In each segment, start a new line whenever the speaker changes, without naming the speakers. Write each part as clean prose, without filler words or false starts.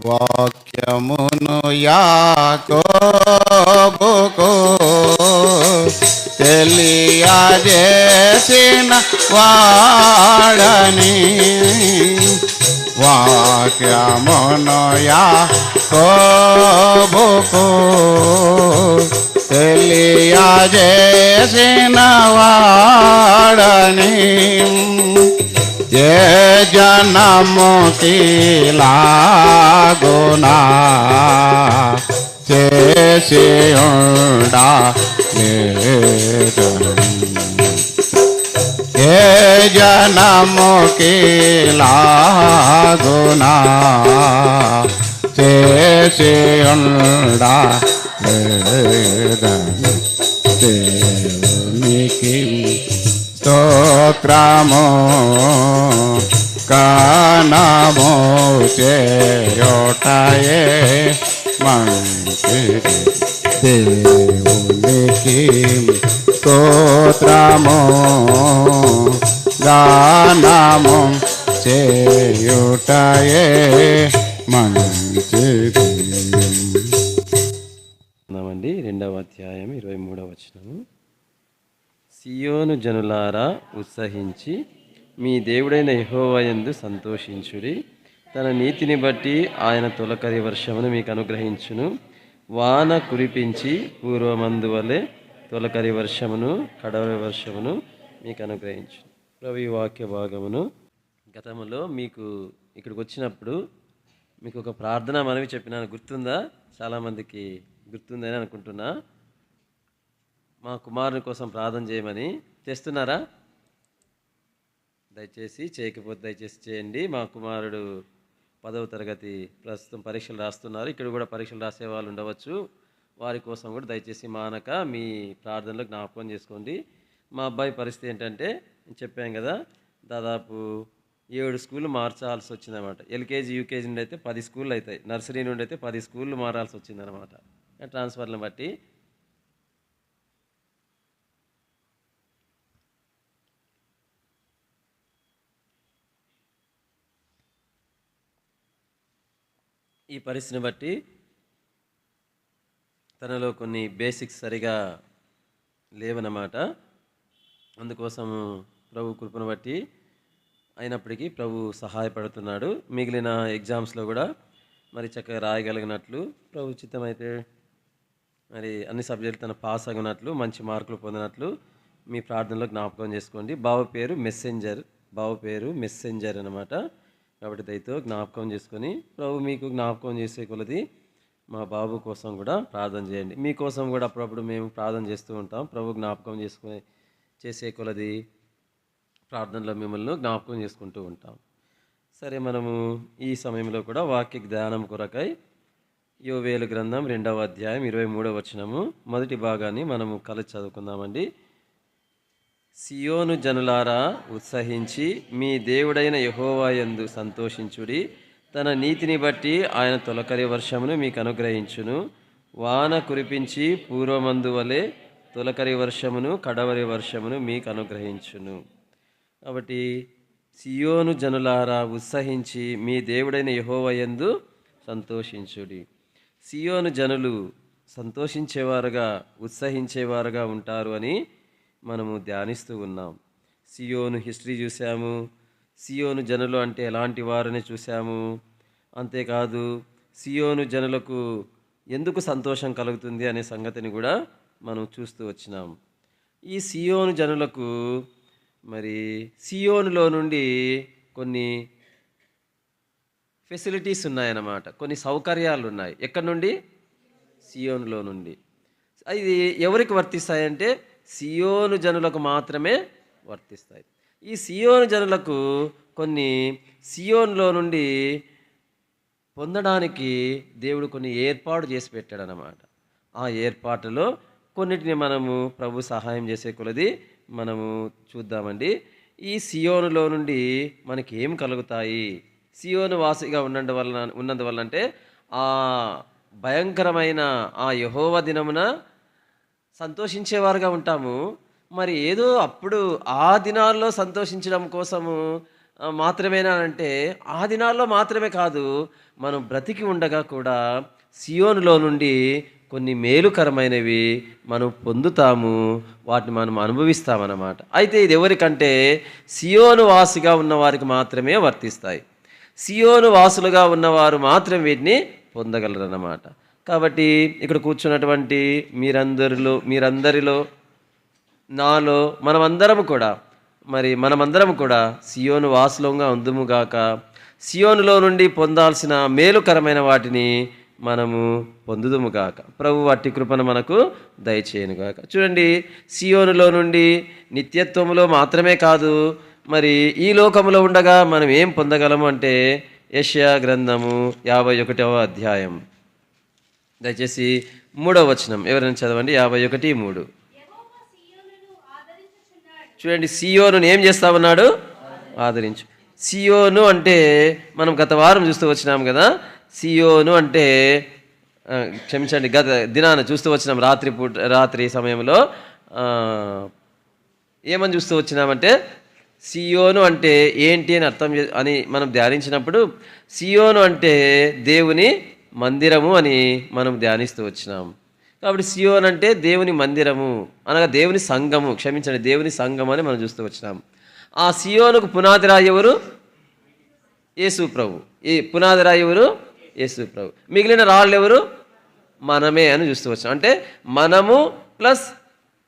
వాక్యమును యాకోబుకు తెలియజేసిన వాడని, వాక్యమును యాకోబుకు తెలియజేసిన వాడని, ఏ జనముకి లాగునా చేసి ఉండాలేదని, ఏ జనముకి లాగునా చేసి ఉండాలేదని, దేవునికి స్తోత్రము గానము చేయుటయే మంచిది. దేవునికి స్తోత్రము గానము చేయుటయే మంచిది.
2వ అధ్యాయం 23వ వచనము. సియోను జనులారా ఉత్సహించి మీ దేవుడైన యెహోవా యందు సంతోషించుడి. తన నీతిని బట్టి ఆయన తొలకరి వర్షమును మీకు అనుగ్రహించును. వాన కురిపించి పూర్వమందు వలె తొలకరి వర్షమును కడవరి వర్షమును మీకు అనుగ్రహించును. ప్రభు ఈ వాక్య భాగమును గతంలో మీకు ఇక్కడికి వచ్చినప్పుడు మీకు ఒక ప్రార్థన మనవి చెప్పినాను, గుర్తుందా? చాలామందికి గుర్తుందని అనుకుంటున్నా. మా కుమారుని కోసం ప్రార్థన చేయమని. చేస్తున్నారా? దయచేసి చేయకపోతే దయచేసి చేయండి. మా కుమారుడు 10వ తరగతి ప్రస్తుతం పరీక్షలు రాస్తున్నారు. ఇక్కడ కూడా పరీక్షలు రాసే వాళ్ళు ఉండవచ్చు. వారి కోసం కూడా దయచేసి మానక మీ ప్రార్థనలో జ్ఞాపకం చేసుకోండి. మా అబ్బాయి పరిస్థితి ఏంటంటే చెప్పాం కదా, దాదాపు 7 స్కూళ్ళు మార్చాల్సి వచ్చిందన్నమాట. ఎల్కేజీ యూకేజీ నుండి అయితే 10 స్కూళ్ళు అవుతాయి, నర్సరీ నుండి అయితే 10 స్కూళ్ళు మారాల్సి వచ్చిందన్నమాట ట్రాన్స్ఫర్లను బట్టి. ఈ పరిస్థితిని బట్టి తనలో కొన్ని బేసిక్స్ సరిగా లేవన్నమాట. అందుకోసము ప్రభు కృపను బట్టి అయినప్పటికీ ప్రభు సహాయపడుతున్నాడు. మిగిలిన ఎగ్జామ్స్లో కూడా మరి చక్కగా రాయగలిగినట్లు, ప్రభు చిత్తమైతే మరి అన్ని సబ్జెక్టులు తను పాస్ అగినట్లు, మంచి మార్కులు పొందినట్లు మీ ప్రార్థనలో జ్ఞాపకం చేసుకోండి. బావ పేరు మెస్సెంజర్ అన్నమాట. కాబట్టి దయతో జ్ఞాపకం చేసుకొని ప్రభు మీకు జ్ఞాపకం చేసే కొలది మా బాబు కోసం కూడా ప్రార్థన చేయండి. మీకోసం కూడా అప్పుడప్పుడు మేము ప్రార్థన చేస్తూ ఉంటాం. ప్రభు జ్ఞాపకం చేసే కొలది ప్రార్థనలో మిమ్మల్ని జ్ఞాపకం చేసుకుంటూ ఉంటాం. సరే, మనము ఈ సమయంలో కూడా వాక్య ధ్యానం కొరకై యోవేలు గ్రంథం 2వ అధ్యాయం 23వ వచనము మొదటి భాగాన్ని మనము కలిసి చదువుకుందామండి. సియోను జనులారా ఉత్సహించి మీ దేవుడైన యెహోవా యందు సంతోషించుడి. తన నీతిని బట్టి ఆయన తొలకరి వర్షమును మీకు అనుగ్రహించును. వాన కురిపించి పూర్వమందు వలె తొలకరి వర్షమును కడవరి వర్షమును మీకు అనుగ్రహించును. కాబట్టి సియోను జనులారా ఉత్సహించి మీ దేవుడైన యెహోవా యందు సంతోషించుడి. సియోను జనులు సంతోషించేవారుగా ఉత్సహించేవారుగా ఉంటారు అని మనము ధ్యానిస్తూ ఉన్నాం. సియోను హిస్టరీ చూసాము, సియోను జనులు అంటే ఎలాంటి వారని చూసాము. అంతేకాదు సియోను జనులకు ఎందుకు సంతోషం కలుగుతుంది అనే సంగతిని కూడా మనం చూస్తూ వచ్చినాం. ఈ సియోను జనులకు మరి సియోనులో నుండి కొన్ని ఫెసిలిటీస్ ఉన్నాయన్నమాట, కొన్ని సౌకర్యాలు ఉన్నాయి. ఎక్కడి నుండి? సియోనులో నుండి. ఇది ఎవరికి వర్తిస్తాయంటే సియోను జనులకు మాత్రమే వర్తిస్తాయి. ఈ సియోను జనులకు కొన్ని సియోనులో నుండి పొందడానికి దేవుడు కొన్ని ఏర్పాటు చేసి పెట్టాడనమాట. ఆ ఏర్పాటులో కొన్నిటిని మనము ప్రభు సహాయం చేసే కొలది మనము చూద్దామండి. ఈ సియోనులో నుండి మనకి ఏం కలుగుతాయి? సియోను వాసిగా ఉన్నందువల్ల అంటే ఆ భయంకరమైన ఆ యెహోవా దినమున సంతోషించేవారుగా ఉంటాము. మరి ఏదో అప్పుడు ఆ దినాల్లో సంతోషించడం కోసము మాత్రమేనా అంటే ఆ దినాల్లో మాత్రమే కాదు, మనం బ్రతికి ఉండగా కూడా సియోనులో నుండి కొన్ని మేలుకరమైనవి మనం పొందుతాము, వాటిని మనం అనుభవిస్తామన్నమాట. అయితే ఇది ఎవరికంటే సియోను వాసిగా ఉన్న వారికి మాత్రమే వర్తిస్తాయి. సియోను వాసులుగా ఉన్నవారు మాత్రం వీటిని పొందగలరన్నమాట. కాబట్టి ఇక్కడ కూర్చున్నటువంటి మీరందరిలో నాలో మనమందరం కూడా సియోను వాసులంగా ఉందుముగాక. సియోనులో నుండి పొందాల్సిన మేలుకరమైన వాటిని మనము పొందుదుముగాక. ప్రభు వాటి కృపను మనకు దయచేయనుగాక. చూడండి, సియోనులో నుండి నిత్యత్వములో మాత్రమే కాదు, మరి ఈ లోకములో ఉండగా మనం ఏం పొందగలము అంటే యెషయా గ్రంథము 51వ అధ్యాయం దయచేసి 3వ వచనం ఎవరైనా చదవండి. 51:3. చూడండి, సియోను ఏం చేస్తా ఉన్నాడు? ఆదరించు. సియోను అంటే మనం గత వారం చూస్తూ వచ్చినాం కదా. సియోను అంటే క్షమించండి, గత దినాన చూస్తూ వచ్చినాం, రాత్రి సమయంలో ఏమని చూస్తూ వచ్చినామంటే సియోను అంటే ఏంటి అని అని మనం ధ్యానించినప్పుడు సియోను అంటే దేవుని మందిరము అని మనం ధ్యానిస్తూ వచ్చినాం. కాబట్టి సియోన్ అంటే దేవుని మందిరము అనగా దేవుని సంఘము, క్షమించండి, దేవుని సంఘం అని మనం చూస్తూ వచ్చినాం. ఆ సియోనుకు పునాది రాయి ఎవరు? యేసు ప్రభు. ఈ పునాది రాయి ఎవరు? యేసు ప్రభు. మిగిలిన రాళ్ళు ఎవరు? మనమే అని చూస్తూ వచ్చాం. అంటే మనము ప్లస్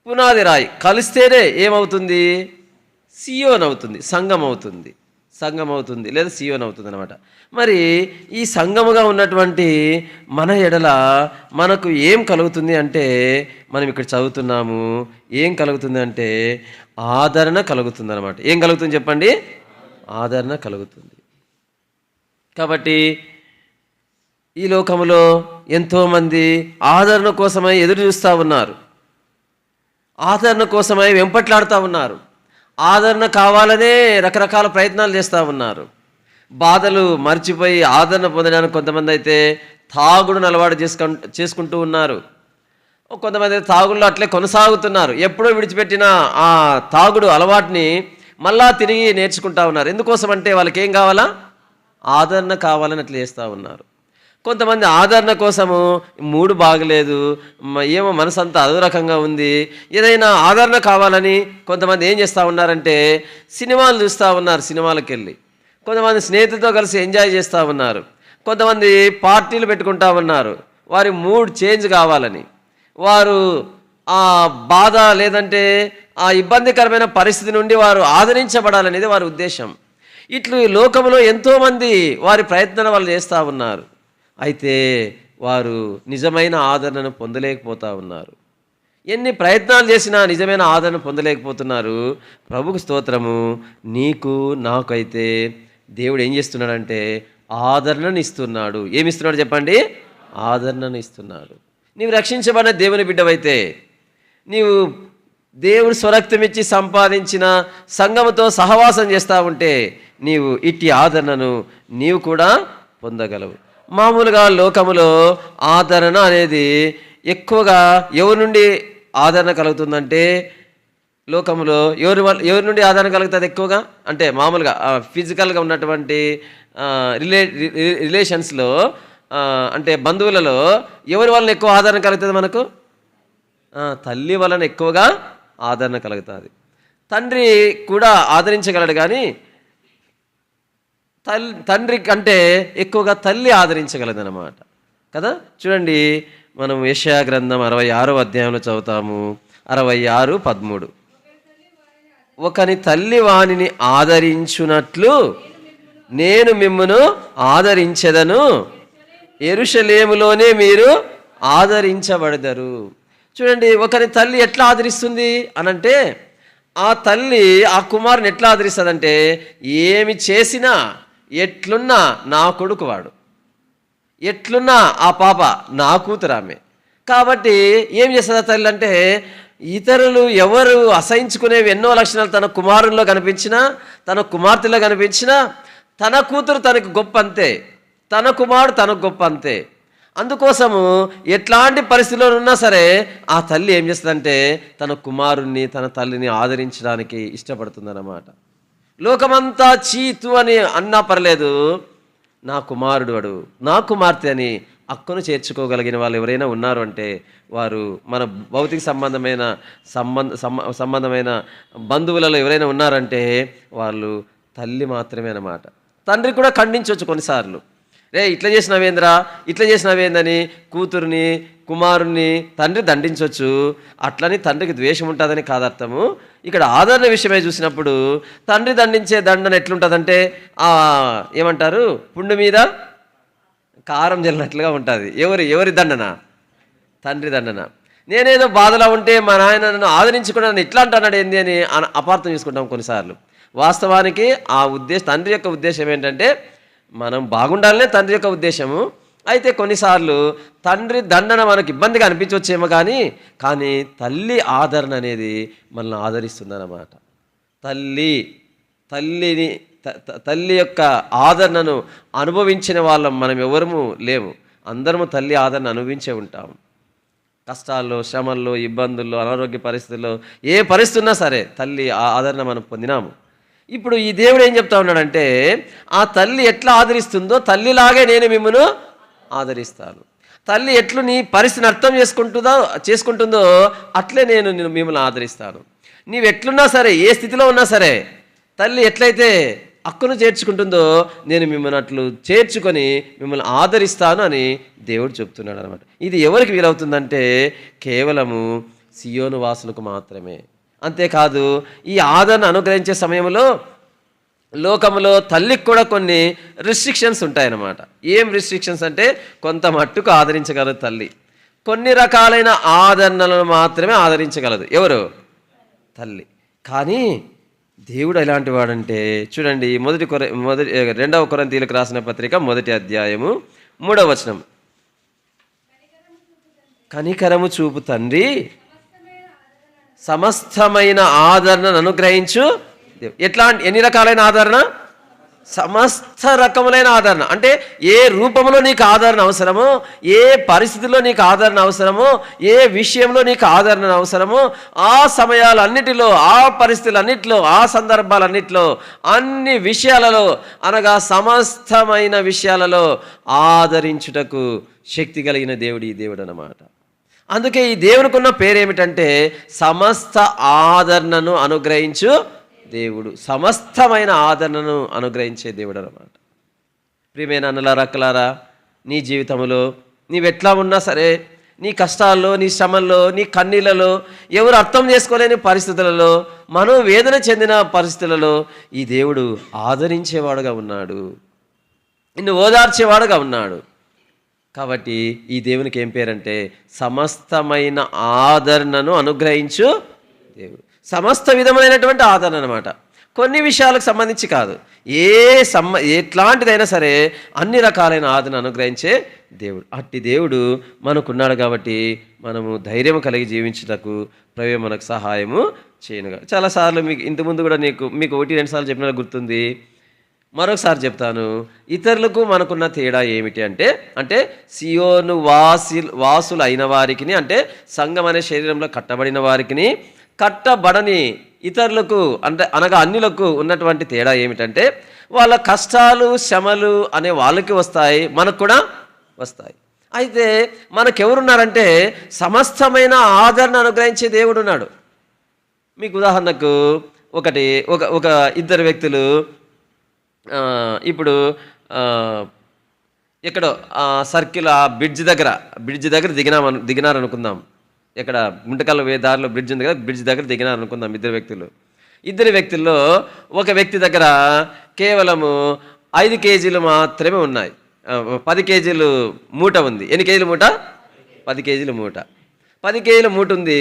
పునాది రాయి కలిస్తేనే ఏమవుతుంది? సియోన్ అవుతుంది, సంఘం అవుతుంది లేదా సియోన్ అవుతుంది అనమాట. మరి ఈ సంఘముగా ఉన్నటువంటి మన ఎడల మనకు ఏం కలుగుతుంది అంటే, మనం ఇక్కడ చదువుతున్నాము, ఏం కలుగుతుంది అంటే ఆదరణ కలుగుతుంది అనమాట. ఏం కలుగుతుంది చెప్పండి? ఆదరణ కలుగుతుంది. కాబట్టి ఈ లోకములో ఎంతోమంది ఆదరణ కోసమై ఎదురు చూస్తూ ఉన్నారు, ఆదరణ కోసమై వెంపట్లాడుతూ ఉన్నారు, ఆదరణ కావాలనే రకరకాల ప్రయత్నాలు చేస్తూ ఉన్నారు. బాధలు మర్చిపోయి ఆదరణ పొందడానికి కొంతమంది అయితే తాగుడును అలవాటు చేసుకుంటూ ఉన్నారు. కొంతమంది తాగుడులో అట్లే కొనసాగుతున్నారు. ఎప్పుడో విడిచిపెట్టిన ఆ తాగుడు అలవాటుని మళ్ళా తిరిగి నేర్చుకుంటా ఉన్నారు. ఎందుకోసం అంటే వాళ్ళకి ఏం కావాలా? ఆదరణ కావాలని అట్లా చేస్తూ ఉన్నారు. కొంతమంది ఆదరణ కోసము మూడు బాగలేదు, ఏమో మనసు అంతా అదో రకంగా ఉంది, ఏదైనా ఆదరణ కావాలని కొంతమంది ఏం చేస్తూ ఉన్నారంటే సినిమాలు చూస్తూ ఉన్నారు. సినిమాలకు వెళ్ళి కొంతమంది స్నేహితులతో కలిసి ఎంజాయ్ చేస్తూ ఉన్నారు. కొంతమంది పార్టీలు పెట్టుకుంటా ఉన్నారు. వారి మూడ్ చేంజ్ కావాలని, వారు ఆ బాధ లేదంటే ఆ ఇబ్బందికరమైన పరిస్థితి నుండి వారు ఆదరించబడాలనేది వారి ఉద్దేశం. ఇట్లు లోకంలో ఎంతోమంది వారి ప్రయత్నాలు వాళ్ళు చేస్తూ ఉన్నారు. అయితే వారు నిజమైన ఆదరణను పొందలేకపోతూ ఉన్నారు. ఎన్ని ప్రయత్నాలు చేసినా నిజమైన ఆదరణ పొందలేకపోతున్నారు. ప్రభుకు స్తోత్రము. నీకు నాకైతే దేవుడు ఏం చేస్తున్నాడంటే ఆదరణను ఇస్తున్నాడు. ఏమిస్తున్నాడు చెప్పండి? ఆదరణను ఇస్తున్నాడు. నీవు రక్షించబడిన దేవుని బిడ్డవైతే, నీవు దేవుడు స్వరక్తం ఇచ్చి సంపాదించిన సంఘముతో సహవాసం చేస్తూ ఉంటే నీవు ఇట్టి ఆదరణను నీవు కూడా పొందగలవు. మామూలుగా లోకములో ఆదరణ అనేది ఎక్కువగా ఎవరి నుండి ఆదరణ కలుగుతుందంటే, లోకములో ఎవరి నుండి ఆదరణ కలుగుతుంది ఎక్కువగా అంటే, మామూలుగా ఫిజికల్గా ఉన్నటువంటి రిలేషన్స్లో అంటే బంధువులలో ఎవరి వలన ఎక్కువ ఆదరణ కలుగుతుంది? మనకు తల్లి వలన ఎక్కువగా ఆదరణ కలుగుతుంది. తండ్రి కూడా ఆదరించగలడు, కానీ తండ్రి కంటే ఎక్కువగా తల్లి ఆదరించగలదన్నమాట కదా. చూడండి, మనం యెషయా గ్రంథం 66వ అధ్యాయంలో చదువుతాము. 66:13. ఒకని తల్లి వానిని ఆదరించునట్లు నేను మిమ్మును ఆదరించెదను, యెరూషలేములోనే మీరు ఆదరించబడదరు. చూడండి, ఒకరి తల్లి ఎట్లా ఆదరిస్తుంది అనంటే, ఆ తల్లి ఆ కుమారుని ఎట్లా ఆదరిస్తుందంటే, ఏమి చేసినా ఎట్లున్నా నా కొడుకు వాడు, ఎట్లున్నా ఆ పాప నా కూతురు ఆమె. కాబట్టి ఏం చేస్తుంది ఆ తల్లి అంటే, ఇతరులు ఎవరు అసహించుకునేవి ఎన్నో లక్షణాలు తన కుమారుల్లో కనిపించినా, తన కుమార్తెలో కనిపించినా, తన కూతురు తనకు గొప్ప అంతే, తన కుమారుడు తనకు గొప్ప అంతే. అందుకోసము ఎట్లాంటి పరిస్థితిలో ఉన్నా సరే ఆ తల్లి ఏం చేస్తుందంటే తన కుమారుణ్ణి, తన తల్లిని ఆదరించడానికి ఇష్టపడుతుందన్నమాట. లోకమంతా చీతు అని అన్నా పర్లేదు, నా కుమారుడు వాడు, నా కుమార్తె అని అక్కును చేర్చుకోగలిగిన వాళ్ళు ఎవరైనా ఉన్నారు అంటే వారు మన భౌతిక సంబంధమైన బంధువులలో ఎవరైనా ఉన్నారంటే వాళ్ళు తల్లి మాత్రమే అన్నమాట. తండ్రి కూడా ఖండించవచ్చు కొన్నిసార్లు, రే ఇట్లా చేసినావేంద్రా, ఇట్లా చేసినావేందని కూతుర్ని కుమారుణ్ణి తండ్రి దండించవచ్చు. అట్లని తండ్రికి ద్వేషం ఉంటుందని కాదర్థము. ఇక్కడ ఆదరణ విషయమే చూసినప్పుడు తండ్రి దండించే దండన ఎట్లుంటుందంటే ఏమంటారు, పుండు మీద కారం జల్లినట్లుగా ఉంటుంది. ఎవరి దండన? తండ్రి దండన. నేనేదో బాధలో ఉంటే మా నాయన నన్ను ఆదరించుకుని నన్ను ఇట్లా అంటున్నాడు ఏంది అని అపార్థం చేసుకుంటాం కొన్నిసార్లు. వాస్తవానికి తండ్రి యొక్క ఉద్దేశం ఏంటంటే మనం బాగుండాలనే తండ్రి యొక్క ఉద్దేశము. అయితే కొన్నిసార్లు తండ్రి దండన మనకు ఇబ్బందిగా అనిపించవచ్చేమో కానీ తల్లి ఆదరణ అనేది మనల్ని ఆదరిస్తుందన్నమాట. తల్లి యొక్క ఆదరణను అనుభవించిన వాళ్ళం మనం ఎవరము లేము. అందరము తల్లి ఆదరణ అనుభవించే ఉంటాము. కష్టాల్లో, శ్రమల్లో, ఇబ్బందుల్లో, అనారోగ్య పరిస్థితుల్లో, ఏ పరిస్థితి ఉన్నా సరే తల్లి ఆదరణ మనం పొందినాము. ఇప్పుడు ఈ దేవుడు ఏం చెప్తా ఉన్నాడంటే, ఆ తల్లి ఎట్లా ఆదరిస్తుందో తల్లిలాగే నేను మిమ్మల్ని ఆదరిస్తాను. తల్లి ఎట్లు నీ పరిస్థితిని అర్థం చేసుకుంటుందో అట్లే నేను మిమ్మల్ని ఆదరిస్తాను. నీవు ఎట్లున్నా సరే, ఏ స్థితిలో ఉన్నా సరే, తల్లి ఎట్లయితే అక్కును చేర్చుకుంటుందో నేను మిమ్మల్ని అట్లు చేర్చుకొని మిమ్మల్ని ఆదరిస్తాను అని దేవుడు చెప్తున్నాడు అనమాట. ఇది ఎవరికి వీలవుతుందంటే కేవలము సియోను వాసులకు మాత్రమే. అంతేకాదు, ఈ ఆదరణ అనుగ్రహించే సమయంలో లోకంలో తల్లికి కూడా కొన్ని రిస్ట్రిక్షన్స్ ఉంటాయన్నమాట. ఏం రిస్ట్రిక్షన్స్ అంటే, కొంత మట్టుకు ఆదరించగలదు తల్లి. కొన్ని రకాలైన ఆదరణలను మాత్రమే ఆదరించగలదు. ఎవరు? తల్లి. కానీ దేవుడు ఎలాంటి వాడంటే చూడండి, 2వ కొరింథీయులకు రాసిన పత్రిక 1వ అధ్యాయము 3వ వచనం. కనికరము చూపు తండ్రి సమస్తమైన ఆదరణను అనుగ్రహించు. ఎన్ని రకాలైన ఆదరణ? సమస్త రకములైన ఆదరణ. అంటే ఏ రూపంలో నీకు ఆదరణ అవసరమో, ఏ పరిస్థితిలో నీకు ఆదరణ అవసరమో, ఏ విషయంలో నీకు ఆదరణ అవసరమో, ఆ సమయాలన్నిటిలో, ఆ పరిస్థితులన్నిటిలో, ఆ సందర్భాలన్నిటిలో, అన్ని విషయాలలో అనగా సమస్తమైన విషయాలలో ఆదరించుటకు శక్తి కలిగిన దేవుడు ఈ దేవుడు అన్నమాట. అందుకే ఈ దేవునికి ఉన్న పేరేమిటంటే సమస్త ఆదరణను అనుగ్రహించు దేవుడు. సమస్తమైన ఆదరణను అనుగ్రహించే దేవుడు అన్నమాట. ప్రియమైన అన్నలారా, అక్కలారా, నీ జీవితంలో నీవెట్లా ఉన్నా సరే, నీ కష్టాల్లో, నీ శ్రమల్లో, నీ కన్నీళ్ళలో, ఎవరు అర్థం చేసుకోలేని పరిస్థితులలో, మనోవేదన చెందిన పరిస్థితులలో ఈ దేవుడు ఆదరించేవాడుగా ఉన్నాడు, నిన్ను ఓదార్చేవాడుగా ఉన్నాడు. కాబట్టి ఈ దేవునికి ఏం పేరంటే సమస్తమైన ఆదరణను అనుగ్రహించు దేవుడు. సమస్త విధమైనటువంటి ఆదరణ అన్నమాట. కొన్ని విషయాలకు సంబంధించి కాదు, ఎట్లాంటిదైనా సరే అన్ని రకాలైన ఆదరణ అనుగ్రహించే దేవుడు. అట్టి దేవుడు మనకున్నాడు కాబట్టి మనము ధైర్యం కలిగి జీవించుటకు ప్రభువే మనకు సహాయము చేయనుగా. చాలాసార్లు మీకు ఇంతకుముందు కూడా మీకు 1-2 సార్లు చెప్పిన గుర్తుంది. మరొకసారి చెప్తాను. ఇతరులకు మనకున్న తేడా ఏమిటి అంటే సియోను వాసులు అయిన వారికి, అంటే సంఘం అనే శరీరంలో కట్టబడిన వారికి, కట్టబడని ఇతరులకు అనగా అన్యులకు ఉన్నటువంటి తేడా ఏమిటంటే, వాళ్ళ కష్టాలు శ్రమలు అనే వాళ్ళకి వస్తాయి, మనకు కూడా వస్తాయి. అయితే మనకెవరున్నారంటే సమస్తమైన ఆదరణ అనుగ్రహించే దేవుడు ఉన్నాడు. మీకు ఉదాహరణకు ఒక ఇద్దరు వ్యక్తులు ఇప్పుడు ఎక్కడో సర్కిల్ ఆ బ్రిడ్జ్ దగ్గర దిగినారనుకుందాం. ఇక్కడ గుంటకల్ దారిలో బ్రిడ్జ్ ఉంది కదా, బ్రిడ్జ్ దగ్గర దిగినారనుకుందాం ఇద్దరు వ్యక్తుల్లో ఒక వ్యక్తి దగ్గర కేవలము 5 కేజీలు మాత్రమే ఉన్నాయి. 10 కేజీలు మూట ఉంది. ఎన్ని కేజీల మూట? 10 కేజీల మూట. 10 కేజీల మూట ఉంది.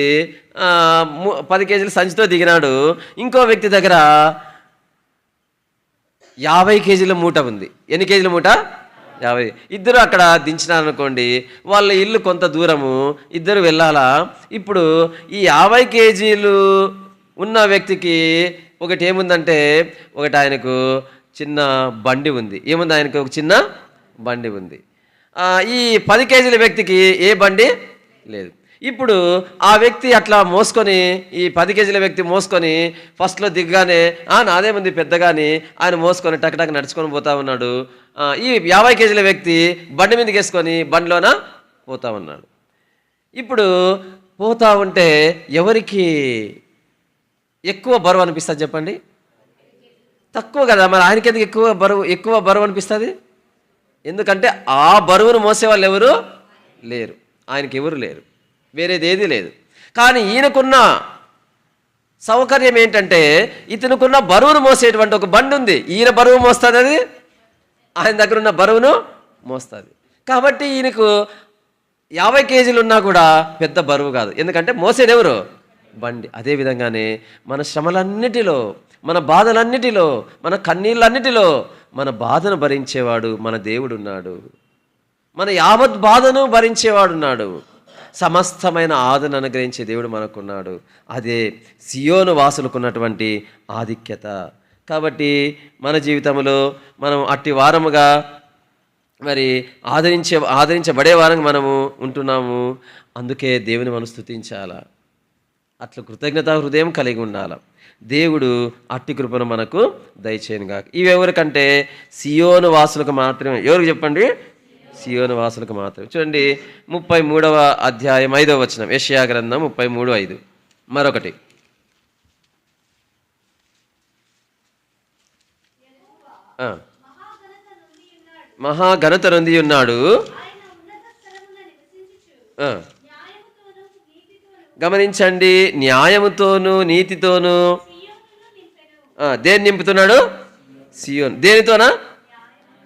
10 కేజీల సంచితో దిగినాడు. ఇంకో వ్యక్తి దగ్గర 50 కేజీల మూట ఉంది. ఎన్ని కేజీల మూట? 50. ఇద్దరు అక్కడ దించినారనుకోండి, వాళ్ళ ఇల్లు కొంత దూరము, ఇద్దరు వెళ్ళాలా. ఇప్పుడు ఈ 50 కేజీలు ఉన్న వ్యక్తికి ఒకటి ఏముందంటే, ఒకటి ఆయనకు చిన్న బండి ఉంది. ఏముంది? ఆయనకు ఒక చిన్న బండి ఉంది. ఈ 10 కేజీల వ్యక్తికి ఏ బండి లేదు. ఇప్పుడు ఆ వ్యక్తి అట్లా మోసుకొని, ఈ 10 కేజీల వ్యక్తి మోసుకొని ఫస్ట్లో దిగ్గానే నాదేముంది పెద్దగాని ఆయన మోసుకొని టక్ నడుచుకొని పోతా ఉన్నాడు. ఈ 50 కేజీల వ్యక్తి బండి మీదకి వేసుకొని బండిలోన పోతా ఉన్నాడు. ఇప్పుడు పోతా ఉంటే ఎవరికి ఎక్కువ బరువు అనిపిస్తుంది చెప్పండి? తక్కువ కదా. మరి ఆయనకి ఎందుకు ఎక్కువ బరువు అనిపిస్తుంది? ఎందుకంటే ఆ బరువును మోసేవాళ్ళు ఎవరు లేరు, ఆయనకి ఎవరు లేరు, వేరేది ఏది లేదు. కానీ ఈయనకున్న సౌకర్యం ఏంటంటే ఇతనుకున్న బరువును మోసేటువంటి ఒక బండి ఉంది. ఈయన బరువు మోస్తుంది, అది ఆయన దగ్గర ఉన్న బరువును మోస్తుంది. కాబట్టి ఈయనకు 50 కేజీలు ఉన్నా కూడా పెద్ద బరువు కాదు, ఎందుకంటే మోసేది ఎవరు? బండి. అదేవిధంగానే మన శ్రమలన్నిటిలో, మన బాధలన్నిటిలో, మన కన్నీళ్ళన్నిటిలో మన బాధను భరించేవాడు మన దేవుడు ఉన్నాడు. మన యావత్ బాధను భరించేవాడున్నాడు. సమస్తమైన ఆదరణ అనుగ్రహించే దేవుడు మనకున్నాడు. అదే సియోను వాసులకున్నటువంటి ఆధిక్యత. కాబట్టి మన జీవితంలో మనం అట్టి వారముగా మరి ఆదరించబడే వారంగా మనము ఉంటున్నాము. అందుకే దేవుని మనం స్తుతించాలా, అట్లా కృతజ్ఞతా హృదయం కలిగి ఉండాలి. దేవుడు అట్టి కృపను మనకు దయచేయనుగాక. ఇవి ఎవరికంటే సియోను వాసులకు మాత్రమే. ఎవరికి చెప్పండి? సియోను వాసులకు మాత్రమే. చూడండి 33వ అధ్యాయం 5వ వచనం, యెషయా గ్రంథం 33:5. మరొకటి, మహాఘనత నొంది ఉన్నాడు. గమనించండి, న్యాయముతోనూ నీతితోనూ దేన్ని నింపుతున్నాడు? సియోన్. దేనితోనా?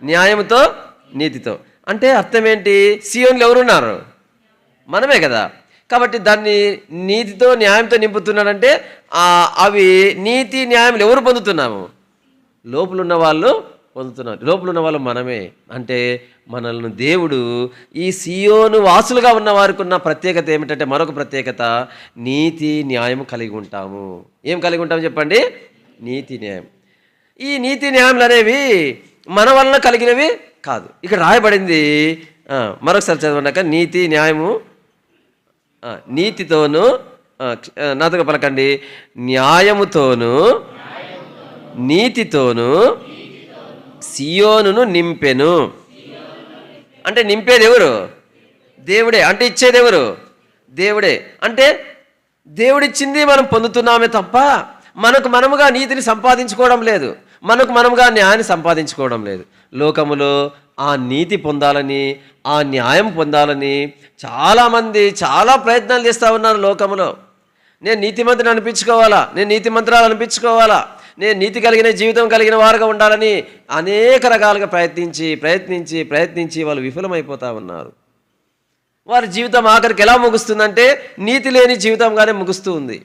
న్యాయముతో నీతితో. అంటే అర్థం ఏంటి? సియోన్లో ఎవరున్నారు? మనమే కదా. కాబట్టి దాన్ని నీతితో న్యాయంతో నింపుతున్నాడంటే అవి నీతి న్యాయములు ఎవరు పొందుతున్నాము? లోపలున్న వాళ్ళు పొందుతున్నారు. లోపలున్న వాళ్ళు మనమే. అంటే మనల్ని దేవుడు ఈ సియోను వాసులుగా ఉన్న వారికి ఉన్న ప్రత్యేకత ఏమిటంటే, మరొక ప్రత్యేకత, నీతి న్యాయం కలిగి ఉంటాము. ఏం కలిగి ఉంటాము చెప్పండి? నీతి న్యాయం. ఈ నీతి న్యాయములు అనేవి మన వలన కలిగినవి కాదు. ఇక్కడ రాయబడింది, మరొకసారి చదవన్నాక, నీతి న్యాయము నీతితోనూ, నాతో పలకండి, న్యాయముతోనూ నీతితోనూ సియోనును నింపెను. అంటే నింపేది ఎవరు? దేవుడే. అంటే ఇచ్చేది ఎవరు? దేవుడే. అంటే దేవుడిచ్చింది మనం పొందుతున్నామే తప్ప మనకు మనముగా నీతిని సంపాదించుకోవడం లేదు, మనకు మనముగా న్యాయాన్ని సంపాదించుకోవడం లేదు. లోకములో ఆ నీతి పొందాలని, ఆ న్యాయం పొందాలని చాలామంది చాలా ప్రయత్నాలు చేస్తూ ఉన్నారు. లోకములో నేను నీతిమంతుని అనిపించుకోవాలా, నేను నీతిమంతురాలు అనిపించుకోవాలా, నేను నీతి కలిగిన జీవితం కలిగిన వారుగా ఉండాలని అనేక రకాలుగా ప్రయత్నించి వాళ్ళు విఫలమైపోతూ ఉన్నారు. వారి జీవితం ఆఖరికి ఎలా ముగుస్తుందంటే నీతి లేని జీవితంగానే ముగుస్తూ ఉంది,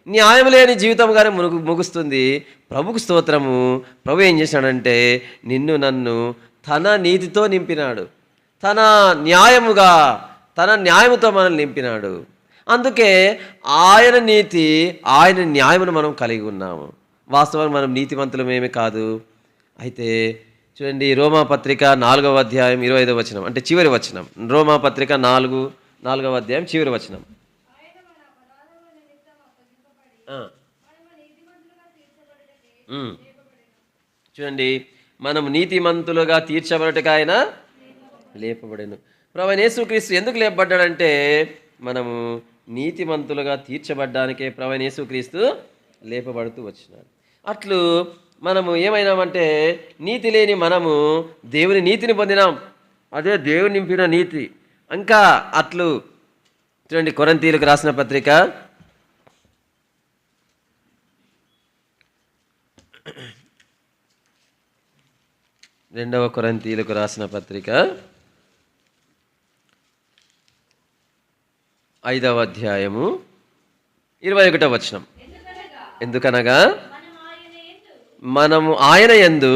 న్యాయం లేని జీవితంగానే ముగుస్తుంది. ప్రభుకు స్తోత్రము. ప్రభు ఏం చేశాడంటే నిన్ను నన్ను తన నీతితో నింపినాడు, తన న్యాయముతో మనల్ని నింపినాడు. అందుకే ఆయన నీతి, ఆయన న్యాయమును మనం కలిగి ఉన్నాము. వాస్తవానికి మనం నీతిమంతులమేమీ కాదు. అయితే చూడండి, రోమాపత్రిక 4వ అధ్యాయం 25వ వచనం, అంటే చివరి వచనం. రోమాపత్రిక 4వ అధ్యాయం చివరి వచనం. చూడండి, మనం నీతిమంతులుగా తీర్చబడటకు ఆయన లేపబడెను. ప్రభువైన యేసుక్రీస్తు ఎందుకు లేపబడ్డాడంటే మనము నీతిమంతులుగా తీర్చబడ్డానికే ప్రభువైన యేసుక్రీస్తు లేపబడుతూ వచ్చినాడు. అట్లు మనము ఏమైనామంటే నీతి లేని మనము దేవుని నీతిని పొందినాం. అదే దేవుని నింపిన నీతి. ఇంకా అట్లు చూడండి, కొరింథీయులకు రాసిన పత్రిక 2వ కొరింథీయులకు రాసిన పత్రిక 5వ అధ్యాయము 21వ వచనం. ఎందుకనగా మనము ఆయన యందు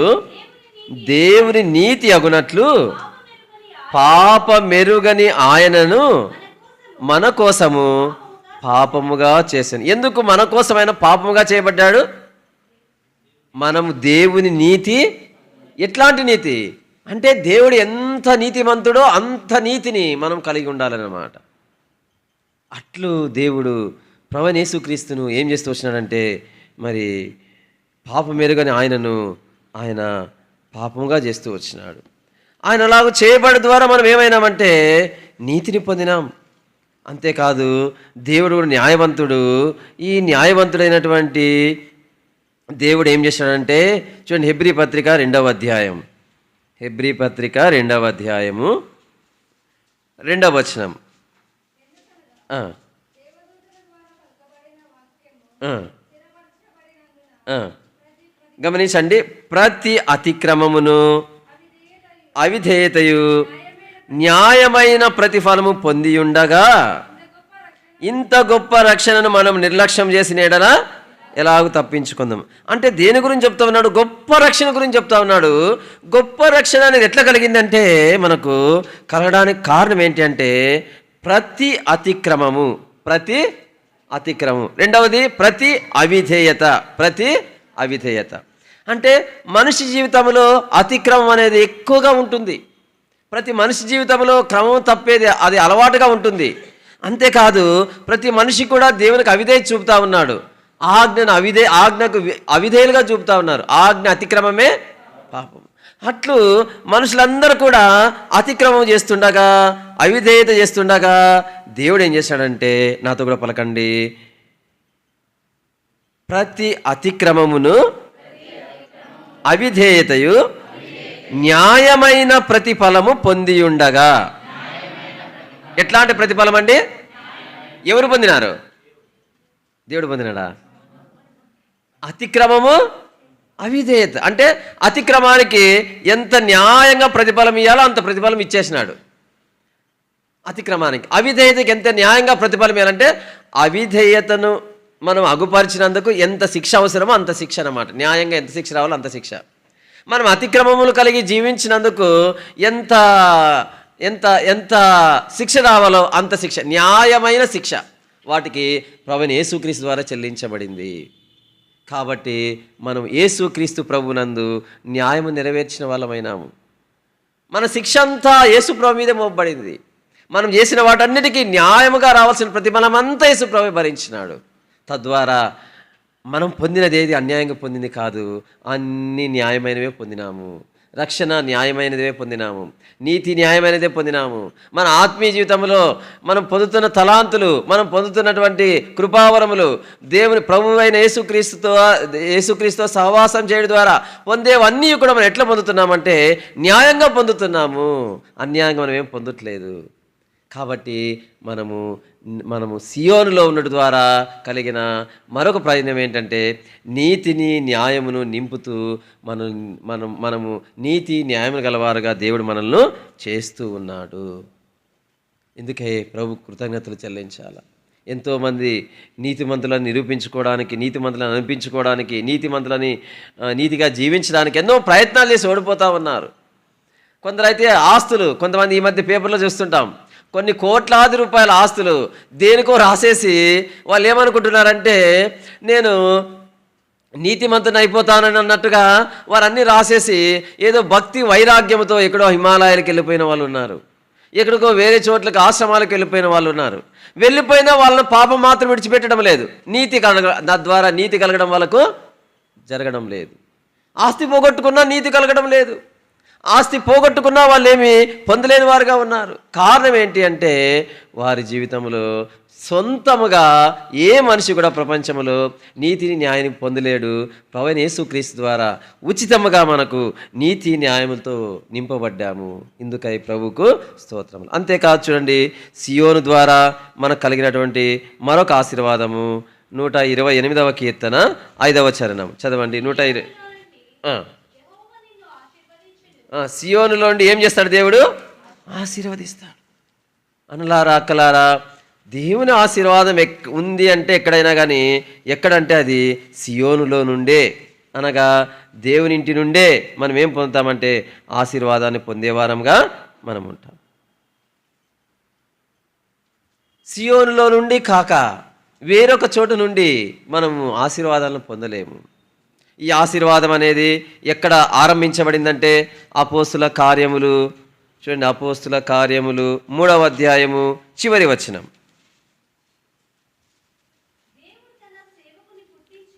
దేవుని నీతి అగునట్లు పాపమెరుగని ఆయనను మన కోసము పాపముగా చేశాను. ఎందుకు మన కోసమైన పాపముగా చేయబడ్డాడు? మనము దేవుని నీతి. ఎట్లాంటి నీతి అంటే దేవుడు ఎంత నీతిమంతుడో అంత నీతిని మనం కలిగి ఉండాలన్నమాట. అట్లు దేవుడు ప్రభువైన యేసుక్రీస్తును ఏం చేస్తూ వచ్చినాడంటే, మరి పాపం ఎరుగని ఆయన పాపముగా చేస్తూ వచ్చినాడు. ఆయన అలాగూ చేయబడి ద్వారా మనం ఏమైనామంటే నీతిని పొందినాం. అంతేకాదు దేవుడు కూడా న్యాయవంతుడు. ఈ న్యాయవంతుడైనటువంటి దేవుడు ఏం చేశాడంటే, చూడండి, హెబ్రీ పత్రిక 2వ అధ్యాయం, హెబ్రీ పత్రిక 2వ అధ్యాయము 2వ వచనం. గమనించండి, ప్రతి అతిక్రమమును అవిధేయతయు న్యాయమైన ప్రతిఫలము పొంది ఉండగా ఇంత గొప్ప రక్షణను మనం నిర్లక్ష్యం చేసిన ఎడల ఎలాగూ తప్పించుకుందాం. అంటే దేని గురించి చెప్తా ఉన్నాడు? గొప్ప రక్షణ గురించి చెప్తా ఉన్నాడు. గొప్ప రక్షణ అనేది ఎట్లా కలిగిందంటే మనకు కలగడానికి కారణం ఏంటి అంటే ప్రతి అతిక్రమము. రెండవది ప్రతి అవిధేయత. అంటే మనిషి జీవితంలో అతిక్రమం అనేది ఎక్కువగా ఉంటుంది. ప్రతి మనిషి జీవితంలో క్రమం తప్పేది అది అలవాటుగా ఉంటుంది. అంతేకాదు ప్రతి మనిషి కూడా దేవునికి అవిధేయత చూపుతా ఉన్నాడు. ఆజ్ఞకు అవిధేయులుగా చూపుతా ఉన్నారు. ఆజ్ఞ అతిక్రమమే పాపం. అట్లు మనుషులందరూ కూడా అతిక్రమం చేస్తుండగా, అవిధేయత చేస్తుండగా దేవుడు ఏం చేశాడంటే, నాతో కూడా పలకండి, ప్రతి అతిక్రమమును అవిధేయతయు న్యాయమైన ప్రతిఫలము పొంది ఉండగా. ఎట్లాంటి ప్రతిఫలం అండి? ఎవరు పొందినారు? దేవుడు పొందినాడా? అతిక్రమము అవిధేయత. అంటే అతిక్రమానికి ఎంత న్యాయంగా ప్రతిఫలం ఇవ్వాలో అంత ప్రతిఫలం ఇచ్చేసినాడు. అతిక్రమానికి. అవిధేయతకి ఎంత న్యాయంగా ప్రతిఫలం ఇవ్వాలంటే అవిధేయతను మనం అగుపరిచినందుకు ఎంత శిక్ష అవసరమో అంత శిక్ష అన్నమాట. న్యాయంగా ఎంత శిక్ష రావాలో అంత శిక్ష. మనం అతిక్రమములు కలిగి జీవించినందుకు ఎంత ఎంత ఎంత శిక్ష రావాలో అంత శిక్ష, న్యాయమైన శిక్ష వాటికి ప్రభువైన యేసుక్రీస్తు ద్వారా చెల్లించబడింది. కాబట్టి మనం యేసుక్రీస్తు ప్రభునందు న్యాయము నెరవేర్చిన వాళ్ళమైనాము. మన శిక్ష అంతా యేసు ప్రభు మీదే మోపబడింది. మనం చేసిన వాటన్నిటికీ న్యాయముగా రావాల్సిన ప్రతిఫలం అంతా యేసు ప్రభు భరించినాడు. తద్వారా మనం పొందినది ఏది అన్యాయంగా పొందింది కాదు, అన్ని న్యాయమైనవే పొందినాము. రక్షణ న్యాయమైనదే పొందినాము, నీతి న్యాయమైనదే పొందినాము. మన ఆత్మీయ జీవితంలో మనం పొందుతున్న తలాంతులు, మనం పొందుతున్నటువంటి కృపావరములు, దేవుని ప్రభువు అయిన యేసుక్రీస్తుతో సహవాసం చేయడం ద్వారా పొందేవన్నీ కూడా మనం ఎట్లా పొందుతున్నామంటే న్యాయంగా పొందుతున్నాము, అన్యాయంగా మనం ఏం పొందట్లేదు. కాబట్టి మనము సియోనులో ఉండడం ద్వారా కలిగిన మరొక ప్రయోజనం ఏంటంటే నీతిని న్యాయమును నింపుతూ మనము నీతి న్యాయములు గలవారుగా దేవుడు మనల్ని చేస్తూ ఉన్నాడు. ఎందుకే ప్రభు కృతజ్ఞతలు చెల్లించాలి. ఎంతోమంది నీతిమంతులను నిరూపించుకోవడానికి, నీతిమంతులను అనిపించుకోవడానికి, నీతిగా జీవించడానికి ఎన్నో ప్రయత్నాలు చేసి ఓడిపోతూ ఉన్నారు. కొందరైతే ఆస్తులు, కొంతమంది ఈ మధ్య పేపర్లో చూస్తుంటాం, కొన్ని కోట్లాది రూపాయల ఆస్తులు దేనికో రాసేసి వాళ్ళు ఏమనుకుంటున్నారంటే నేను నీతిమంతుని అయిపోతానని అన్నట్టుగా వారన్నీ రాసేసి ఏదో భక్తి వైరాగ్యంతో ఎక్కడో హిమాలయాలకు వెళ్ళిపోయిన వాళ్ళు ఉన్నారు, ఎక్కడికో వేరే చోట్లకి ఆశ్రమాలకు వెళ్ళిపోయిన వాళ్ళు ఉన్నారు. వెళ్ళిపోయినా వాళ్ళని పాపం మాత్రం విడిచిపెట్టడం లేదు, తద్వారా నీతి కలగడం వాళ్ళకు జరగడం లేదు. ఆస్తి పోగొట్టుకున్నా నీతి కలగడం లేదు, ఆస్తి పోగొట్టుకున్నా వాళ్ళు ఏమి పొందలేని వారుగా ఉన్నారు. కారణం ఏంటి అంటే వారి జీవితంలో సొంతముగా ఏ మనిషి కూడా ప్రపంచంలో నీతిని న్యాయాన్ని పొందలేడు. ప్రభువైన యేసుక్రీస్తు ద్వారా ఉచితముగా మనకు నీతి న్యాయములతో నింపబడ్డాము. ఇందుకై ప్రభువుకు స్తోత్రములు. అంతేకాదు చూడండి, సియోను ద్వారా మనకు కలిగినటువంటి మరొక ఆశీర్వాదము 128వ కీర్తన 5వ చరణం చదవండి. 120 సియోనులోండి ఏం చేస్తాడు దేవుడు? ఆశీర్వదిస్తాడు. అనులారా అక్కలారా, దేవుని ఆశీర్వాదం ఉంది అంటే ఎక్కడైనా కానీ, ఎక్కడంటే అది సియోనులో నుండే, అనగా దేవుని ఇంటి నుండే మనం ఏం పొందుతామంటే ఆశీర్వాదాన్ని పొందేవారంగా మనం ఉంటాం. సియోనులో నుండి కాక వేరొక చోటు నుండి మనము ఆశీర్వాదాలను పొందలేము. ఈ ఆశీర్వాదం అనేది ఎక్కడ ఆరంభించబడిందంటే అపోస్తుల కార్యములు, చూడండి, అపోస్తుల కార్యములు 3వ అధ్యాయము చివరి వచనం.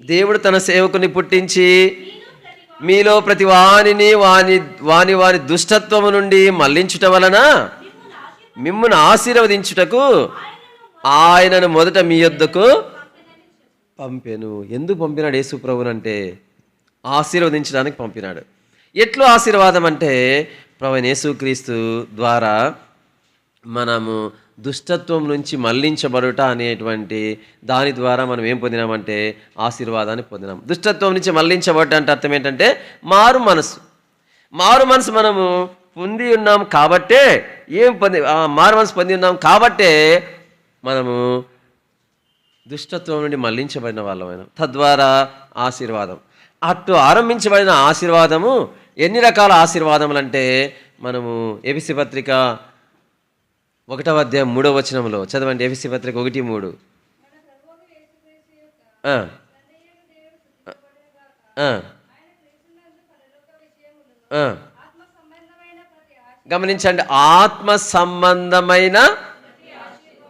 దేవుడు తన సేవకుని పుట్టించి మీలో ప్రతి వానిని వాని దుష్టత్వము నుండి మళ్లించుట వలన మిమ్మును ఆశీర్వదించుటకు ఆయనను మొదట మీ యొద్దకు పంపెను. ఎందుకు పంపినాడు యేసు ప్రభునంటే ఆశీర్వదించడానికి పంపినాడు. ఎట్లు ఆశీర్వాదం అంటే ప్రభువైన యేసుక్రీస్తు ద్వారా మనము దుష్టత్వం నుంచి మళ్లించబడుట అనేటువంటి దాని ద్వారా మనం ఏం పొందినామంటే ఆశీర్వాదాన్ని పొందినాం. దుష్టత్వం నుంచి మళ్లించబడుట అంటే అర్థం ఏంటంటే మారు మనసు మనము పొంది ఉన్నాం కాబట్టే మారు మనసు పొంది ఉన్నాం కాబట్టే మనము దుష్టత్వం నుండి మళ్లించబడిన వాళ్ళమైనా, తద్వారా ఆశీర్వాదం. అటు ఆరంభించబడిన ఆశీర్వాదము ఎన్ని రకాల ఆశీర్వాదములు అంటే మనము ఎఫెసీ పత్రిక 1వ అధ్యాయం 3వ వచనంలో చదవండి. ఎఫెసీ పత్రిక 1:3. గమనించండి, ఆత్మ సంబంధమైన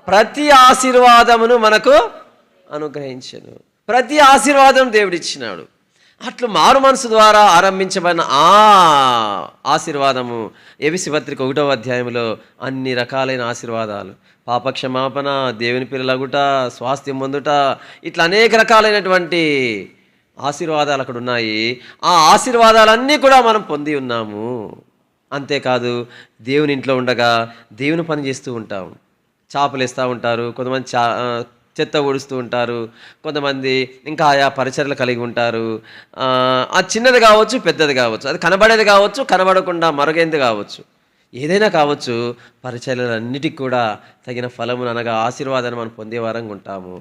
ప్రతి ఆశీర్వాదమును మనకు అనుగ్రహించను. ప్రతి ఆశీర్వాదం దేవుడిచ్చినాడు. అట్లు మారు మనసు ద్వారా ఆరంభించబడిన ఆ ఆశీర్వాదము ఎఫెసీ పత్రిక 1వ అధ్యాయంలో అన్ని రకాలైన ఆశీర్వాదాలు, పాపక్షమాపణ, దేవుని పిల్లలగుట, స్వాస్థ్యం పొందుట, ఇట్లా అనేక రకాలైనటువంటి ఆశీర్వాదాలు అక్కడ ఉన్నాయి. ఆ ఆశీర్వాదాలన్నీ కూడా మనం పొంది ఉన్నాము. అంతేకాదు దేవుని ఇంట్లో ఉండగా దేవుని పని చేస్తూ ఉంటాం. చేపలు వేస్తూ ఉంటారు, కొంతమంది చెత్త ఊడుస్తూ ఉంటారు, కొంతమంది ఇంకా ఆయా పరిచర్లు కలిగి ఉంటారు. అది చిన్నది కావచ్చు, పెద్దది కావచ్చు, అది కనబడేది కావచ్చు, కనబడకుండా మరొకైంది కావచ్చు, ఏదైనా కావచ్చు. పరిచర్లన్నిటికి కూడా తగిన ఫలమును అనగా ఆశీర్వాదాన్ని మనం పొందే వారంగా ఉంటాము.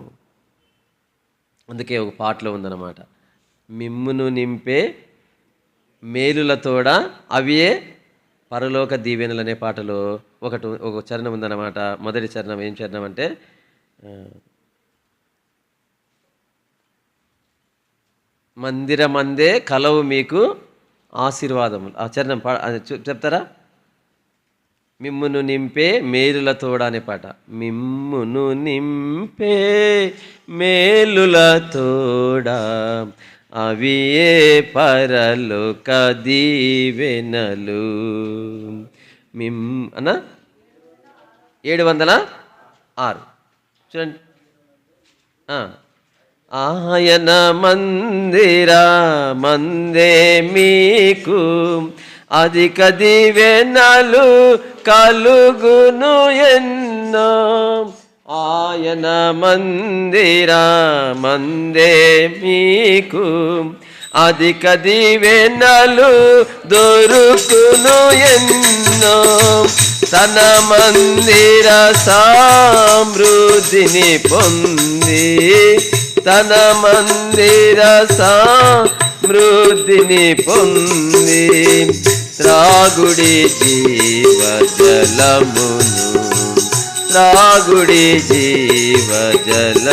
అందుకే ఒక పాటలో ఉందన్నమాట, మిమ్మును నింపే మేలులతోడ అవియే పరలోక దీవెనలు అనే పాటలో ఒక చరణం ఉందన్నమాట. మొదటి చరణం ఏం చరణం అంటే, మందిరమందే కలవు మీకు ఆశీర్వాదములు. ఆ చరణం చెప్తారా? మిమ్మును నింపే మేలులతోడ అనే పాట. మిమ్మును నింపే మేలులతోడ అవి ఏ పరలోక దీవెనలు. అన్న 706 చూడండి. ఆయన మందే మీకు అధిక దీవెనలు కలుగును ఎన్నో. ఆయన మందే మీకు అధిక దీవెనలు దొరుకును ఎన్నో. తన మందిర సమృద్ధిని పొంది, తన మందిర సమృద్ధిని పొంది త్రాగుడి జీవజలమును, త్రాగుడి జీవజలమును.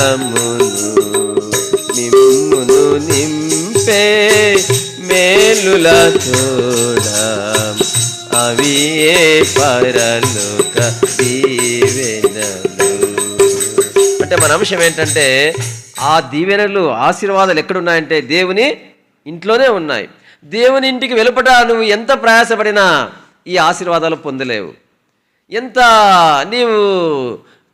మిమ్మును నింపే మేలుల తోడ అవి ఏ పరలోక దీవెనలు. అంటే మన అంశం ఏంటంటే, ఆ దీవెనలు ఆశీర్వాదాలు ఎక్కడున్నాయంటే దేవుని ఇంట్లోనే ఉన్నాయి. దేవుని ఇంటికి వెలుపట నువ్వు ఎంత ప్రయాసపడినా ఈ ఆశీర్వాదాలు పొందలేవు. ఎంత నీవు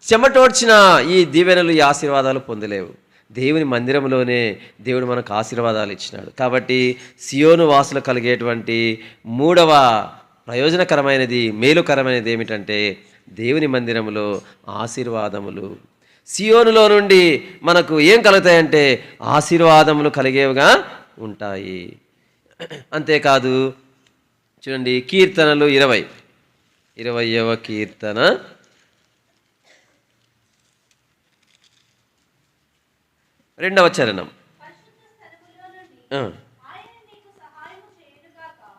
చెమటోడ్చినా ఈ దీవెనలు, ఈ ఆశీర్వాదాలు పొందలేవు. దేవుని మందిరంలోనే దేవుడు మనకు ఆశీర్వాదాలు ఇచ్చినాడు. కాబట్టి సియోను వాసులు కలిగేటువంటి 3వ ప్రయోజనకరమైనది, మేలుకరమైనది ఏమిటంటే దేవుని మందిరంలో ఆశీర్వాదములు. సియోనులో నుండి మనకు ఏం కలుగుతాయంటే ఆశీర్వాదములు కలిగేవిగా ఉంటాయి. అంతేకాదు చూడండి, కీర్తనలు 20వ కీర్తన 2వ చరణం.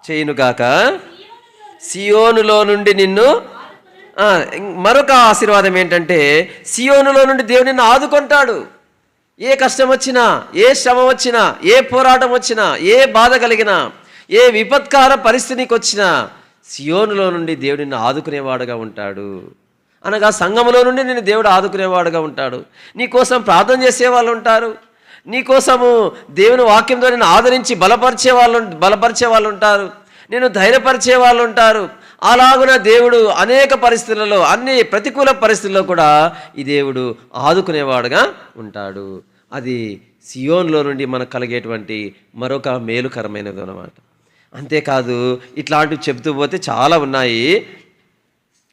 చేయునుగాక సియోనులో నుండి నిన్ను. మరొక ఆశీర్వాదం ఏంటంటే సియోనులో నుండి దేవుడు నిన్ను ఆదుకుంటాడు. ఏ కష్టం వచ్చినా, ఏ శ్రమ వచ్చినా, ఏ పోరాటం వచ్చినా, ఏ బాధ కలిగినా, ఏ విపత్కార పరిస్థితికి వచ్చినా సియోనులో నుండి దేవుడు నిన్ను ఆదుకునేవాడుగా ఉంటాడు. అనగా సంఘములో నుండి నిన్ను దేవుడు ఆదుకునేవాడుగా ఉంటాడు. నీ కోసం ప్రార్థన చేసేవాళ్ళు ఉంటారు, నీకోసము దేవుని వాక్యంతో నేను ఆదరించి బలపరిచే వాళ్ళు ఉంటారు, నేను ధైర్యపరిచే వాళ్ళు ఉంటారు. అలాగున దేవుడు అనేక పరిస్థితులలో, అన్ని ప్రతికూల పరిస్థితుల్లో కూడా ఈ దేవుడు ఆదుకునేవాడుగా ఉంటాడు. అది సియోన్లో నుండి మనకు కలిగేటువంటి మరొక మేలుకరమైనది అన్నమాట. అంతేకాదు ఇట్లాంటివి చెబుతూ పోతే చాలా ఉన్నాయి.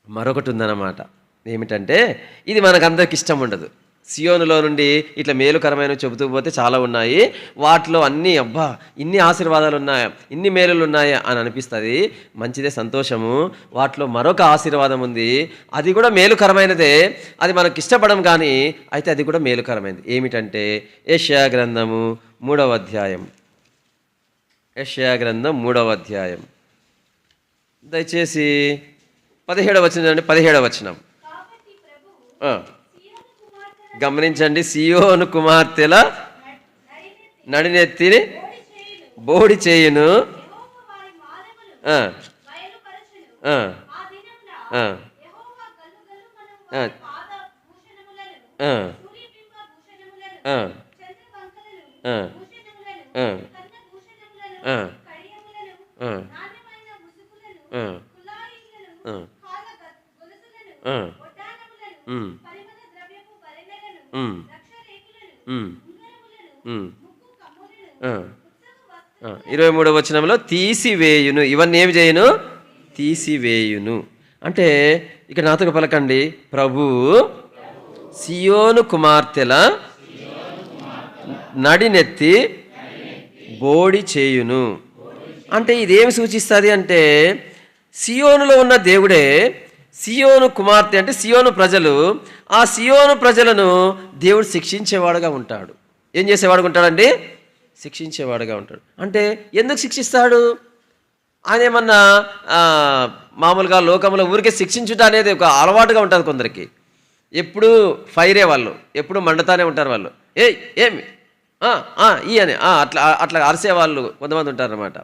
మరొకటి ఉందన్నమాట. ఏమిటంటే ఇది మనకందరికి ఇష్టం ఉండదు. సియోనులో నుండి ఇట్లా మేలుకరమైనవి చెబుతూ పోతే చాలా ఉన్నాయి. వాటిలో అన్నీ అబ్బా ఇన్ని ఆశీర్వాదాలు ఉన్నాయా, ఇన్ని మేలులు ఉన్నాయా అని అనిపిస్తుంది. మంచిదే, సంతోషము. వాటిలో మరొక ఆశీర్వాదం ఉంది, అది కూడా మేలుకరమైనదే. అది మనకు ఇష్టపడం కానీ అయితే అది కూడా మేలుకరమైనది. ఏమిటంటే యెషయా గ్రంథము 3వ అధ్యాయం. యెషయా గ్రంథం 3వ అధ్యాయం దయచేసి 17వ వచనం అండి. 17వ వచనం గమనించండి. సియోను కుమార్తెల నడినెత్తిని బోడి చేయును, ఇరవై 23వ వచనంలో తీసివేయును. ఇవన్నీ ఏమి చేయును? తీసివేయును. అంటే ఇక్కడ నాతో పలకండి, ప్రభు సియోను కుమార్తెల నడినెత్తి బోడి చేయును. అంటే ఇదేమి సూచిస్తుంది అంటే సియోనులో ఉన్న దేవుడే సియోను కుమార్తె, అంటే సియోను ప్రజలు, ఆ సియోను ప్రజలను దేవుడు శిక్షించేవాడుగా ఉంటాడు. ఏం చేసేవాడుగా ఉంటాడండి? శిక్షించేవాడుగా ఉంటాడు. అంటే ఎందుకు శిక్షిస్తాడు? ఆయన ఏమన్నా మామూలుగా లోకంలో ఊరికే శిక్షించుట అనేది ఒక అలవాటుగా ఉంటుంది కొందరికి. ఎప్పుడు ఫైరే వాళ్ళు, ఎప్పుడు మండుతానే ఉంటారు వాళ్ళు. ఏమి ఈ అని అట్లా అరిసేవాళ్ళు కొంతమంది ఉంటారన్నమాట.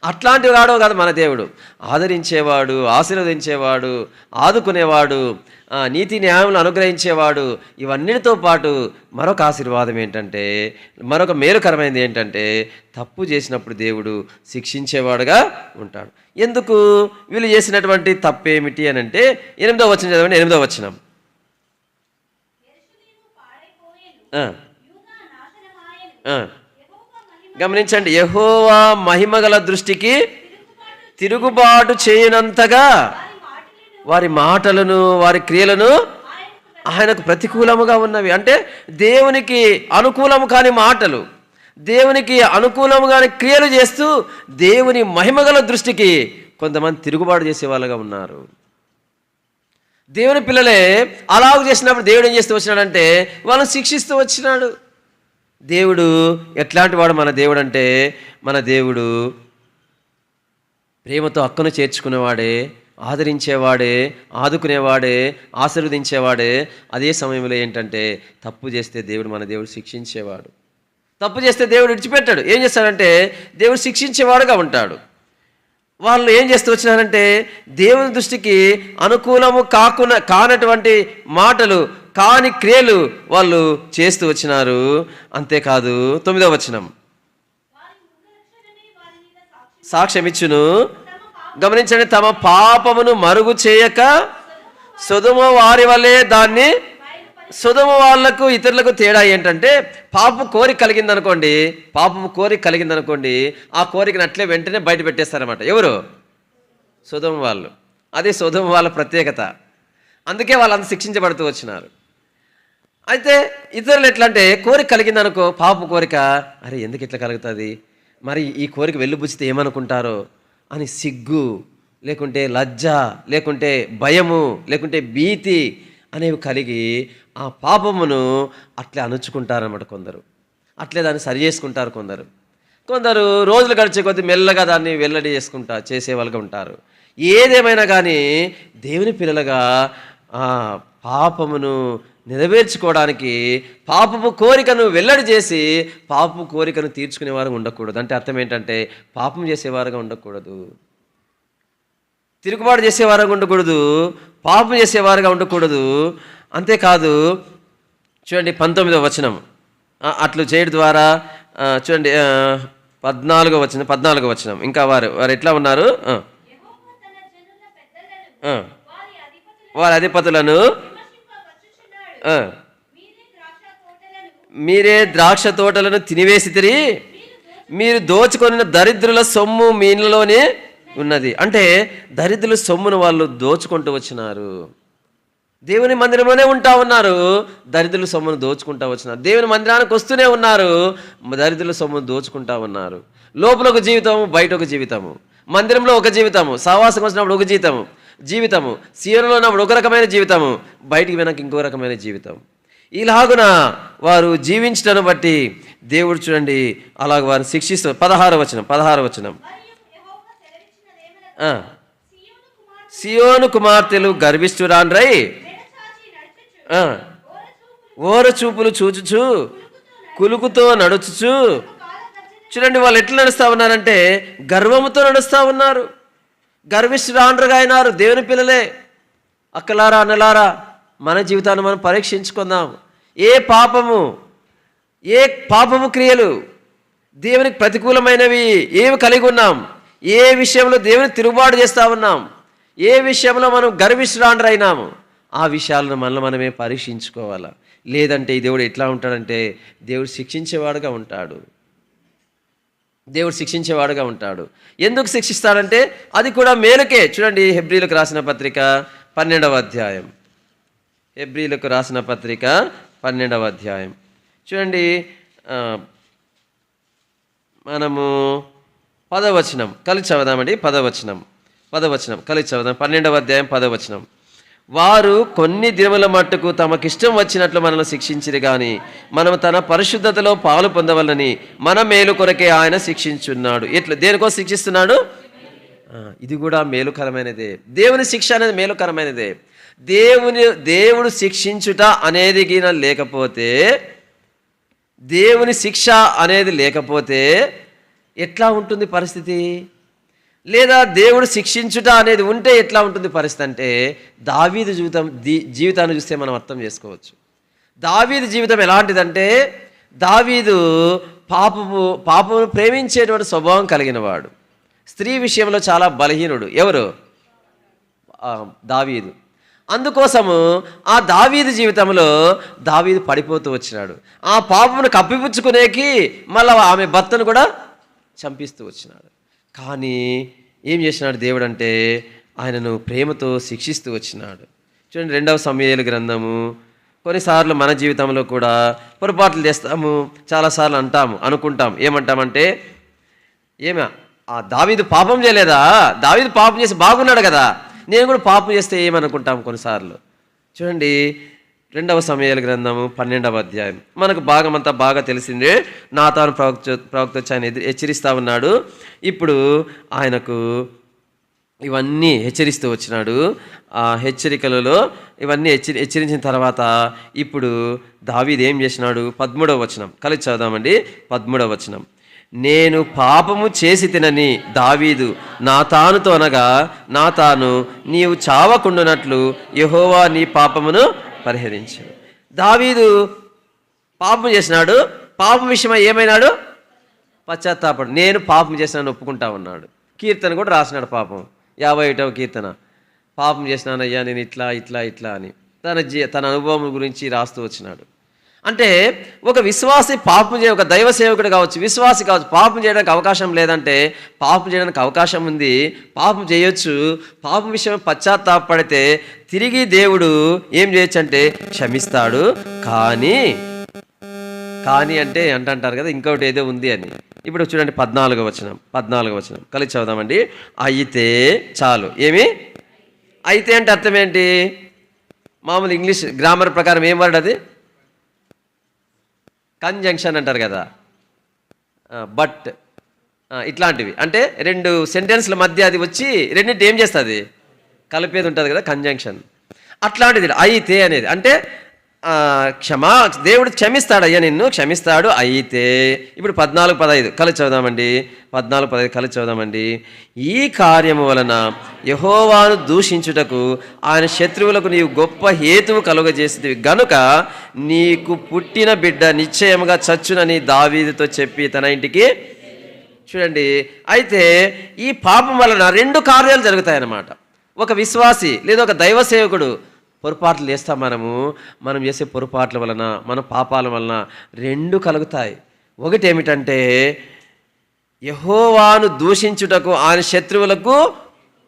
అట్లాంటివి రాడో కాదు మన దేవుడు. ఆదరించేవాడు, ఆశీర్వదించేవాడు, ఆదుకునేవాడు, నీతి న్యాయములు అనుగ్రహించేవాడు. ఇవన్నిటితో పాటు మరొక ఆశీర్వాదం ఏంటంటే, మరొక మేలుకరమైనది ఏంటంటే తప్పు చేసినప్పుడు దేవుడు శిక్షించేవాడుగా ఉంటాడు. ఎందుకు? వీళ్ళు చేసినటువంటి తప్పు ఏమిటి అని అంటే 8వ వచనం చదవండి. 8వ వచనం గమనించండి. యెహోవా మహిమగల దృష్టికి తిరుగుబాటు చేయనంతగా వారి మాటలను వారి క్రియలను ఆయనకు ప్రతికూలముగా ఉన్నవి. అంటే దేవునికి అనుకూలము కాని మాటలు, దేవునికి అనుకూలము కాని క్రియలు చేస్తూ దేవుని మహిమగల దృష్టికి కొంతమంది తిరుగుబాటు చేసే వాళ్ళగా ఉన్నారు. దేవుని పిల్లలే అలాగ చేసినప్పుడు దేవుడు ఏం చేస్తూ వచ్చినాడంటే వాళ్ళని శిక్షిస్తూ వచ్చినాడు. దేవుడు ఎట్లాంటి వాడు మన దేవుడు అంటే, మన దేవుడు ప్రేమతో హక్కును చేర్చుకునేవాడే, ఆదరించేవాడే, ఆదుకునేవాడే, ఆశీర్వదించేవాడే. అదే సమయంలో ఏంటంటే తప్పు చేస్తే మన దేవుడు శిక్షించేవాడు. తప్పు చేస్తే దేవుడు విడిచిపెట్టాడు. ఏం చేస్తాడంటే దేవుడు శిక్షించేవాడుగా ఉంటాడు. వాళ్ళు ఏం చేస్తూ వచ్చినారంటే దేవుని దృష్టికి అనుకూలము కానటువంటి మాటలు, కాని క్రియలు వాళ్ళు చేస్తూ వచ్చినారు. అంతేకాదు 9వ వచనం సాక్ష్యమిచ్చును. గమనించండి, తమ పాపమును మరుగు చేయక సొదొమ వారి వల్లే దాన్ని. సొదొమ వాళ్ళకు ఇతరులకు తేడా ఏంటంటే పాపపు కోరిక కలిగిందనుకోండి, ఆ కోరికను అట్లే వెంటనే బయట పెట్టేస్తారన్నమాట. ఎవరు? సొదొమ వాళ్ళు. అదే సొదొమ వాళ్ళ ప్రత్యేకత. అందుకే వాళ్ళంతా శిక్షించబడుతూ వచ్చినారు. అయితే ఇతరులు ఎట్లా అంటే కోరిక కలిగిందనుకో, పాపపు కోరిక, అరే ఎందుకు ఇట్లా కలుగుతుంది, మరి ఈ కోరిక వెళ్ళిపుచ్చితే ఏమనుకుంటారో అని సిగ్గు, లేకుంటే లజ్జ, లేకుంటే భయము, లేకుంటే భీతి అనేవి కలిగి ఆ పాపమును అట్లే అణుచుకుంటారన్నమాట. కొందరు అట్లే దాన్ని సరి చేసుకుంటారు. కొందరు రోజులు గడిచే కొద్దీ మెల్లగా దాన్ని వెల్లడి చేసేవాళ్ళుగా ఉంటారు. ఏదేమైనా కానీ దేవుని పిల్లలుగా పాపమును నెరవేర్చుకోవడానికి పాపపు కోరికను వెల్లడి చేసి పాపపు కోరికను తీర్చుకునేవారు ఉండకూడదు. అంటే అర్థం ఏంటంటే పాపం చేసేవారుగా ఉండకూడదు, తిరుగుబాటు చేసేవారుగా ఉండకూడదు, పాపం చేసేవారుగా ఉండకూడదు. అంతేకాదు చూడండి 19వ వచనం, అట్లు చేయడం ద్వారా చూడండి 14వ వచనం ఇంకా వారు ఎట్లా ఉన్నారు, వారి అధిపతులను మీరే ద్రాక్ష తోటలను తినివేసితిరి, మీరు దోచుకొనిన దరిద్రుల సొమ్ము మీ ఇంట్లోనే ఉన్నది. అంటే దరిద్రుల సొమ్మును వాళ్ళు దోచుకుంటూ వచ్చినారు. దేవుని మందిరంలోనే ఉంటా ఉన్నారు, దరిద్రుల సొమ్మును దోచుకుంటా వచ్చినారు. దేవుని మందిరానికి వస్తూనే ఉన్నారు, దరిద్రుల సొమ్మును దోచుకుంటా ఉన్నారు. లోపల ఒక జీవితము, బయట ఒక జీవితము. మందిరంలో ఒక జీవితము, సహవాసం వచ్చినప్పుడు ఒక జీవితము, సీఎంలో ఉన్నప్పుడు ఒక రకమైన జీవితము, బయటికి వెనక ఇంకో రకమైన జీవితం. ఇలాగున వారు జీవించటను బట్టి దేవుడు చూడండి అలాగ వారిని శిక్షిస్తూ 16వ వచనం సియోను కుమార్తెలు గర్విష్ఠురాండ్రై ఓర చూపులు చూచుచు కులుకుతో నడుచుచు. చూడండి వాళ్ళు ఎట్లా నడుస్తూ ఉన్నారంటే గర్వముతో నడుస్తూ ఉన్నారు, గర్విష్ఠురాండ్రుగా అయినారు. దేవుని పిల్లలే, అక్కలారా అన్నలారా, మన జీవితాన్ని మనం పరీక్షించుకుందాం. ఏ పాపము క్రియలు దేవునికి ప్రతికూలమైనవి ఏమి కలిగి ఉన్నాం, ఏ విషయంలో దేవుని తిరుగుబాటు చేస్తూ ఉన్నాం, ఏ విషయంలో మనం గర్విష్ఠురాండ్రు అయినాము, ఆ విషయాలను మనమే పరీక్షించుకోవాలా. లేదంటే ఈ దేవుడు ఎట్లా ఉంటాడంటే దేవుడు శిక్షించేవాడుగా ఉంటాడు. ఎందుకు శిక్షిస్తాడంటే అది కూడా మేలుకే. చూడండి హెబ్రీలకు రాసిన పత్రిక 12వ అధ్యాయం, హెబ్రీలకు రాసిన పత్రిక 12వ అధ్యాయం చూడండి, మనము 10వ వచనం కలిసి చదువుదామండి. 10వ వచనం కలిసి చదువుదాం. 12వ అధ్యాయం 10వ వచనం. వారు కొన్ని దినముల మట్టుకు తమకిష్టం వచ్చినట్లు మనల్ని శిక్షించిరి కానీ మనము తన పరిశుద్ధతలో పాలు పొందవలని మన మేలు కొరకే ఆయన శిక్షించున్నాడు. ఎట్లా, దేనికోసం శిక్షిస్తున్నాడు? ఇది కూడా మేలుకరమైనదే. దేవుని శిక్ష అనేది మేలుకరమైనదే. దేవుడు శిక్షించుట అనేది లేకపోతే, దేవుని శిక్ష అనేది లేకపోతే ఎట్లా ఉంటుంది పరిస్థితి? లేదా దేవుడు శిక్షించుట అనేది ఉంటే ఎట్లా ఉంటుంది పరిస్థితి అంటే దావీదు జీవితాన్ని చూస్తే మనం అర్థం చేసుకోవచ్చు. దావీదు జీవితం ఎలాంటిదంటే దావీదు పాపమును ప్రేమించేటువంటి స్వభావం కలిగిన వాడు. స్త్రీ విషయంలో చాలా బలహీనుడు. ఎవరు? దావీదు. అందుకోసము ఆ దావీదు జీవితంలో దావీదు పడిపోతూ వచ్చినాడు. ఆ పాపమును కప్పిపుచ్చుకునేకి మళ్ళీ ఆమె భర్తను కూడా చంపిస్తూ వచ్చినాడు. కానీ ఏం చేసినాడు దేవుడు అంటే ఆయనను ప్రేమతో శిక్షిస్తూ వచ్చినాడు. చూడండి 2వ సమూయేలు గ్రంథము. కొన్నిసార్లు మన జీవితంలో కూడా పొరపాట్లు చేస్తాము, చాలాసార్లు అనుకుంటాం. ఏమంటామంటే ఆ దావీదు పాపం చేయలేదా, దావీదు పాపం చేసి బాగున్నాడు కదా, నేను కూడా పాపం చేస్తే ఏమనుకుంటాం కొన్నిసార్లు. చూడండి 2వ సమూయేలు గ్రంథము 12వ అధ్యాయం. మనకు భాగమంతా బాగా తెలిసిందే. నాతాను ప్రవక్త వచ్చి ఆయన హెచ్చరిస్తూ ఉన్నాడు. ఇప్పుడు ఆయనకు ఇవన్నీ హెచ్చరిస్తూ వచ్చినాడు. ఆ హెచ్చరికలలో ఇవన్నీ హెచ్చరించిన తర్వాత ఇప్పుడు దావీదు ఏం చేసినాడు? 13వ వచనం కలిసి చదువుదామండి. 13వ వచనం. నేను పాపము చేసి తినని దావీదు నాతానుతో అనగా, నాతాను నీవు చావకుండునట్లు యెహోవా నీ పాపమును పరిహరించాడు. దావీదు పాపం చేసినాడు. పాపం విషయమై ఏమైనాడు? పశ్చాత్తాపడు. నేను పాపం చేసినాను ఒప్పుకుంటా ఉన్నాడు. కీర్తన కూడా రాసినాడు. పాపం 51వ కీర్తన. పాపం చేసినానయ్యా నేను ఇట్లా అని తన అనుభవం గురించి రాస్తూ వచ్చినాడు. అంటే ఒక విశ్వాసి ఒక దైవ సేవకుడు కావచ్చు, విశ్వాసి కావచ్చు, పాపం చేయడానికి అవకాశం లేదంటే పాపం చేయడానికి అవకాశం ఉంది, పాపం చేయొచ్చు. పాపం విషయం పశ్చాత్తాపడితే తిరిగి దేవుడు ఏం చేయొచ్చు అంటే క్షమిస్తాడు. కానీ అంటే అంటారు కదా ఇంకొకటి ఏదో ఉంది అని. ఇప్పుడు చూడండి 14వ వచనం కలిసి చదువుదామండి. అయితే చాలు. అయితే అంటే అర్థం ఏంటి? మామూలు ఇంగ్లీష్ గ్రామర్ ప్రకారం ఏం వర్డ్ అది? కంజంక్షన్ అంటారు కదా, బట్ ఇట్లాంటివి. అంటే 2 సెంటెన్స్ల మధ్య అది వచ్చి రెండింటి ఏం చేస్తుంది? కలిపేది ఉంటుంది కదా, కంజంక్షన్. అట్లాంటిది అయితే అనేది. అంటే దేవుడు క్షమిస్తాడయ్యా, నిన్ను క్షమిస్తాడు. అయితే ఇప్పుడు 14:15 కలిసి చదువుదామండి. 14:15 కలిసి చదువుదామండి. ఈ కార్యము వలన యెహోవాను దూషించుటకు ఆయన శత్రువులకు నీవు గొప్ప హేతువు కలుగజేసేవి గనుక నీకు పుట్టిన బిడ్డ నిశ్చయముగా చచ్చునని దావీదుతో చెప్పి తన ఇంటికి. చూడండి, అయితే ఈ పాపం వలన 2 కార్యాలు జరుగుతాయన్నమాట. ఒక విశ్వాసి లేదా ఒక దైవ సేవకుడు పొరపాట్లు చేస్తాం. మనం చేసే పొరపాట్ల వలన, మన పాపాల వలన 2 కలుగుతాయి. ఒకటి ఏమిటంటే యెహోవాను దూషించుటకు ఆయన శత్రువులకు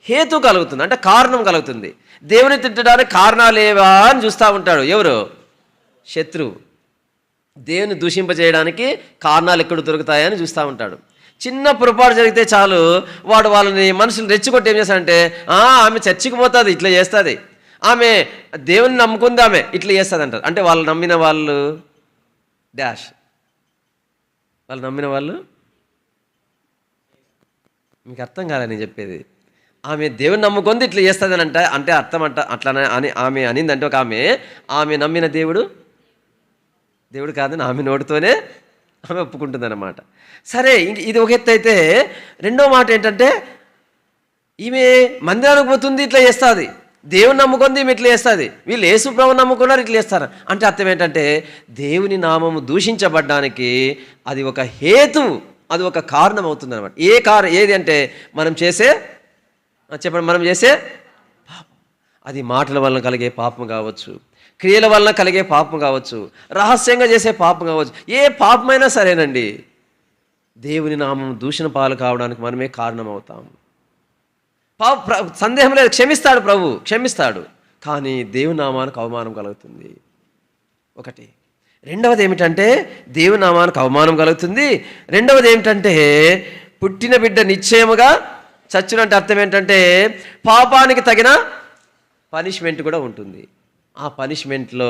హేతు కలుగుతుంది, అంటే కారణం కలుగుతుంది. దేవుని తిట్టడానికి కారణాలేవా అని చూస్తూ ఉంటాడు ఎవరు? శత్రువు. దేవుని దూషింపజేయడానికి కారణాలు ఎక్కడ దొరుకుతాయని చూస్తూ ఉంటాడు. చిన్న పొరపాటు జరిగితే చాలు వాడు వాళ్ళని మనుషులు రెచ్చికొట్టి ఏం చేస్తాడంటే ఆమె చర్చికి పోతుంది, ఇట్లా చేస్తుంది, ఆమె దేవుని నమ్ముకుంది, ఆమె ఇట్లా చేస్తుంది అంటారు. అంటే వాళ్ళు నమ్మిన వాళ్ళు డాష్, వాళ్ళు నమ్మిన వాళ్ళు, మీకు అర్థం కాలేదు నేను చెప్పేది. ఆమె దేవుని నమ్ముకుంది ఇట్లా చేస్తుంది అని అంటే అర్థం అట్లా అని ఆమె అనిందంటే ఒక ఆమె నమ్మిన దేవుడు కాదని ఆమె నోటితోనే ఆమె ఒప్పుకుంటుంది అన్నమాట. సరే, ఇది ఒక ఎత్తు అయితే, రెండో మాట ఏంటంటే ఈమె మందిరానికి పోతుంది, ఇట్లా చేస్తుంది, దేవుని నమ్ముకుంది ఈమె ఇట్లా చేస్తుంది, వీళ్ళు యేసు ప్రభువుని నమ్ముకున్నారు ఇట్లా చేస్తారు. అంటే అర్థం ఏంటంటే దేవుని నామము దూషించబడ్డానికి అది ఒక హేతువు, అది ఒక కారణం అవుతుంది అనమాట. ఏది అంటే మనం చేసే పాపం. అది మాటల వలన కలిగే పాపం కావచ్చు, క్రియల వలన కలిగే పాపం కావచ్చు, రహస్యంగా చేసే పాపం కావచ్చు. ఏ పాపమైనా సరేనండి, దేవుని నామం దూషణ పాలు కావడానికి మనమే కారణం అవుతాం. సందేహం లేదు, క్షమిస్తాడు ప్రభు, క్షమిస్తాడు. కానీ దేవుని నామానికి అవమానం కలుగుతుంది ఒకటి. రెండవది ఏమిటంటే దేవుని నామానికి అవమానం కలుగుతుంది. రెండవది ఏమిటంటే పుట్టిన బిడ్డ నిశ్చయముగా చచ్చునంటే అర్థం ఏంటంటే పాపానికి తగిన పనిష్మెంట్ కూడా ఉంటుంది. ఆ పనిష్మెంట్లో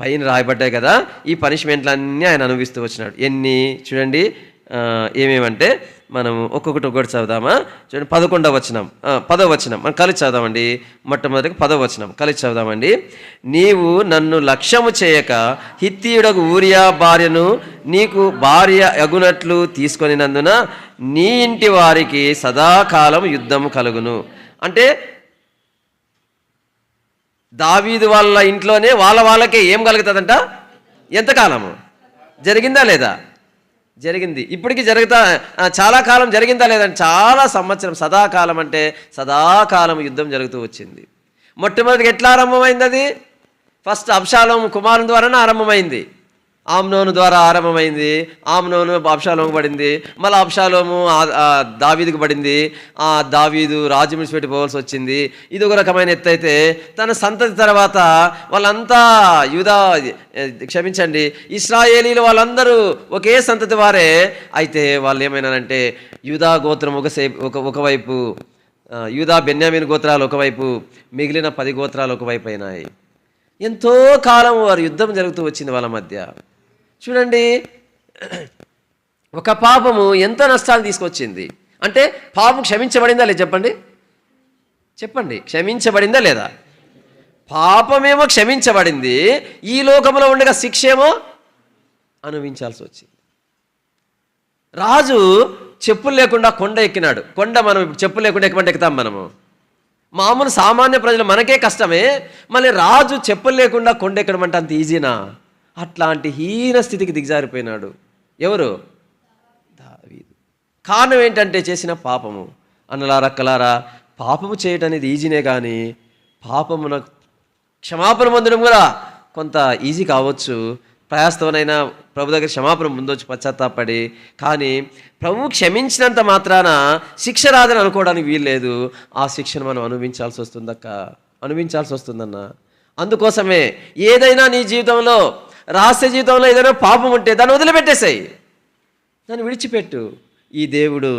పైన రాయబడ్డాయి కదా, ఈ పనిష్మెంట్లన్నీ ఆయన అనుభవిస్తూ వచ్చినాడు. ఎన్ని చూడండి, ఏమేమంటే మనం ఒక్కొక్కటి చదువుదామా. చూడండి, 11వ వచనం, 10వ వచనం మనం కలిసి చదువుదామండి. మొట్టమొదటికి 10వ వచనం కలిసి చదువుదామండి. నీవు నన్ను లక్ష్యము చేయక హిత్తీయుడకు ఊరియా భార్యను నీకు భార్య అగునట్లు తీసుకొనినందున నీ ఇంటి వారికి సదాకాలం యుద్ధము కలుగును. అంటే దావీదు వాళ్ళ ఇంట్లోనే వాళ్ళకే ఏం కలుగుతుందంట? ఎంతకాలము జరిగిందా లేదా? జరిగింది. ఇప్పటికీ చాలా కాలం జరిగిందా లేదంటే చాలా సంవత్సరం. సదాకాలం అంటే సదాకాలం యుద్ధం జరుగుతూ వచ్చింది. మొట్టమొదటిగా ఎట్లా ఆరంభమైంది? అది ఫస్ట్ అబ్షాలోము కుమారుని ద్వారానే ఆరంభమైంది. ఆమ్నోను ద్వారా ఆరంభమైంది. ఆమ్నోను అబ్షాలోముకు పడింది, మళ్ళీ అబ్షాలోము దావీదుకు పడింది. దావీదు రాజు విడిచిపెట్టి పోవాల్సి వచ్చింది. ఇది ఒక రకమైన ఎత్తు అయితే, తన సంతతి తర్వాత వాళ్ళంతా ఇశ్రాయేలీలు వాళ్ళందరూ ఒకే సంతతి వారే. అయితే వాళ్ళు ఏమైనారంటే యూదా గోత్రం ఒకవైపు, యూదా బెన్యామీను గోత్రాలు ఒకవైపు, మిగిలిన 10 గోత్రాలు ఒకవైపు అయినాయి. ఎంతో కాలం వారు యుద్ధం జరుగుతూ వచ్చింది వాళ్ళ మధ్య. చూడండి, ఒక పాపము ఎంత నష్టాలు తీసుకొచ్చింది అంటే, పాపం క్షమించబడిందా లేదా? చెప్పండి, క్షమించబడిందా లేదా? పాపమేమో క్షమించబడింది, ఈ లోకంలో ఉండగా శిక్ష ఏమో అనుభవించాల్సి వచ్చింది. రాజు చెప్పులు లేకుండా కొండ ఎక్కినాడు. కొండ మనం ఇప్పుడు చెప్పులు లేకుండా ఎక్కమంటే ఎక్కుతాం మనము? మామూలు సామాన్య ప్రజలు మనకే కష్టమే, మళ్ళీ రాజు చెప్పులు లేకుండా కొండ ఎక్కడం అంటే అంత ఈజీనా? అట్లాంటి హీన స్థితికి దిగజారిపోయినాడు. ఎవరు? దావీదు. కారణం ఏంటంటే చేసిన పాపము. అన్నలారా అక్కలారా, పాపము చేయటం అనేది ఈజీనే, కానీ పాపమున క్షమాపణ పొందడం కూడా కొంత ఈజీ కావచ్చు. ప్రయాసతోనైనా ప్రభు దగ్గర క్షమాపణ ముందొచ్చి పశ్చాత్తాపడి, కానీ ప్రభు క్షమించినంత మాత్రాన శిక్ష రాదని అనుకోవడానికి వీల్లేదు. ఆ శిక్షను మనం అనుభవించాల్సి వస్తుందన్న. అందుకోసమే ఏదైనా నీ జీవితంలో, రహస్య జీవితంలో ఏదైనా పాపం ఉంటే దాన్ని వదిలిపెట్టేసాయి, దాన్ని విడిచిపెట్టు. ఈ దేవుడు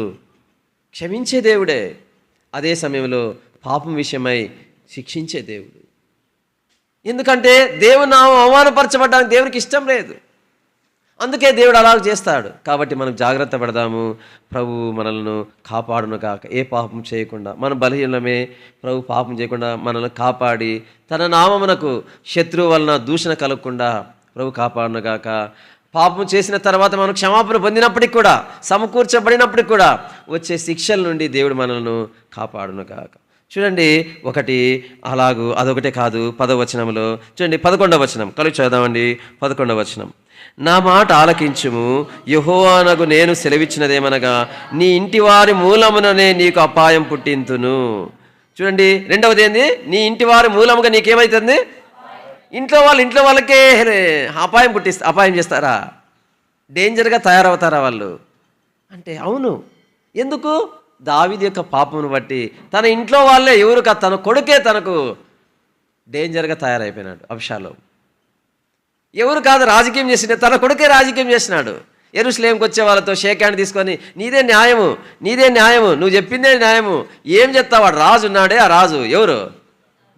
క్షమించే దేవుడే, అదే సమయంలో పాపం విషయమై శిక్షించే దేవుడు. ఎందుకంటే దేవుని నామం అవమానపరచబడ్డానికి దేవునికి ఇష్టం లేదు. అందుకే దేవుడు అలా చేస్తాడు. కాబట్టి మనం జాగ్రత్త పడదాము. ప్రభు మనల్ని కాపాడును కాక, ఏ పాపం చేయకుండా, మన బలహీనమే, ప్రభు పాపం చేయకుండా మనల్ని కాపాడి తన నామమునకు శత్రువు వలన దూషణ కలగకుండా ప్రభు కాపాడును కాక. పాపం చేసిన తర్వాత మనం క్షమాపణ పొందినప్పటికి కూడా, సమకూర్చబడినప్పటికి కూడా వచ్చే శిక్షల నుండి దేవుడు మనల్ని కాపాడును కాక. చూడండి, ఒకటి అలాగూ అదొకటే కాదు. 10వ వచనంలో చూడండి, 11వ వచనం కలిసి చదువుదామండి. 11వ వచనం, నా మాట ఆలకించుము, యెహోవానగు నేను సెలవిచ్చినదేమనగా, నీ ఇంటి వారి మూలముననే నీకు అపాయం పుట్టింతును. చూడండి, రెండవది ఏంది? నీ ఇంటి వారి మూలముగా నీకేమవుతుంది? ఇంట్లో వాళ్ళకే అపాయం చేస్తారా? డేంజర్గా తయారవుతారా వాళ్ళు అంటే? అవును. ఎందుకు? దావీదు యొక్క పాపమును బట్టి తన ఇంట్లో వాళ్ళే, ఎవరు కాదు, తన కొడుకే తనకు డేంజర్గా తయారైపోయినాడు. అబ్షాలోం ఎవరు కాదు రాజకీయం చేసిన, తన కొడుకే రాజకీయం చేసినాడు. యెరూషలేముకి వచ్చే వాళ్ళతో షేక్ హ్యాండ్ తీసుకొని, నీదే న్యాయము, నువ్వు చెప్పిందే న్యాయము, ఏం చెప్తావు? వాడు రాజు ఉన్నాడే, ఆ రాజు ఎవరు?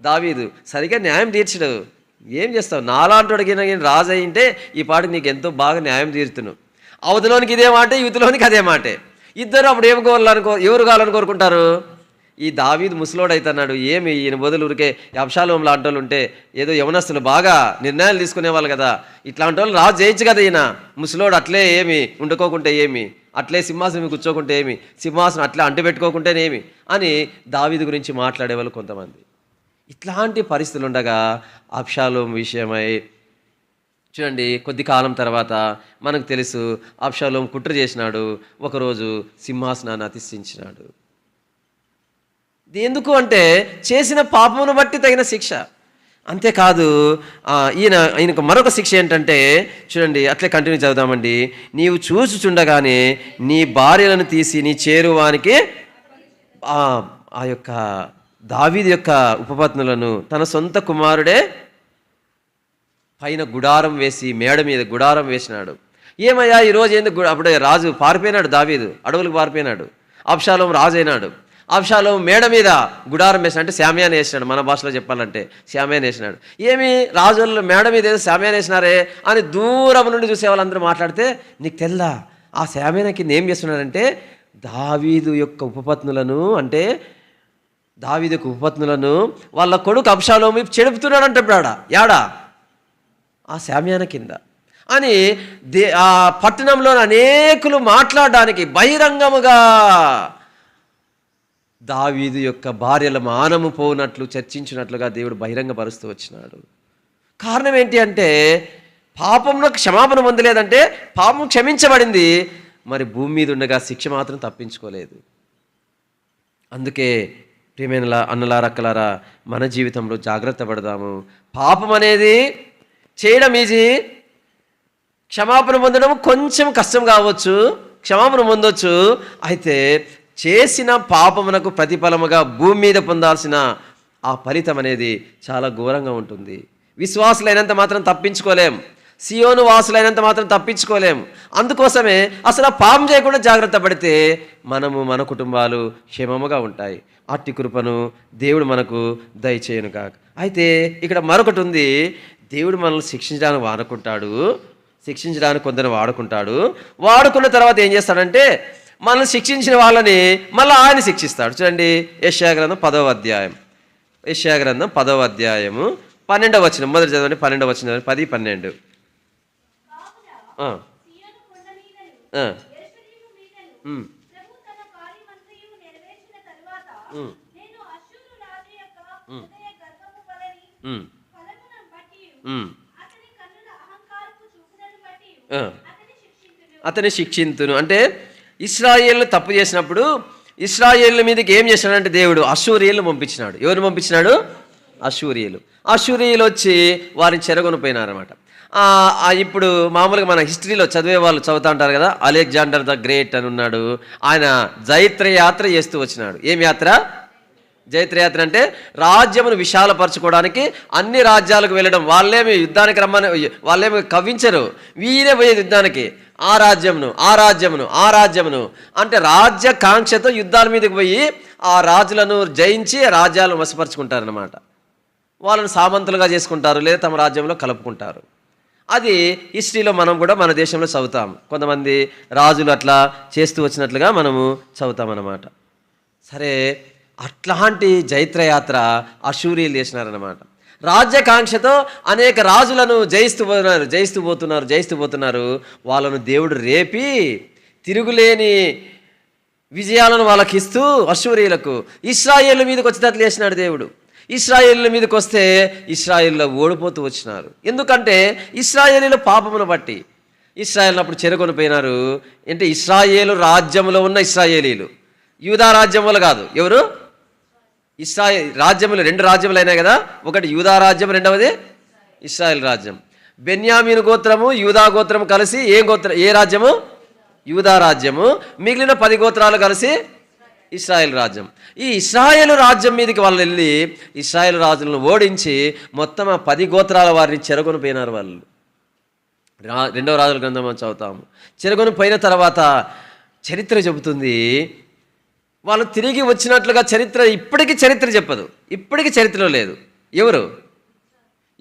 దావీదు. సరిగ్గా న్యాయం తీర్చడు. ఏం చేస్తావు? నాలాంటి రాజు అయింటే ఈ పాటికి నీకు ఎంతో బాగా న్యాయం తీరుతున్నావు. అవతలోనికి ఇదే మాట, యువతలోనికి అదే మాటే. ఇద్దరు అప్పుడు ఎవరు కావాలని కోరుకుంటారు? ఈ దావీదు ముసలోడు అవుతున్నాడు, ఏమి ఈయన బదులు ఊరికే అబ్షాలోం లాంటి వాళ్ళు ఉంటే, ఏదో యవనస్తులు బాగా నిర్ణయాలు తీసుకునేవాళ్ళు కదా, ఇట్లాంటి వాళ్ళు రాజు చేయొచ్చు కదా, ఈయన ముసలోడు అట్లే ఏమి ఉండుకోకుంటే ఏమి, అట్లే సింహాసనం కూర్చోకుంటే ఏమి, సింహాసనం అట్లే అంటిపెట్టుకోకుంటేనేమి అని దావీదు గురించి మాట్లాడేవాళ్ళు కొంతమంది. ఇట్లాంటి పరిస్థితులు ఉండగా అబ్షాలోం విషయమై చూడండి, కొద్ది కాలం తర్వాత మనకు తెలుసు, అబ్షాలోం కుట్ర చేసినాడు, ఒకరోజు సింహాసనాన్ని అతిష్ఠించినాడు. ఎందుకు అంటే చేసిన పాపమును బట్టి తగిన శిక్ష. అంతేకాదు, ఈయనకు మరొక శిక్ష ఏంటంటే చూడండి, అట్లే కంటిన్యూ చదువుదామండి. నీవు చూచుచుండగానే నీ భార్యలను తీసి నీ చేరువానికి ఆ యొక్క దావీదు యొక్క ఉపపత్నులను తన సొంత కుమారుడే పైన గుడారం వేసి, మేడ మీద గుడారం వేసినాడు. ఏమయ్యా ఈరోజు ఎందుకు? అప్పుడే రాజు పారిపోయినాడు, దావీదు అడవులకు పారిపోయినాడు, అబ్షాలోం రాజు అయినాడు. అబ్షాలోం మేడ మీద గుడారం వేసినాడు, అంటే శామ్యాన్ని వేసినాడు, మన భాషలో చెప్పాలంటే శామ్యాన్ని వేసినాడు. ఏమి రాజులు మేడ మీద ఏదో శామ్యాన్ని వేసినారే అని దూరం నుండి చూసే వాళ్ళందరూ మాట్లాడితే, నీకు తెల్లా ఆ శామ్యాన కింద ఏం చేస్తున్నాడంటే దావీదు యొక్క ఉపపత్నులను, అంటే దావీదు యొక్క ఉపపత్నులను వాళ్ళ కొడుకు అబ్షాలోం చెడుపుతున్నాడు అంటాడు. యాడా? ఆ శామ్యాన కింద అని ఆ పట్టణంలో అనేకులు మాట్లాడడానికి బహిరంగముగా దావీదు యొక్క భార్యల మానము పోనట్లు చర్చించినట్లుగా దేవుడు బహిరంగపరుస్తూ వచ్చినాడు. కారణం ఏంటి అంటే, పాపంలో క్షమాపణ పొందలేదంటే పాపం క్షమించబడింది, మరి భూమి మీద ఉండగా శిక్ష మాత్రం తప్పించుకోలేదు. అందుకే ప్రియమైన అన్నలారా, అక్కలారా, మన జీవితంలో జాగ్రత్త పడదాము. పాపం అనేది చేయడం ఈజీ, క్షమాపణ పొందడం కొంచెం కష్టం కావచ్చు, క్షమాపణ పొందొచ్చు. అయితే చేసిన పాపమునకు ప్రతిఫలముగా భూమి మీద పొందాల్సిన ఆ ఫలితం అనేది చాలా ఘోరంగా ఉంటుంది. విశ్వాసులైనంత మాత్రం తప్పించుకోలేం, సియోను వాసులైనంత మాత్రం తప్పించుకోలేం. అందుకోసమే అసలు ఆ పాపం చేయకుండా జాగ్రత్త పడితే మనము, మన కుటుంబాలు క్షేమముగా ఉంటాయి. అట్టి కృపను దేవుడు మనకు దయచేయను కాక. అయితే ఇక్కడ మరొకటి ఉంది. దేవుడు మనల్ని శిక్షించడానికి కొందరు వాడుకుంటాడు. వాడుకున్న తర్వాత ఏం చేస్తాడంటే మనల్ని శిక్షించిన వాళ్ళని మళ్ళీ ఆయన శిక్షిస్తాడు. చూడండి, యెషయా గ్రంథం 10వ అధ్యాయం, యెషయా గ్రంథం 10వ అధ్యాయము 12వ వచనం మొదటి చదవండి. 12వ వచనం 10, 12. అతని శిక్షింతును అంటే ఇశ్రాయేలు తప్పు చేసినప్పుడు ఇశ్రాయేలు మీదకి ఏం చేసినాడంటే దేవుడు అష్షూరీయులను పంపించినాడు. ఎవరిని పంపించినాడు? అష్షూరీయులు వచ్చి వారిని చెరగొనిపోయినారన్నమాట. ఇప్పుడు మామూలుగా మన హిస్టరీలో చదివే వాళ్ళు చదువుతూ ఉంటారు కదా, అలెగ్జాండర్ ద గ్రేట్ అని ఉన్నాడు. ఆయన జైత్రయాత్ర చేస్తూ వచ్చినాడు. ఏం యాత్ర? జైత్రయాత్ర అంటే రాజ్యమును విశాలపరచుకోవడానికి అన్ని రాజ్యాలకు వెళ్ళడం. వాళ్ళేమి యుద్ధానికి రమ్మని వాళ్ళేమి కవ్వించరు, వీరే పోయేది యుద్ధానికి. ఆ రాజ్యమును అంటే రాజ్యకాంక్షతో యుద్ధాల మీదకి పోయి ఆ రాజులను జయించి రాజ్యాలను వశపరుచుకుంటారనమాట. వాళ్ళని సామంతులుగా చేసుకుంటారు, లేదా తమ రాజ్యంలో కలుపుకుంటారు. అది హిస్టరీలో మనం కూడా మన దేశంలో చదువుతాం. కొంతమంది రాజులు అట్లా చేస్తూ వచ్చినట్లుగా మనము చదువుతామన్నమాట. సరే, అట్లాంటి జైత్రయాత్ర అశూరీయులు చేసినారన్నమాట. రాజ్యాకాంక్షతో అనేక రాజులను జయిస్తూ పోతున్నారు. వాళ్ళను దేవుడు రేపి తిరుగులేని విజయాలను వాళ్ళకి ఇస్తూ అశూరీయులకు ఇశ్రాయేలు మీదకి వచ్చేటట్లు చేసినాడు దేవుడు. ఇశ్రాయేలుల మీదకి వస్తే ఇశ్రాయేలులో ఓడిపోతూ వచ్చినారు. ఎందుకంటే ఇశ్రాయేలీల పాపమును బట్టి ఇశ్రాయేలు అప్పుడు చెరగొని పోయినారు. అంటే ఇశ్రాయేలు రాజ్యంలో ఉన్న ఇశ్రాయేలీలు, యూదా రాజ్యం వల్ల కాదు. ఎవరు? రాజ్యములు 2 రాజ్యములు అయినాయి కదా. ఒకటి యూదా రాజ్యం, రెండవది ఇశ్రాయేల్ రాజ్యం. బెన్యామీను గోత్రము యూదా గోత్రము కలిసి ఏ రాజ్యము? యూదా రాజ్యము. మిగిలిన 10 గోత్రాలు కలిసి ఇశ్రాయేల్ రాజ్యం. ఈ ఇశ్రాయేలు రాజ్యం మీదకి వాళ్ళు వెళ్ళి ఇశ్రాయేల్ రాజులను ఓడించి మొత్తం 10 గోత్రాల వారిని చెరగొని పోయినారు వాళ్ళు. 2వ రాజుల గ్రంథం మనం చదువుతాము. చెరగొని పోయిన తర్వాత చరిత్ర చెబుతుంది, వాళ్ళు తిరిగి వచ్చినట్లుగా ఇప్పటికీ చరిత్ర చెప్పదు. ఇప్పటికీ చరిత్రలో లేదు. ఎవరు?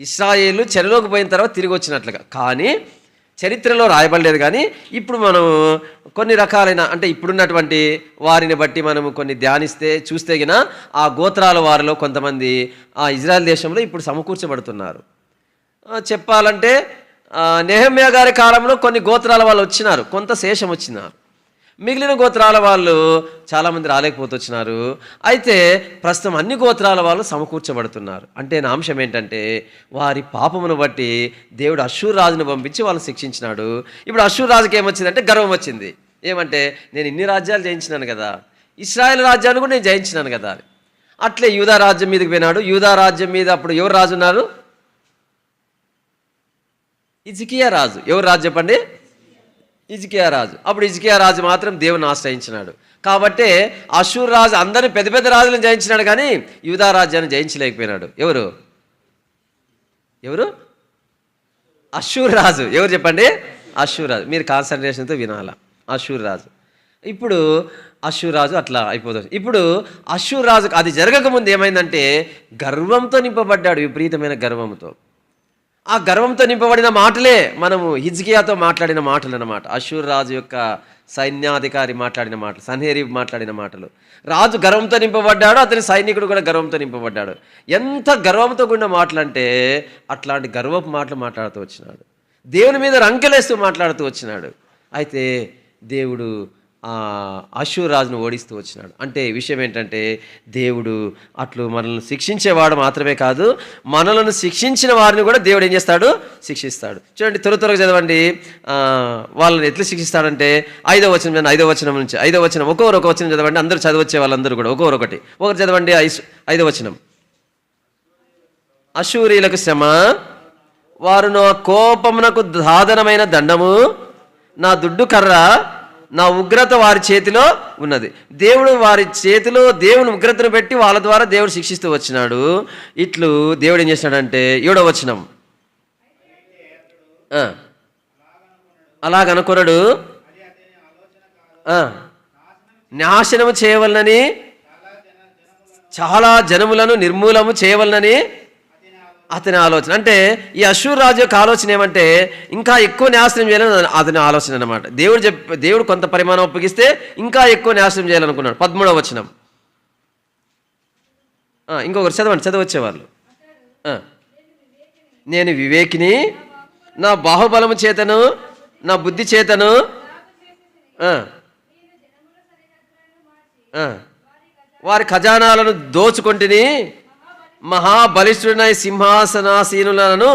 ఇశ్రాయేలు చెరలోకి పోయిన తర్వాత తిరిగి వచ్చినట్లుగా. కానీ చరిత్రలో రాయబడలేదు. కానీ ఇప్పుడు మనం కొన్ని రకాలైన, అంటే ఇప్పుడున్నటువంటి వారిని బట్టి మనము కొన్ని చూస్తే గిన ఆ గోత్రాల వారిలో కొంతమంది ఆ ఇజ్రాయెల్ దేశంలో ఇప్పుడు సమకూర్చబడుతున్నారు. చెప్పాలంటే నెహెమ్యా గారి కాలంలో కొన్ని గోత్రాల వాళ్ళు వచ్చినారు, కొంత శేషం వచ్చినారు. మిగిలిన గోత్రాల వాళ్ళు చాలామంది రాలేకపోతూ వచ్చినారు. అయితే ప్రస్తుతం అన్ని గోత్రాల వాళ్ళు సమకూర్చబడుతున్నారు. అంటే నా అంశం ఏంటంటే, వారి పాపమును బట్టి దేవుడు అశ్షూరు రాజును పంపించి వాళ్ళని శిక్షించినాడు. ఇప్పుడు అశ్షూరు రాజుకి ఏమొచ్చిందంటే గర్వం వచ్చింది. ఏమంటే, నేను ఇన్ని రాజ్యాలు జయించినాను కదా, ఇశ్రాయేల్ రాజ్యాన్ని కూడా నేను జయించినాను కదా. అట్లే యూదా రాజ్యం మీదకి పోయినాడు. యూదా రాజ్యం మీద అప్పుడు ఎవరు రాజు ఉన్నారు? హిజ్కియా రాజు. ఎవరు రాజు చెప్పండి? హిజ్కియా రాజు. అప్పుడు హిజ్కియా రాజు మాత్రం దేవుని ఆశ్రయించినాడు. కాబట్టి అశ్షూరు రాజు అందరిని పెద్ద పెద్ద రాజులను జయించినాడు, కానీ యూదా రాజ్యాన్ని జయించలేకపోయినాడు. ఎవరు? అశ్షూరు రాజు. ఎవరు చెప్పండి? అశ్షూరు రాజు. మీరు కాన్సన్ట్రేషన్తో వినాలా. అశ్షూరు రాజు. ఇప్పుడు అశ్షూరు రాజు అట్లా అయిపోతుంది. ఇప్పుడు అశ్షూరు రాజు అది జరగకముందు ఏమైందంటే గర్వంతో నింపబడ్డాడు, విపరీతమైన గర్వంతో. ఆ గర్వంతో నింపబడిన మాటలే మనము హిజ్కియాతో మాట్లాడిన మాటలు అన్నమాట. అశ్షూరు రాజు యొక్క సైన్యాధికారి మాట్లాడిన మాటలు, సన్హెరీబ్ మాట్లాడిన మాటలు. రాజు గర్వంతో నింపబడ్డాడు, అతని సైనికుడు కూడా గర్వంతో నింపబడ్డాడు. ఎంత గర్వంతో కూడిన మాటలు అంటే అట్లాంటి గర్వపు మాటలు మాట్లాడుతూ వచ్చినాడు. దేవుని మీద రంకెలేస్తూ మాట్లాడుతూ వచ్చినాడు. అయితే దేవుడు అశ్షూరు రాజును ఓడిస్తూ వచ్చినాడు. అంటే విషయం ఏంటంటే, దేవుడు అట్లు మనల్ని శిక్షించేవాడు మాత్రమే కాదు, మనలను శిక్షించిన వారిని కూడా దేవుడు ఏం చేస్తాడు? శిక్షిస్తాడు. చూడండి, త్వరగా చదవండి. వాళ్ళని ఎట్లా శిక్షిస్తాడంటే 5వ వచనం, 5వ వచనం నుంచి 5వ వచనం, ఒక్కొక్క వచనం చదవండి. అందరూ చదవచ్చే వాళ్ళందరూ కూడా ఒకటి చదవండి. 5వ వచనం. అశ్షూరీయులకు శ్రమ, వారు నా కోపమునకు సాధనమైన దండము, నా దుడ్డు కర్ర, నా ఉగ్రత వారి చేతిలో ఉన్నది. దేవుడు వారి చేతిలో దేవుని ఉగ్రతను పెట్టి వాళ్ళ ద్వారా దేవుడు శిక్షిస్తూ వచ్చినాడు. ఇట్లు దేవుడు ఏం చేసినాడంటే 7వ వచనం, అలాగనుకొనడు, నాశనము చేయవలనని, చాలా జనములను నిర్మూలము చేయవలనని అతని ఆలోచన. అంటే ఈ అశ్షూరు రాజు యొక్క ఆలోచన ఏమంటే ఇంకా ఎక్కువ నాశనం చేయాలని అతని ఆలోచన అన్నమాట. దేవుడు కొంత పరిమాణం ఒప్పగిస్తే ఇంకా ఎక్కువ నాశనం చేయాలనుకున్నాడు. 13వ వచనం. ఇంకొకరు చదవచ్చేవాళ్ళు. నేను వివేకిని, నా బాహుబలము చేతను, నా బుద్ధి చేతను వారి ఖజానాలను దోచుకొంటిని, మహాబలిష్ఠుడైన సింహాసనాసీనులను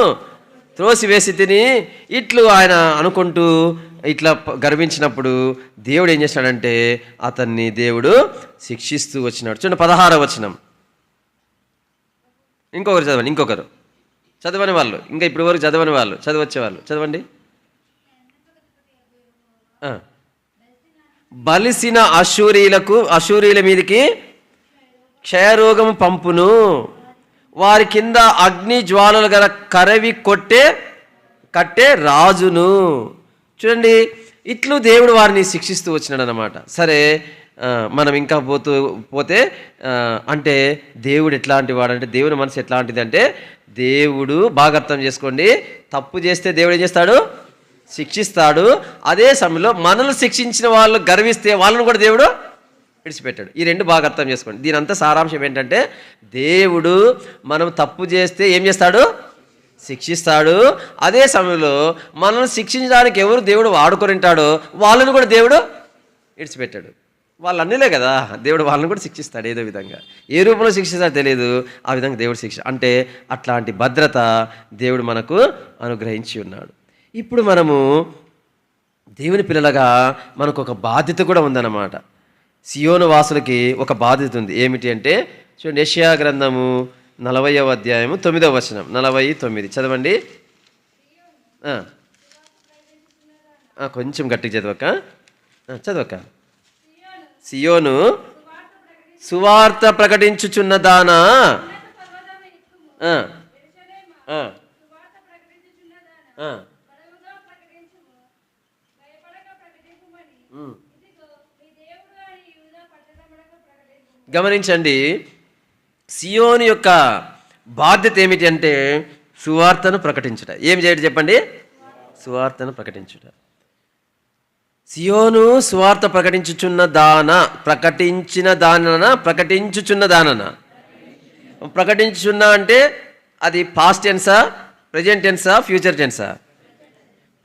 త్రోసివేసి తిని. ఇట్లు ఆయన అనుకుంటూ ఇట్లా గర్వించినప్పుడు దేవుడు ఏం చేశాడంటే అతన్ని దేవుడు శిక్షిస్తూ వచ్చినాడు. చూడండి 16వ వచనం. ఇంకొకరు చదవని వాళ్ళు, ఇంకా ఇప్పటి వరకు చదవని వాళ్ళు, చదవచ్చేవాళ్ళు చదవండి. బలిసిన అశ్షూరీయుల మీదకి క్షయరోగము పంపును, వారి కింద అగ్ని జ్వాలలు గల కరవి కట్టే రాజును. చూడండి, ఇట్లు దేవుడు వారిని శిక్షిస్తూ వచ్చినాడు అన్నమాట. సరే, మనం ఇంకా పోతే అంటే దేవుడు ఎట్లాంటి వాడంటే, దేవుని మనసు ఎట్లాంటిది అంటే, దేవుడు బాగా అర్థం చేసుకోండి, తప్పు చేస్తే దేవుడు ఏం చేస్తాడు? శిక్షిస్తాడు. అదే సమయంలో మనల్ని శిక్షించిన వాళ్ళు గర్విస్తే వాళ్ళను కూడా దేవుడు విడిచిపెట్టాడు. ఈ రెండు బాగా అర్థం చేసుకోండి. దీని అంతా సారాంశం ఏంటంటే, దేవుడు మనం తప్పు చేస్తే ఏం చేస్తాడు? శిక్షిస్తాడు. అదే సమయంలో మనల్ని శిక్షించడానికి ఎవరు దేవుడు వాడుకొని ఉంటాడో వాళ్ళను కూడా దేవుడు విడిచిపెట్టాడు. వాళ్ళు అన్నలే కదా, దేవుడు వాళ్ళని కూడా శిక్షిస్తాడు ఏదో విధంగా. ఏ రూపంలో శిక్షిస్తాడో తెలియదు, ఆ విధంగా దేవుడు అంటే అట్లాంటి భద్రత దేవుడు మనకు అనుగ్రహించి ఉన్నాడు. ఇప్పుడు మనము దేవుని పిల్లలుగా మనకు ఒక బాధ్యత కూడా ఉందన్నమాట. సియోను వాసులకి ఒక బాధ్యత ఉంది. ఏమిటి అంటే చూడండి, యెషయా గ్రంథము 40వ అధ్యాయము 9వ వచనం, 49 చదవండి. కొంచెం గట్టిగా చదవక. సియోను సువార్త ప్రకటించుచున్నదానా, గమనించండి, సియోను యొక్క బాధ్యత ఏమిటి అంటే సువార్తను ప్రకటించుట. ఏం చేయడం చెప్పండి? సువార్తను ప్రకటించుట. సియోను సువార్త ప్రకటించుచున్న అంటే అది పాస్ట్ టెన్సా, ప్రజెంట్ టెన్సా, ఫ్యూచర్ టెన్సా?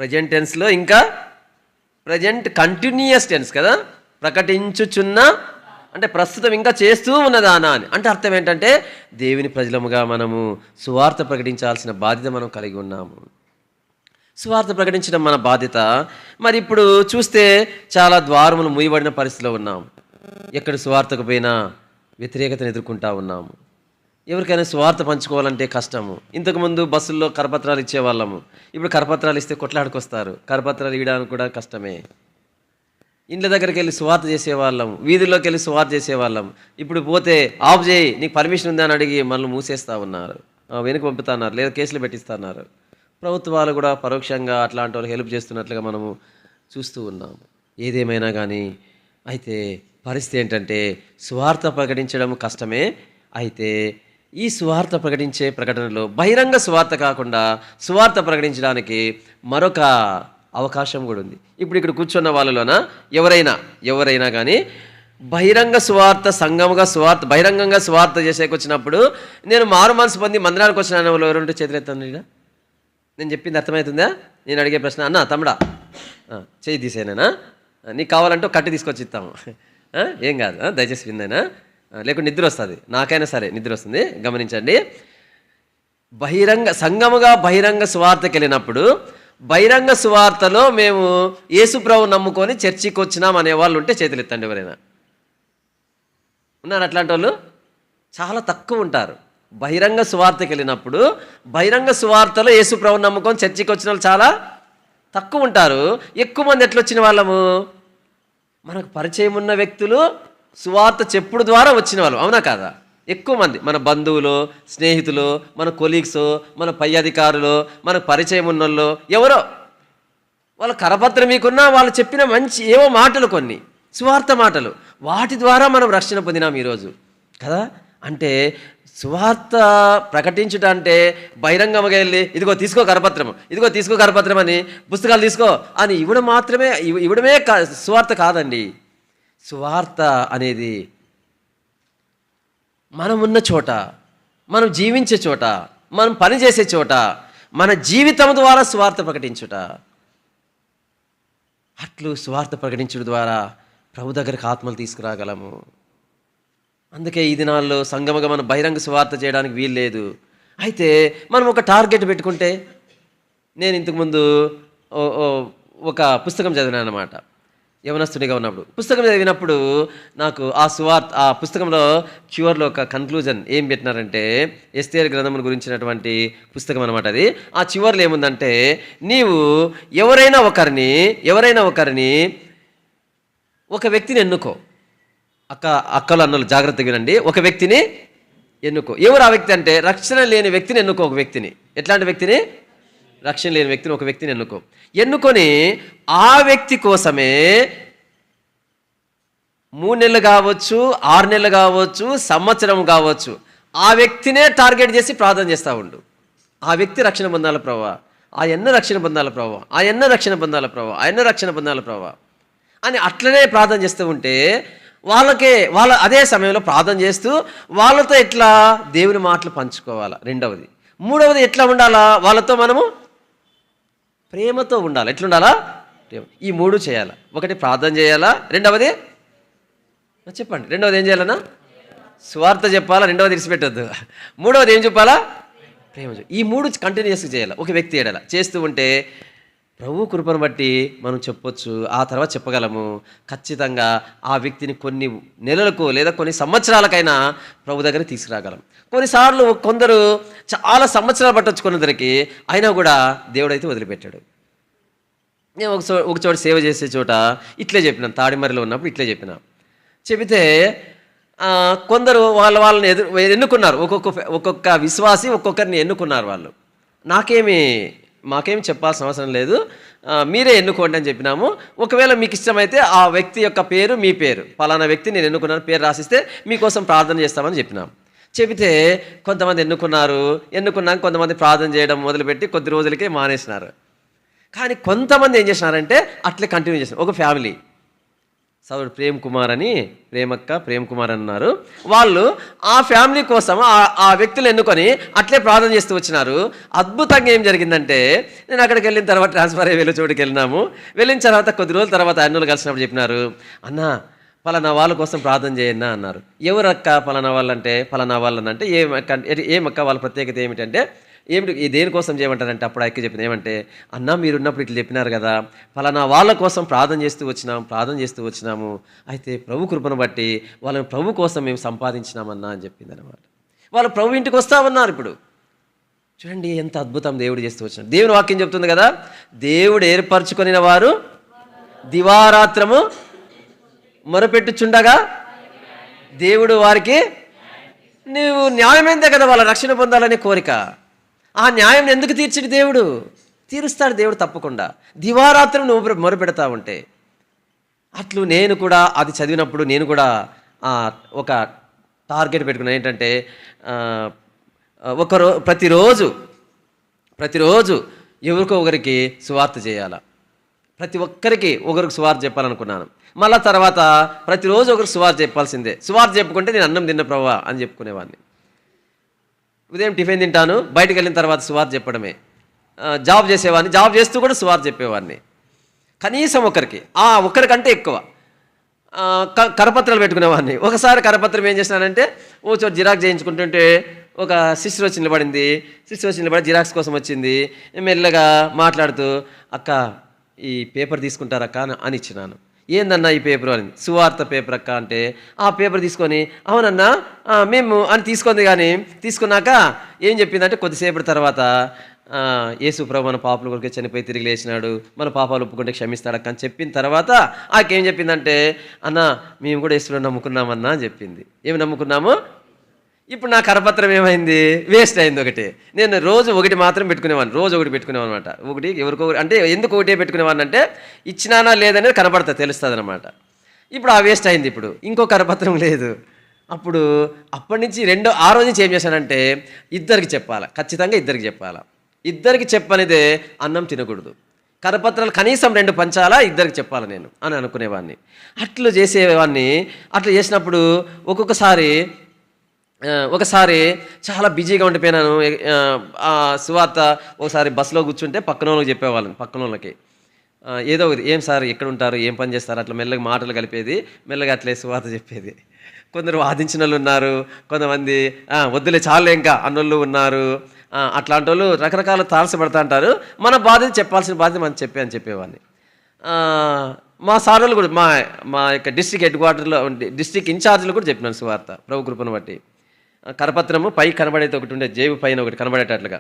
ప్రజెంట్ టెన్స్లో ఇంకా ప్రజెంట్ కంటిన్యూయస్ టెన్స్ కదా. ప్రకటించుచున్న అంటే ప్రస్తుతం ఇంకా చేస్తూ ఉన్నదానా అని అంటే అర్థం ఏంటంటే, దేవుని ప్రజలముగా మనము సువార్త ప్రకటించాల్సిన బాధ్యత మనం కలిగి ఉన్నాము. సువార్త ప్రకటించడం మన బాధ్యత. మరి ఇప్పుడు చూస్తే చాలా ద్వారములు మూయబడిన పరిస్థితిలో ఉన్నాము. ఎక్కడ సువార్తకు పోయినా వ్యతిరేకతను ఎదుర్కొంటా ఉన్నాము. ఎవరికైనా సువార్త పంచుకోవాలంటే కష్టము. ఇంతకుముందు బస్సుల్లో కరపత్రాలు ఇచ్చేవాళ్ళము, ఇప్పుడు కరపత్రాలు ఇస్తే కొట్లాడుకొస్తారు. కరపత్రాలు ఇవ్వడానికి కూడా కష్టమే. ఇండ్ల దగ్గరికి వెళ్ళి సువార్త చేసేవాళ్ళం, వీధుల్లోకి వెళ్ళి సువార్త చేసేవాళ్ళం. ఇప్పుడు పోతే ఆఫ్ చేయి, నీకు పర్మిషన్ ఉందా అని అడిగి మనల్ని మూసేస్తూ ఉన్నారు, వెనుక పంపుతున్నారు, లేదా కేసులు పెట్టిస్తున్నారు. ప్రభుత్వాలు కూడా పరోక్షంగా అట్లాంటి వాళ్ళు హెల్ప్ చేస్తున్నట్లుగా మనము చూస్తూ ఉన్నాము. ఏదేమైనా కానీ అయితే పరిస్థితి ఏంటంటే, సువార్త ప్రకటించడం కష్టమే. అయితే ఈ సువార్త ప్రకటించే ప్రకటనలో బహిరంగ సువార్త కాకుండా సువార్త ప్రకటించడానికి మరొక అవకాశం కూడా ఉంది. ఇప్పుడు ఇక్కడ కూర్చున్న వాళ్ళలోన ఎవరైనా కానీ బహిరంగ సువార్త, బహిరంగంగా సువార్త చేసేకొచ్చినప్పుడు, నేను మారు మనసు పొంది మందిరానికి వచ్చిన వాళ్ళు ఎవరుంటే చేతులెత్తండి. నేను చెప్పింది అర్థమవుతుందా? నేను అడిగే ప్రశ్న, అన్న తమ్ముడా చేయి తీసేనా, నీకు కావాలంటే కట్టి తీసుకొచ్చి ఇస్తాము, ఏం కాదు, దయచేసి విందైనా, లేకుంటే నిద్ర వస్తుంది, నాకైనా సరే నిద్ర వస్తుంది. గమనించండి, బహిరంగ సువార్తకి వెళ్ళినప్పుడు, బహిరంగ సువార్తలో మేము యేసుప్రభు నమ్ముకొని చర్చికి వచ్చినాం అనే వాళ్ళు ఉంటే చేతులు ఎత్తండి. ఎవరైనా ఉన్నారు అట్లాంటి వాళ్ళు? చాలా తక్కువ ఉంటారు. బహిరంగ సువార్తకి వెళ్ళినప్పుడు, బహిరంగ సువార్తలో యేసుప్రభు నమ్ముకొని చర్చికి వచ్చిన వాళ్ళు చాలా తక్కువ ఉంటారు. ఎక్కువ మంది ఎట్లా వచ్చిన వాళ్ళము? మనకు పరిచయం ఉన్న వ్యక్తులు, సువార్త చెప్పుడు ద్వారా వచ్చిన వాళ్ళు, అవునా కాదా? ఎక్కువ మంది మన బంధువులు, స్నేహితులు, మన కొలీగ్స్, మన పై అధికారులు, మనకు పరిచయం ఉన్నోళ్ళు ఎవరో, వాళ్ళ కరపత్రం మీకున్నా వాళ్ళు చెప్పిన మంచి ఏవో మాటలు, కొన్ని సువార్త మాటలు, వాటి ద్వారా మనం రక్షణ పొందినాం ఈరోజు కదా. అంటే సువార్త ప్రకటించుట అంటే బహిరంగంగా వెళ్ళి ఇదిగో తీసుకో కరపత్రం అని, పుస్తకాలు తీసుకో అని ఇవ్వడమే సువార్త కాదండి. సువార్త అనేది మనం ఉన్న చోట, మనం జీవించే చోట, మనం పనిచేసే చోట, మన జీవితం ద్వారా సువార్త ప్రకటించుట. అట్లు సువార్త ప్రకటించడం ద్వారా ప్రభు దగ్గరికి ఆత్మలు తీసుకురాగలము. అందుకే ఈ దినాల్లో సంగమగా మనం బహిరంగ సువార్త చేయడానికి వీలు లేదు. అయితే మనం ఒక టార్గెట్ పెట్టుకుంటే, నేను ఇంతకుముందు ఒక పుస్తకం చదివినాను అన్నమాట. యవనస్తునిగా ఉన్నప్పుడు పుస్తకం చదివినప్పుడు నాకు ఆ పుస్తకంలో చివర్లో ఒక కన్క్లూజన్ ఏం పెట్టినారంటే, ఎస్తేరు గ్రంథం గురించినటువంటి పుస్తకం అనమాట అది. ఆ చివర్లో ఏముందంటే, నీవు ఎవరైనా ఒకరిని ఒక వ్యక్తిని ఎన్నుకో. అక్కలు అన్నలు జాగ్రత్తగా వినండి, ఒక వ్యక్తిని ఎన్నుకో. ఎవరు ఆ వ్యక్తి అంటే, రక్షణ లేని వ్యక్తిని ఎన్నుకో. ఒక వ్యక్తిని, ఎట్లాంటి వ్యక్తిని? రక్షణ లేని వ్యక్తిని, ఒక వ్యక్తిని ఎన్నుకొని ఆ వ్యక్తి కోసమే 3 నెలలు కావచ్చు, 6 నెలలు కావచ్చు, సంవత్సరం కావచ్చు, ఆ వ్యక్తినే టార్గెట్ చేసి ప్రార్థన చేస్తూ ఉండు. ఆ వ్యక్తి రక్షణ పొందాల ప్రభువా, ఆ ఎన్న రక్షణ పొందాల ప్రభువా, ఆ ఎన్న రక్షణ పొందాల ప్రభువా, ఆ ఎన్న రక్షణ పొందాల ప్రభువా అని అట్లనే ప్రార్థన చేస్తూ ఉంటే వాళ్ళ అదే సమయంలో ప్రార్థన చేస్తూ వాళ్ళతో ఎట్లా దేవుని మాటలు పంచుకోవాలా. రెండవది. మూడవది ఎట్లా ఉండాలా, వాళ్ళతో మనము ప్రేమతో ఉండాలి. ఎట్లుండాలా? ప్రేమ. ఈ 3 చేయాలా. ఒకటి ప్రార్థన చేయాలా, రెండవది చెప్పండి, రెండవది ఏం చేయాలన్నా? స్వార్థ చెప్పాలా, రెండవది విడిచిపెట్టద్దు, మూడవది ఏం చెప్పాలా? ప్రేమ. ఈ 3 కంటిన్యూస్గా చేయాలి ఒక వ్యక్తి ఏడాల. చేస్తూ ఉంటే ప్రభు కృపను బట్టి మనం చెప్పొచ్చు, ఆ తర్వాత చెప్పగలము. ఖచ్చితంగా ఆ వ్యక్తిని కొన్ని నెలలకు లేదా కొన్ని సంవత్సరాలకైనా ప్రభు దగ్గర తీసుకురాగలం. కొన్నిసార్లు కొందరు చాలా సంవత్సరాలు పట్టొచ్చు కొందరికి, అయినా కూడా దేవుడైతే వదిలిపెట్టాడు. నేను ఒక చోట సేవ చేసే చోట ఇట్లే చెప్పినాను, తాడిమర్రిలో ఉన్నప్పుడు ఇట్లే చెబితే కొందరు వాళ్ళని ఎన్నుకున్నారు. ఒక్కొక్క విశ్వాసి ఒక్కొక్కరిని ఎన్నుకున్నారు. వాళ్ళు మాకేమి చెప్పాల్సిన అవసరం లేదు, మీరే ఎన్నుకోండి అని చెప్పినాము. ఒకవేళ మీకు ఇష్టమైతే ఆ వ్యక్తి యొక్క పేరు, మీ పేరు, పలానా వ్యక్తి నేను ఎన్నుకున్నాను, పేరు రాసిస్తే మీకోసం ప్రార్థన చేస్తామని చెప్పినాము. చెబితే కొంతమంది ఎన్నుకున్నాక కొంతమంది ప్రార్థన చేయడం మొదలుపెట్టి కొద్ది రోజులకే మానేసినారు. కానీ కొంతమంది ఏం చేసినారంటే అట్లే కంటిన్యూ చేసినారు. ఒక ఫ్యామిలీ సౌడు ప్రేమ్ కుమార్ అన్నారు. వాళ్ళు ఆ ఫ్యామిలీ కోసం ఆ వ్యక్తులు ఎన్నుకొని అట్లే ప్రార్థన చేస్తూ వచ్చినారు. అద్భుతంగా ఏం జరిగిందంటే, నేను అక్కడికి వెళ్ళిన తర్వాత ట్రాన్స్ఫర్ అయ్యి చోటుకి వెళ్ళిన తర్వాత కొద్ది రోజుల తర్వాత అన్నలు కలిసినప్పుడు చెప్పినారు, అన్న పలానా వాళ్ళ కోసం ప్రార్థన చేయన్నా అన్నారు. ఎవరక్క పలానా వాళ్ళంటే? పలానా వాళ్ళనంటే ఏమక్క వాళ్ళ ప్రత్యేకత ఏమిటంటే దేనికోసం చేయమంటారంటే అప్పుడు అక్క చెప్పింది ఏమంటే, అన్న మీరున్నప్పుడు ఇట్లా చెప్పినారు కదా, పలానా వాళ్ళ కోసం ప్రార్థన చేస్తూ వచ్చినాము, అయితే ప్రభు కృపను బట్టి వాళ్ళని ప్రభు కోసం మేము సంపాదించినామన్నా అని చెప్పింది అనమాట. వాళ్ళు ప్రభు ఇంటికి వస్తామన్నారు. ఇప్పుడు చూడండి ఎంత అద్భుతం దేవుడు చేస్తూ వచ్చినాడు. దేవుని వాక్యం చెప్తుంది కదా, దేవుడు ఏర్పరచుకొనిన వారు దివారాత్రము మొరపెట్టుచుండగా దేవుడు వారికి, నువ్వు న్యాయమైందే కదా వాళ్ళ రక్షణ పొందాలనే కోరిక. ఆ న్యాయం ఎందుకు తీరుస్తాడు దేవుడు తప్పకుండా. దివారాత్రం నువ్వు మొరపెడతా ఉంటే. అట్లు నేను కూడా అది చదివినప్పుడు నేను కూడా ఒక టార్గెట్ పెట్టుకున్నాను. ఏంటంటే ప్రతిరోజు ఎవరికో ఒకరికి సువార్త చేయాలా, ప్రతి ఒక్కరికి ఒకరికి సువార్త చెప్పాలనుకున్నాను. మళ్ళా తర్వాత ప్రతిరోజు ఒకరికి సువార్త చెప్పాల్సిందే. సువార్త చెప్పుకుంటే నేను అన్నం తిన్న ప్రభువా అని చెప్పుకునేవాడిని. ఉదయం టిఫిన్ తింటాను, బయటకు వెళ్ళిన తర్వాత సువార్త చెప్పడమే. జాబ్ చేసేవాడిని, జాబ్ చేస్తూ కూడా సువార్త చెప్పేవాడిని. కనీసం ఒక్కరికంటే ఎక్కువ కరపత్రాలు పెట్టుకునేవాడిని. ఒకసారి కరపత్రం ఏం చేసినానంటే ఓ చోట జిరాక్స్ చేయించుకుంటుంటే ఒక సిస్టర్ వచ్చి నిలబడి జిరాక్స్ కోసం వచ్చింది. మెల్లగా మాట్లాడుతూ, అక్క ఈ పేపర్ తీసుకుంటారక్క అని ఇచ్చినాను. ఏందన్నా ఈ పేపర్ అని, సువార్త పేపర్ అక్క అంటే, ఆ పేపర్ తీసుకొని అవునన్నా మేము అని తీసుకున్నాక ఏం చెప్పిందంటే, కొద్దిసేపటి తర్వాత యేసు ప్రభు మన పాపల కొరకు చనిపోయి తిరిగి లేచినాడు, మన పాపాలు ఒప్పుకుంటే క్షమిస్తాడక్క అని చెప్పిన తర్వాత ఆకేం చెప్పిందంటే, అన్న మేము కూడా యేసులో నమ్ముకున్నామన్నా అని చెప్పింది. ఏమి నమ్ముకున్నాము? ఇప్పుడు నా కరపత్రం ఏమైంది? వేస్ట్ అయింది. నేను రోజు ఒకటి మాత్రం పెట్టుకునేవాడిని అనమాట. ఒకటి ఎవరికో అంటే ఎందుకు ఒకటే పెట్టుకునేవాడిని అంటే ఇచ్చినానా లేదనేది కనపడతా, తెలుస్తుంది అనమాట. ఇప్పుడు ఆ వేస్ట్ అయింది. ఇప్పుడు ఇంకో కరపత్రం లేదు. అప్పటి నుంచి ఆ రోజు నుంచి ఏం చేశానంటే ఇద్దరికి చెప్పాలి, ఖచ్చితంగా ఇద్దరికి చెప్పాలా. ఇద్దరికి చెప్పనిదే అన్నం తినకూడదు. కరపత్రాలు కనీసం 2 పంచాలా, ఇద్దరికి చెప్పాలి నేను అని అనుకునేవాడిని. అట్లా చేసేవాడిని. అట్లా చేసినప్పుడు ఒకసారి చాలా బిజీగా ఉండిపోయినాను. సువార్త ఒకసారి బస్సులో కూర్చుంటే పక్కన వాళ్ళకి చెప్పేవాళ్ళని, పక్కన వాళ్ళకి ఏదో ఒకటి, ఏం సార్ ఎక్కడ ఉంటారు, ఏం పని చేస్తారు, అట్లా మెల్లగా మాటలు కలిపేది, మెల్లగా అట్లే సువార్త చెప్పేది. కొందరు వాదించిన వాళ్ళు ఉన్నారు, కొంతమంది వద్దులే చాలే ఇంకా అన్నోళ్ళు ఉన్నారు. అట్లాంటి వాళ్ళు రకరకాల తారసపడతా అంటారు. మన బాధ్యత చెప్పాల్సిన బాధ్యత మనం చెప్పేవాడిని. మా సార్లు కూడా మా యొక్క డిస్ట్రిక్ట్ హెడ్ క్వార్టర్లో డిస్ట్రిక్ట్ ఇన్ఛార్జ్లు కూడా చెప్పినాను సువార్త ప్రభు కృపను బట్టి. కరపత్రము పై కనబడేది ఒకటి ఉండే, జేబు పైన ఒకటి కనబడేటట్లుగా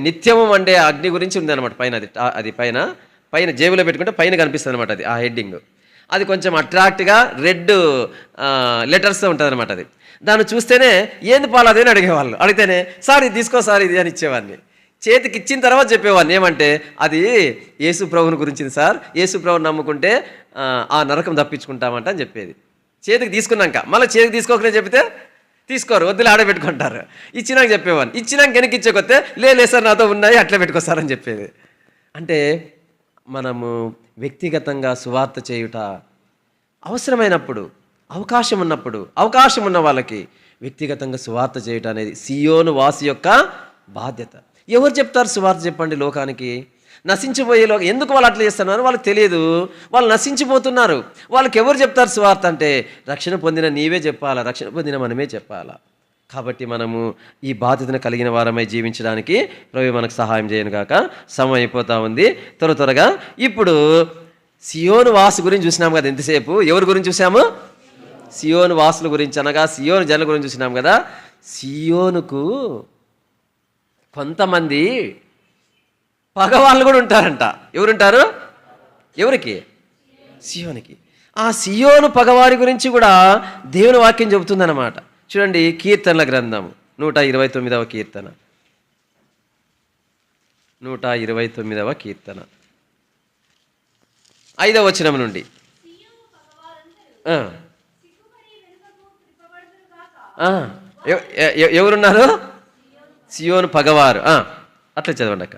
నిత్యము మండే అగ్ని గురించి ఉంది అనమాట. పైన అది పైన జేబులో పెట్టుకుంటే పైన కనిపిస్తుంది అనమాట. అది ఆ హెడ్డింగ్ అది కొంచెం అట్రాక్ట్గా రెడ్ లెటర్స్తో ఉంటుంది అనమాట. అది దాన్ని చూస్తేనే ఏంది పాలు అదేని అడిగేవాళ్ళు. అడిగితేనే సార్ ఇది తీసుకో సార్ ఇది అని ఇచ్చేవాడిని. చేతికి ఇచ్చిన తర్వాత చెప్పేవాడిని ఏమంటే అది యేసు ప్రభువుని గురించింది సార్, యేసు ప్రభువుని నమ్ముకుంటే ఆ నరకం తప్పించుకుంటామంట అని చెప్పేది. చేతికి తీసుకున్నాక మళ్ళీ చేతికి తీసుకోకనే చెప్తే తీసుకోరు, వద్దులే ఆడబెట్టుకుంటారు. ఇచ్చినాక చెప్పేవాడిని, ఇచ్చినాక వెనక్కి ఇచ్చేకొస్తే లే సార్ నాతో ఉన్నాయి అట్లా పెట్టుకోసారని చెప్పేది. అంటే మనము వ్యక్తిగతంగా సువార్త చేయుట అవసరమైనప్పుడు, అవకాశం ఉన్న వాళ్ళకి వ్యక్తిగతంగా సువార్త చేయుట అనేది సియోను వాసి యొక్క బాధ్యత. ఎవరు చెప్తారు సువార్త చెప్పండి లోకానికి? నశించిపోయే ఎందుకు వాళ్ళు అట్లా చేస్తున్నారు వాళ్ళకి తెలియదు. వాళ్ళు నశించిపోతున్నారు. వాళ్ళకి ఎవరు చెప్తారు సువార్త అంటే రక్షణ పొందిన నీవే చెప్పాలా, రక్షణ పొందిన మనమే చెప్పాలా. కాబట్టి మనము ఈ బాధ్యతను కలిగిన వారమై జీవించడానికి ప్రభు మనకు సహాయం చేయను గాక. సమయం అయిపోతూ ఉంది. త్వరగా ఇప్పుడు సియోను వాసు గురించి చూసినాం కదా ఎంతసేపు. ఎవరి గురించి చూసాము? సియోను వాసుల గురించి, అనగా సియోను జనుల గురించి చూసినాం కదా. సియోనుకు కొంతమంది పగవాళ్ళు కూడా ఉంటారంట. ఎవరుంటారు? ఎవరికి? సియోనికి. ఆ సియోను పగవారి గురించి కూడా దేవుని వాక్యం చెబుతుందన్నమాట. చూడండి, కీర్తనల గ్రంథం 129వ కీర్తన, 129వ కీర్తన 5వ వచనం నుండి. ఎవరున్నారు? సియోను పగవారు. అట్లా చదవండి అక్క.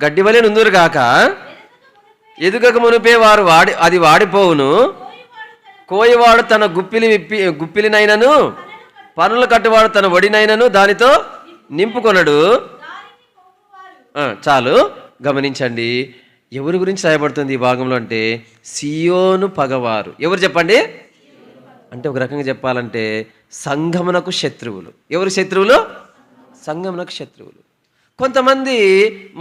గడ్డి వలె నుందురు గాక, ఎదుగక మునిపే వారు అది వాడిపోవును. కోయివాడు తన గుప్పిలినైనను పనులు కట్టువాడు తన ఒడినైనను దానితో నింపుకొనడు. చాలు, గమనించండి. ఎవరి గురించి సహాయపడుతుంది ఈ భాగంలో అంటే సియోను పగవారు. ఎవరు చెప్పండి? అంటే ఒక రకంగా చెప్పాలంటే సంఘమునకు శత్రువులు. ఎవరు శత్రువులు? సంఘమునకు శత్రువులు. కొంతమంది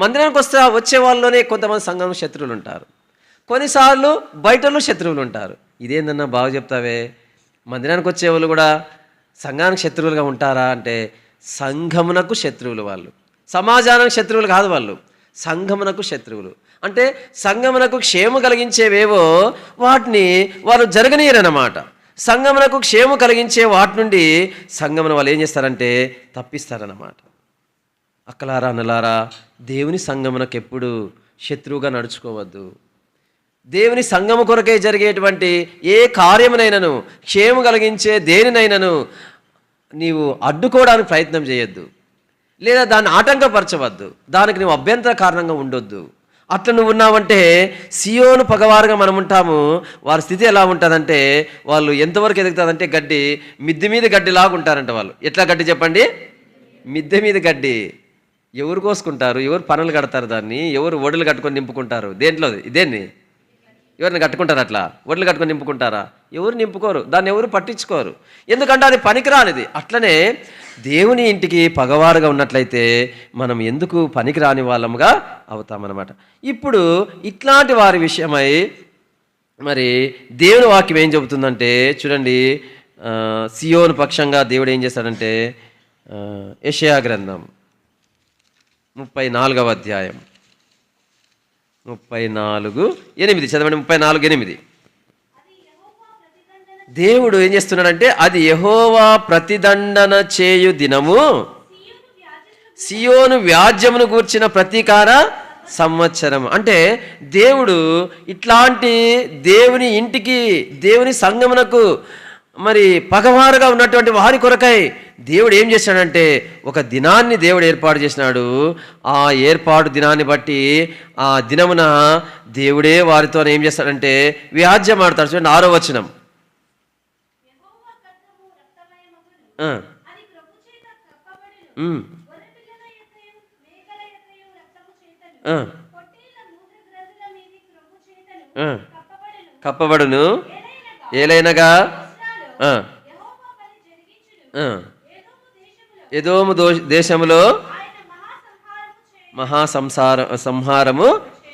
మందిరానికి వచ్చే వాళ్ళలోనే కొంతమంది సంఘంలో శత్రువులు ఉంటారు. కొన్నిసార్లు బయటలో శత్రువులు ఉంటారు. ఇదేందన్నా బాగా చెప్తావే, మందిరానికి వచ్చే వాళ్ళు కూడా సంఘానికి శత్రువులుగా ఉంటారా అంటే సంఘమునకు శత్రువులు వాళ్ళు. సమాజానికి శత్రువులు కాదు వాళ్ళు, సంఘమునకు శత్రువులు. అంటే సంఘమునకు క్షేమ కలిగించేవేవో వాటిని వారు జరగనీయరన్నమాట. సంఘమునకు క్షేమ కలిగించే వాటి నుండి సంఘమును వాళ్ళు ఏం చేస్తారంటే తప్పిస్తారన్నమాట. అక్కలారా అన్నలారా, దేవుని సంఘమునకు ఎప్పుడు శత్రువుగా నడుచుకోవద్దు. దేవుని సంఘము కొరకే జరిగేటువంటి ఏ కార్యమునైనను, క్షేమ కలిగించే దేనినైనను నీవు అడ్డుకోవడానికి ప్రయత్నం చేయొద్దు, లేదా దాన్ని ఆటంకపరచవద్దు, దానికి నువ్వు అభ్యంతర కారణంగా ఉండొద్దు. అట్లా నువ్వు ఉన్నావంటే సియోను పగవారుగా మనం ఉంటాము. వారి స్థితి ఎలా ఉంటుందంటే వాళ్ళు ఎంతవరకు ఎదుగుతుందంటే గడ్డి, మిద్దె మీద గడ్డిలాగా ఉంటారంట వాళ్ళు. ఎట్లా గడ్డి చెప్పండి? మిద్దె మీద గడ్డి. ఎవరు కోసుకుంటారు? ఎవరు పనులు కడతారు? దాన్ని ఎవరు ఒడులు కట్టుకొని నింపుకుంటారు? దేంట్లో? ఇదేన్ని ఎవరిని కట్టుకుంటారు? అట్లా ఒడ్లు కట్టుకొని నింపుకుంటారా? ఎవరు నింపుకోరు, దాన్ని ఎవరు పట్టించుకోరు. ఎందుకంటే అది పనికిరానిది. అట్లనే దేవుని ఇంటికి పగవారుగా ఉన్నట్లయితే మనం ఎందుకు పనికిరాని వాళ్ళముగా అవుతామన్నమాట. ఇప్పుడు ఇట్లాంటి వారి విషయమై మరి దేవుని వాక్యం ఏం చెబుతుందంటే చూడండి, సియోను పక్షంగా దేవుడు ఏం చేస్తాడంటే యెషయా గ్రంథం 34వ అధ్యాయం 34:8 చదవండి. 34:8 దేవుడు ఏం చేస్తున్నాడంటే అది యెహోవా ప్రతిదండన చేయు దినము, సియోను వ్యాజ్యమును గూర్చిన ప్రతీకార సంవత్సరం. అంటే దేవుడు ఇట్లాంటి దేవుని ఇంటికి, దేవుని సంఘమునకు మరి పగవారుగా ఉన్నటువంటి వారి కొరకై దేవుడు ఏం చేశాడంటే ఒక దినాన్ని దేవుడు ఏర్పాటు చేసినాడు. ఆ ఏర్పాటు దినాన్ని బట్టి ఆ దినమున దేవుడే వారితో ఏం చేస్తాడంటే వ్యాజ్యం ఆడతాడు. చూడండి 6వ వచనం. కప్పబడును ఏలైనగా ఎదోము దేశములో సంహారము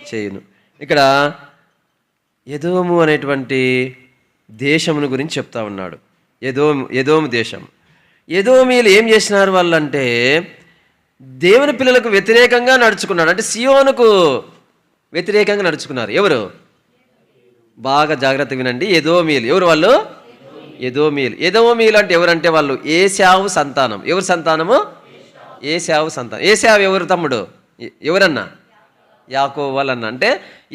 చేయును. ఇక్కడ ఎదోము అనేటువంటి దేశమును గురించి చెప్తా ఉన్నాడు. ఎదోము దేశం. ఎదోమీలు ఏం చేసినారు వాళ్ళంటే దేవుని పిల్లలకు వ్యతిరేకంగా నడుచుకున్నాడు. అంటే సియోనుకు వ్యతిరేకంగా నడుచుకున్నారు. ఎవరు? బాగా జాగ్రత్త వినండి. ఎదోమీలు ఎవరు? వాళ్ళు ఎదోమీలు. ఎదోమీలు అంటే ఎవరంటే వాళ్ళు ఏశావు సంతానం. ఎవరి సంతానము? ఏశావు సంతానం. ఏశావు ఎవరు తమ్ముడు? ఎవరన్నా? యాకోబు వాళ్ళన్న. అంటే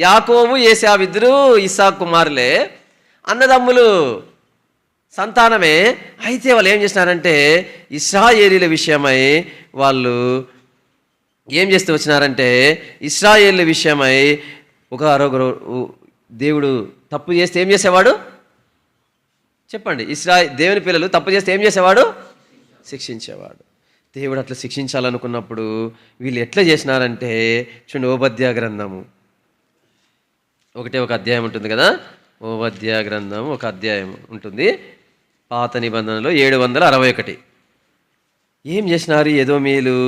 యాకోబు ఏశావు ఇద్దరు ఇస్సాకు కుమారులే, అన్నదమ్ములు, సంతానమే. అయితే వాళ్ళు ఏం చేసినారంటే ఇశ్రాయేలీల విషయమై వాళ్ళు ఏం చేస్తూ వచ్చినారంటే ఇశ్రాయేలీల విషయమై ఒకరు దేవుడు తప్పు చేస్తే ఏం చేసేవాడు చెప్పండి? దేవుని పిల్లలు తప్పు చేస్తే ఏం చేసేవాడు? శిక్షించేవాడు. దేవుడు అట్లా శిక్షించాలనుకున్నప్పుడు వీళ్ళు ఎట్లా చేసినారంటే చూడండి, ఓబద్యా గ్రంథము ఒక అధ్యాయం ఉంటుంది కదా. ఓబద్యా గ్రంథం ఒక అధ్యాయం ఉంటుంది, పాత నిబంధనలో 761. ఏం చేసినారు ఎదోమీలు?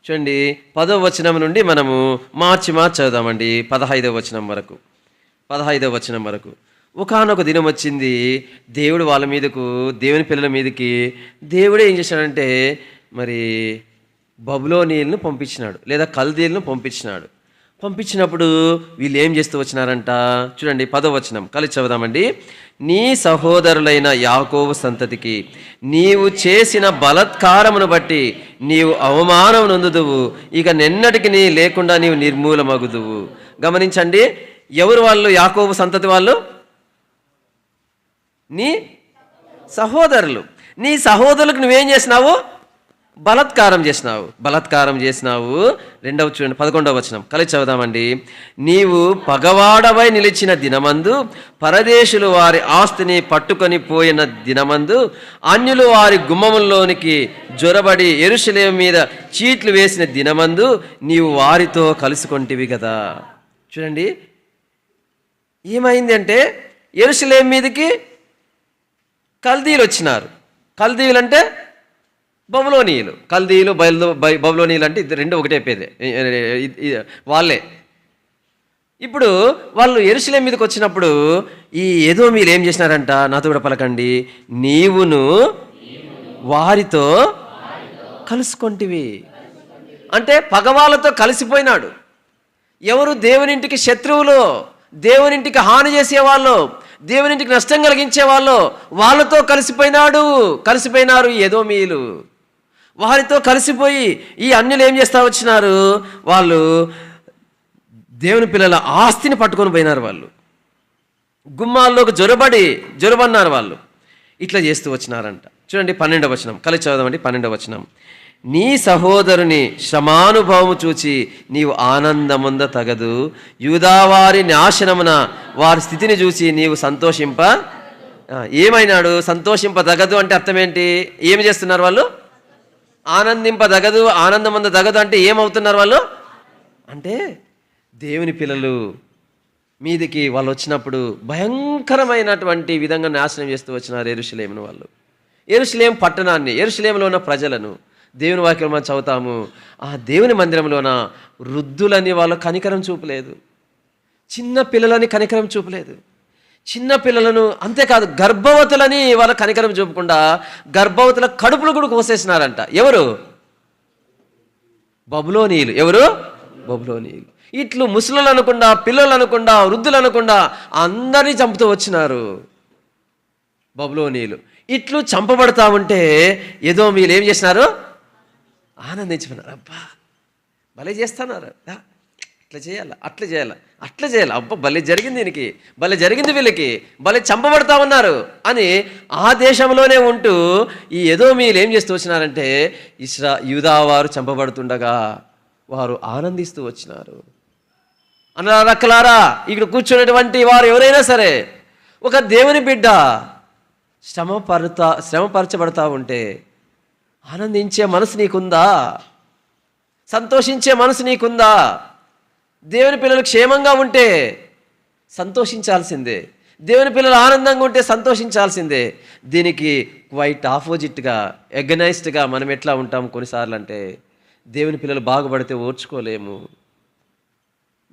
చూడండి 10వ వచనం నుండి మనము మార్చి చదువుదామండి 15వ వచనం వరకు. ఒకానొక దినం వచ్చింది, దేవుడు వాళ్ళ మీదకు, దేవుని పిల్లల మీదకి దేవుడే ఏం చేశాడంటే మరి బబులోనీయులను పంపించినాడు, లేదా కల్దీలను పంపించినప్పుడు వీళ్ళు ఏం చేస్తూ వచ్చినారంట? చూడండి 10వ వచనం కలిసి చదువుదామండి. నీ సహోదరులైన యాకోబు సంతతికి నీవు చేసిన బలత్కారమును బట్టి నీవు అవమానం నొందుదువు, ఇక నిన్నటికి నీ లేకుండా నీవు నిర్మూలమగుదువు. గమనించండి, ఎవరు వాళ్ళు? యాకోబు సంతతి వాళ్ళు నీ సహోదరులు. నీ సహోదరులకు నువ్వేం చేసినావు? బలత్కారం చేసినావు. 11వ వచనం కలిసి చదువుదామండి. నీవు పగవాడవై నిలిచిన దినమందు, పరదేశులు వారి ఆస్తిని పట్టుకొని పోయిన దినమందు, అన్యులు వారి గుమ్మముల్లోనికి జొరబడి యెరూషలేము మీద చీట్లు వేసిన దినమందు నీవు వారితో కలుసుకొంటివి కదా. చూడండి ఏమైంది అంటే యెరూషలేము మీదకి కల్దీలు వచ్చినారు. కల్దీలు అంటే బబులోనీయులు. కల్దీలు బబులోనీయులు అంటే రెండు ఒకటే పేదే, వాళ్ళే. ఇప్పుడు వాళ్ళు యెరూషలేము మీదకి వచ్చినప్పుడు ఈ ఎదోమీలు ఏం చేసినారంట? నాతో కూడా పలకండి. నీవును వారితో కలుసుకొంటివి అంటే పగవాళ్ళతో కలిసిపోయినాడు. ఎవరు? దేవునింటికి శత్రువులు, దేవునింటికి హాని చేసేవాళ్ళు, దేవునింటికి నష్టం కలిగించేవాళ్ళు, వాళ్ళతో కలిసిపోయినారు ఈ ఎదోమీయులు. వారితో కలిసిపోయి ఈ అన్యులు ఏం చేస్తా వచ్చినారు? వాళ్ళు దేవుని పిల్లల ఆస్తిని పట్టుకొని పోయినారు. వాళ్ళు గుమ్మాల్లోకి జొరబన్నారు. వాళ్ళు ఇట్లా చేస్తూ వచ్చినారంట. చూడండి 12వ వచనం కలిసి చదవమండి. 12వ వచనం. నీ సహోదరుని శ్రమానుభవము చూచి నీవు ఆనందముంద తగదు, యూదావారి నాశనమున వారి స్థితిని చూసి నీవు సంతోషింప. ఏమైనాడు? సంతోషింపదగదు అంటే అర్థం ఏంటి? ఏమి చేస్తున్నారు వాళ్ళు? ఆనందింపదగదు, ఆనందముంద తగదు అంటే ఏమవుతున్నారు వాళ్ళు? అంటే దేవుని పిల్లలు మీదికి వాళ్ళు వచ్చినప్పుడు భయంకరమైనటువంటి విధంగా నాశనం చేస్తూ వచ్చినారు యెరూషలేమును. వాళ్ళు యెరూషలేం పట్టణాన్ని, యెరూషలేములో ఉన్న ప్రజలను. దేవుని వాక్యం మనం చదువుతాము, ఆ దేవుని మందిరంలోన వృద్ధులని వాళ్ళు కనికరం చూపలేదు, చిన్న పిల్లలని కనికరం చూపలేదు. చిన్న పిల్లలను, అంతేకాదు గర్భవతులని వాళ్ళ కనికరం చూపకుండా గర్భవతుల కడుపులు కూడా కోసేసినారంట. ఎవరు? బబులోనీయులు. ఎవరు? బబులోనీయులు. ఇట్లు ముసలులు అనకుండా, పిల్లలు అనకుండా, వృద్ధులు అనకుండా అందరినీ చంపుతూ వచ్చినారు బబులోనీయులు. ఇట్లు చంపబడతా ఉంటే ఎదోమీయులు ఏం చేసినారు? ఆనందించుకున్నారు. అబ్బా భలే చేస్తున్నారు, ఇట్లా చేయాలి, అట్లా చేయాలి, అబ్బా భలే జరిగింది, దీనికి భలే జరిగింది, వీళ్ళకి భలే చంపబడతా ఉన్నారు అని ఆ దేశంలోనే ఉంటూ ఈ ఎదోమీయులు ఏం చేస్తూ వచ్చినారంటే యూదావారు చంపబడుతుండగా వారు ఆనందిస్తూ వచ్చినారు. అన్నలారా, ఇక్కడ కూర్చున్నటువంటి వారు ఎవరైనా సరే, ఒక దేవుని బిడ్డ శ్రమపరచబడతా ఉంటే ఆనందించే మనసు నీకుందా? సంతోషించే మనసు నీకుందా? దేవుని పిల్లలు క్షేమంగా ఉంటే సంతోషించాల్సిందే, దేవుని పిల్లలు ఆనందంగా ఉంటే సంతోషించాల్సిందే. దీనికి క్వైట్ ఆపోజిట్గా, ఎగనైజ్డ్గా మనం ఎట్లా ఉంటాం కొన్నిసార్లు అంటే, దేవుని పిల్లలు బాగుపడితే ఓర్చుకోలేము,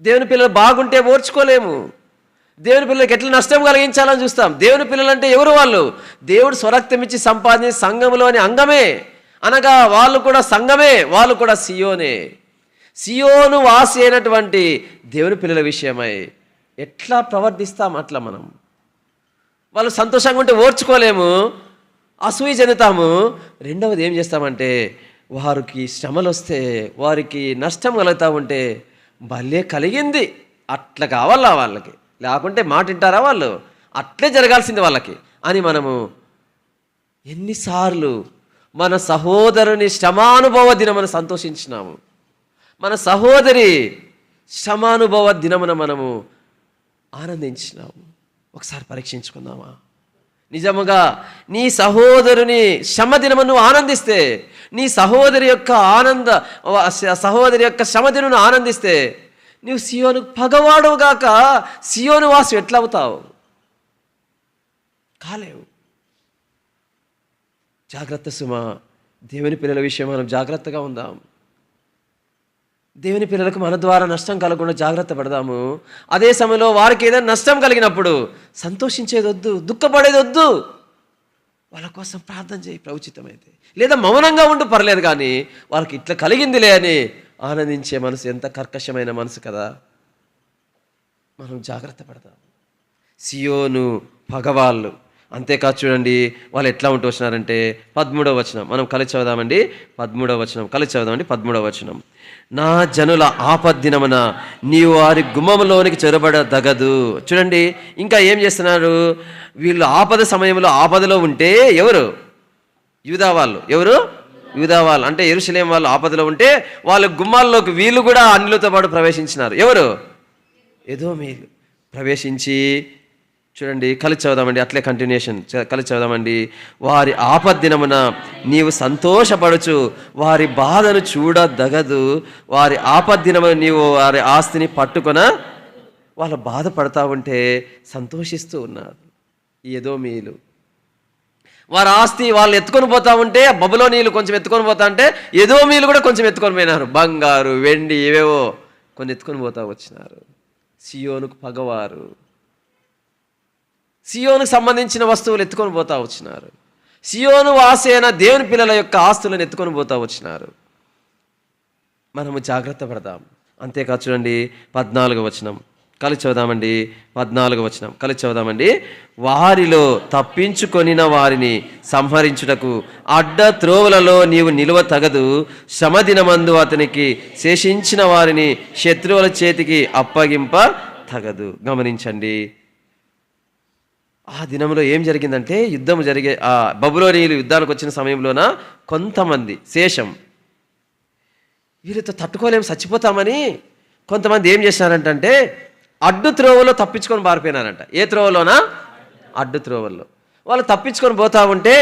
దేవుని పిల్లలు బాగుంటే ఓర్చుకోలేము, దేవుని పిల్లలకి ఎట్లా నష్టం కలిగించాలని చూస్తాం. దేవుని పిల్లలు అంటే ఎవరు? వాళ్ళు దేవుడు స్వరక్తం ఇచ్చి సంపాదించి సంఘములోని అంగమే, అనగా వాళ్ళు కూడా సంఘమే, వాళ్ళు కూడా సియోను వాసి అయినటువంటి దేవుని పిల్లల విషయమై ఎట్లా ప్రవర్తిస్తాం అట్లా మనం. వాళ్ళు సంతోషంగా ఉంటే ఓర్చుకోలేము, అసూయ చెందుతాము. రెండవది ఏం చేస్తామంటే వారికి శ్రమలు వస్తే, వారికి నష్టం కలుగుతూ ఉంటే భలే కలిగింది, అట్లా కావాలా వాళ్ళకి, లేకుంటే మాట వింటారా వాళ్ళు, అట్లే జరగాల్సింది వాళ్ళకి అని మనము ఎన్నిసార్లు మన సహోదరుని శ్రమానుభవ దినమున సంతోషించినాము, మన సహోదరి శ్రమానుభవ దినమున మనము ఆనందించినాము. ఒకసారి పరీక్షించుకుందామా? నిజముగా నీ సహోదరుని శ్రమ దినము నువ్వు ఆనందిస్తే, నీ సహోదరి యొక్క సహోదరి యొక్క శ్రమ దినమును ఆనందిస్తే నువ్వు సియోను పగవాడుగాక సియోను వాసు ఎట్లా అవుతావు? కాలేవు. జాగ్రత్త సుమా, దేవుని పిల్లల విషయం మనం జాగ్రత్తగా ఉందాం. దేవుని పిల్లలకు మన ద్వారా నష్టం కలగకుండా జాగ్రత్త పడదాము. అదే సమయంలో వారికి ఏదైనా నష్టం కలిగినప్పుడు సంతోషించేది వద్దు, దుఃఖపడేది వద్దు. వాళ్ళ కోసం ప్రార్థన చేయి ప్రౌచితమైతే, లేదా మౌనంగా ఉండు పర్లేదు, కానీ వాళ్ళకి ఇట్లా కలిగిందిలే అని ఆనందించే మనసు ఎంత కర్కశమైన మనసు కదా. మనం జాగ్రత్త పడదాం. సియోను పగవాళ్ళు. అంతేకాదు చూడండి వాళ్ళు ఎట్లా ఉంటూ వచ్చినారంటే 13వ వచనం మనం కలిసి చదువుదామండి. 13వ వచనం కలిసి చదువుదామండి. 13వ వచనం, నా జనుల ఆపద్దినమున నీవు వారి గుమ్మములోనికి చొరబడదగదు. చూడండి ఇంకా ఏం చేస్తున్నారు వీళ్ళు? ఆపద సమయంలో ఆపదలో ఉంటే ఎవరు? యూదా వాళ్ళు. ఎవరు? యూదా వాళ్ళు అంటే యెరూషలేము వాళ్ళు ఆపదలో ఉంటే వాళ్ళ గుమ్మాల్లోకి వీళ్ళు కూడా అన్యులతో పాటు ప్రవేశించినారు. ఎవరు? ఎదోమీయులు ప్రవేశించి చూడండి కలిసి చదువుదామండి, అట్లే కంటిన్యూషన్ కలిసి చదువుదామండి. వారి ఆపద్దినమున నీవు సంతోషపడుచు వారి బాధను చూడదగదు. వారి ఆపద్దినమున నీవు వారి ఆస్తిని పట్టుకొన. వాళ్ళు బాధపడతా ఉంటే సంతోషిస్తూ ఉన్నారు ఈ ఎదోమీయులు. వారి ఆస్తి వాళ్ళు ఎత్తుకొని పోతా ఉంటే, బబులోనీయులు కొంచెం ఎత్తుకొని పోతా ఉంటే ఎదోమీయులు కూడా కొంచెం ఎత్తుకొని పోయినారు. బంగారు వెండి ఏవేవో కొన్ని ఎత్తుకొని పోతా వచ్చినారు. సియోనుకు పగవారు, సియోనుకు సంబంధించిన వస్తువులు ఎత్తుకొని పోతా వచ్చినారు. సియోను వాసైన దేవుని పిల్లల యొక్క ఆస్తులను ఎత్తుకొని పోతా వచ్చినారు. మనము జాగ్రత్త పడదాం. అంతేకాదు చూడండి 14వ వచనం కలిసి చదువుదామండి. 14వ వచనం కలిసి చదువుదామండి. వారిలో తప్పించుకొనిన వారిని సంహరించుటకు అడ్డ త్రోవలలో నీవు నిలువ తగదు. శ్రమదినమందు అతనికి శేషించిన వారిని శత్రువుల చేతికి అప్పగింప తగదు. గమనించండి, ఆ దినంలో ఏం జరిగిందంటే యుద్ధం జరిగే ఆ బబులోనీయులు యుద్ధానికి వచ్చిన సమయంలోన కొంతమంది శేషం, వీరితో తట్టుకోలేము చచ్చిపోతామని కొంతమంది ఏం చేసినారంటే అడ్డు త్రోవలో తప్పించుకొని పారిపోయినారంట. ఏ త్రోవలోనా? అడ్డు త్రోవల్లో. వాళ్ళు తప్పించుకొని పోతా ఉంటే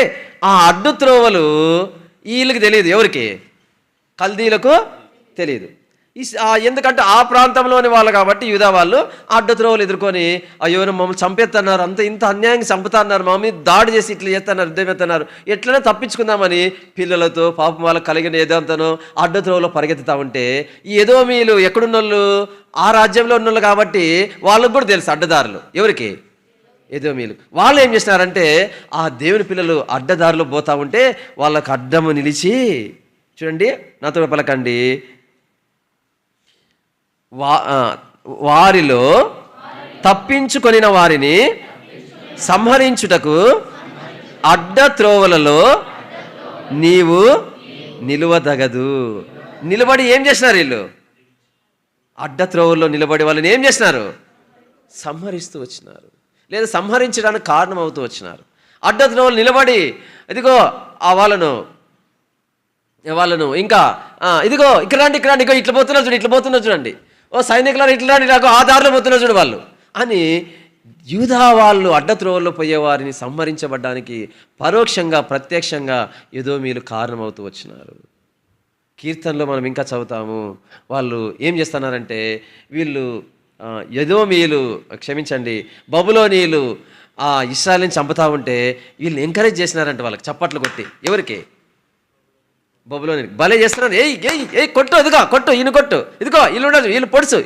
ఆ అడ్డు త్రోవలు వీళ్ళకి తెలియదు. ఎవరికి? కల్దీలకు తెలియదు. ఎందుకంటే ఆ ప్రాంతంలోని వాళ్ళు కాబట్టి యూదా వాళ్ళు అడ్డు త్రోవలు ఎదుర్కొని అయ్యో మమ్మల్ని చంపేస్తున్నారు, అంత ఇంత అన్యాయంగా చంపుతున్నారు, మా మీద దాడి చేసి ఇట్లా చేస్తున్నారు, యుద్ధం ఎత్తున్నారు, ఎట్లనే తప్పించుకుందామని పిల్లలతో పాపం వాళ్ళకి కలిగిన ఏదంతనో అడ్డు త్రోవలో పరిగెత్తుతా ఉంటే ఈ ఎదోమీయులు ఎక్కడున్నోళ్ళు? ఆ రాజ్యంలో ఉన్నోళ్ళు కాబట్టి వాళ్ళకు కూడా తెలుసు అడ్డదారులు. ఎవరికి? ఎదోమీయులు. వాళ్ళు ఏం చేసినారంటే ఆ దేవుని పిల్లలు అడ్డదారులు పోతా ఉంటే వాళ్ళకు అడ్డము నిలిచి, చూడండి నాతో పలకండి, వారిలో తప్పించుకొనిన వారిని సంహరించుటకు అడ్డ త్రోవలలో నీవు నిలువదగదు. నిలబడి ఏం చేసినారు వీళ్ళు? అడ్డ త్రోవల్లో నిలబడి వాళ్ళని ఏం చేసినారు? సంహరిస్తూ వచ్చినారు, లేదా సంహరించడానికి కారణం అవుతూ వచ్చినారు. అడ్డ త్రోవలు నిలబడి ఇదిగో ఆ వాళ్ళను ఇంకా ఇదిగో ఇక్కడ రండి, ఇక్కడ రండి, ఇట్లా పోతున్నారు చూడండి, ఇట్లా పోతున్నారు చూడండి, ఓ సైనికులను ఇట్లా రండి, నాకు ఆ దారిలో పోతున్నారు చూడు వాళ్ళు అని యూదా వాళ్ళు అడ్డ త్రోవల్లో పోయేవారిని సంహరించబడ్డానికి పరోక్షంగా ప్రత్యక్షంగా ఎదోమీయులు కారణమవుతూ వచ్చినారు. కీర్తనలో మనం ఇంకా చదువుతాము, వాళ్ళు ఏం చేస్తున్నారంటే వీళ్ళు ఎదోమీయులు క్షమించండి బబులోనీయులు ఇశ్రాయేలుని చంపుతా ఉంటే వీళ్ళు ఎంకరేజ్ చేసినారంటే వాళ్ళకి చప్పట్లు కొట్టి. ఎవరికి? బబులోని. భలే చేస్తున్నారు, ఏ కొట్టు, ఇదిగో కొట్టు, ఈయన కొట్టు, ఇదిగో ఇల్లు ఉండదు, వీళ్ళు పొడుసు,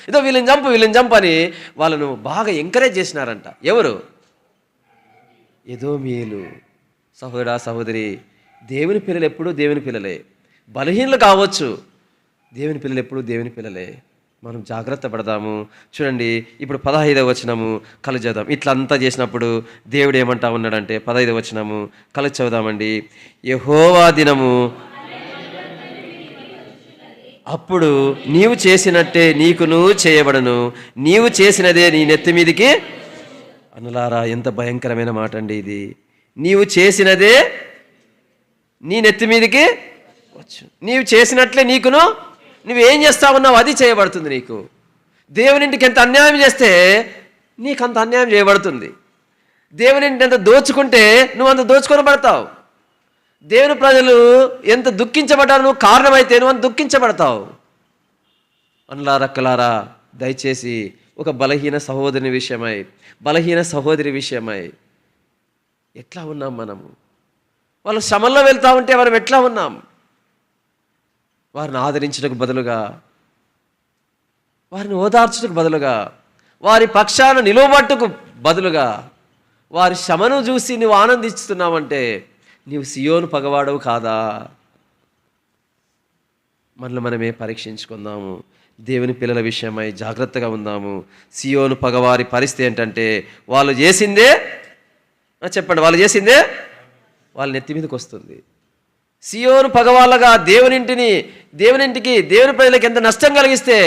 ఇదో వీళ్ళని చంపు అని వాళ్ళను బాగా ఎంకరేజ్ చేసినారంట. ఎవరు? ఎదోమీయులు. సహోదరా సహోదరి, దేవుని పిల్లలు ఎప్పుడూ దేవుని పిల్లలే. బలహీనలు కావచ్చు, దేవుని పిల్లలు ఎప్పుడూ దేవుని పిల్లలే. మనం జాగ్రత్త పడదాము. చూడండి, ఇప్పుడు 15వ వచనము కలిసి చదుదాం. ఇట్లా అంతా చేసినప్పుడు దేవుడు ఏమంటా ఉన్నాడంటే 15వ వచనము కలిసి చదుదామండి. యెహోవా దినము అప్పుడు నీవు చేసినట్టే నీకును చేయబడను, నీవు చేసినదే నీ నెత్తి మీదికి. అనులారా, ఎంత భయంకరమైన మాట అండి ఇది. నీవు చేసినదే నీ నెత్తి మీదికి వచ్చు. నీవు చేసినట్లే నీకును, నువ్వేం చేస్తా ఉన్నావు అది చేయబడుతుంది నీకు. దేవునింటికి ఎంత అన్యాయం చేస్తే నీకు అంత అన్యాయం చేయబడుతుంది. దేవునింటి ఎంత దోచుకుంటే నువ్వు అంత దోచుకొని పడతావు. దేవుని ప్రజలు ఎంత దుఃఖించబడ్డారు, నువ్వు కారణమైతే నువ్వు అంత దుఃఖించబడతావు. అనులారక్కలారా, దయచేసి ఒక బలహీన సహోదరుని విషయమై, బలహీన సహోదరి విషయమై ఎట్లా ఉన్నాం మనము? వాళ్ళు శ్రమల్లో వెళ్తూ ఉంటే మనం ఎట్లా ఉన్నాం? వారిని ఆదరించడానికి బదులుగా, వారిని ఓదార్చుటకు బదులుగా, వారి పక్షాన నిలువబట్టుకు బదులుగా వారి శ్రమను చూసి నువ్వు ఆనందిస్తున్నావంటే నీవు సియోను పగవాడవు కాదా? మనల్ని మనమే పరీక్షించుకుందాము. దేవుని పిల్లల విషయమై జాగ్రత్తగా ఉందాము. సియోను పగవారి పరిస్థితి ఏంటంటే వాళ్ళు చేసిందే, చెప్పండి, వాళ్ళు చేసిందే వాళ్ళ నెత్తి మీదకి వస్తుంది. సియోను పగవాళ్ళగా దేవునింటికి దేవుని ప్రజలకు ఎంత నష్టం కలిగిస్తే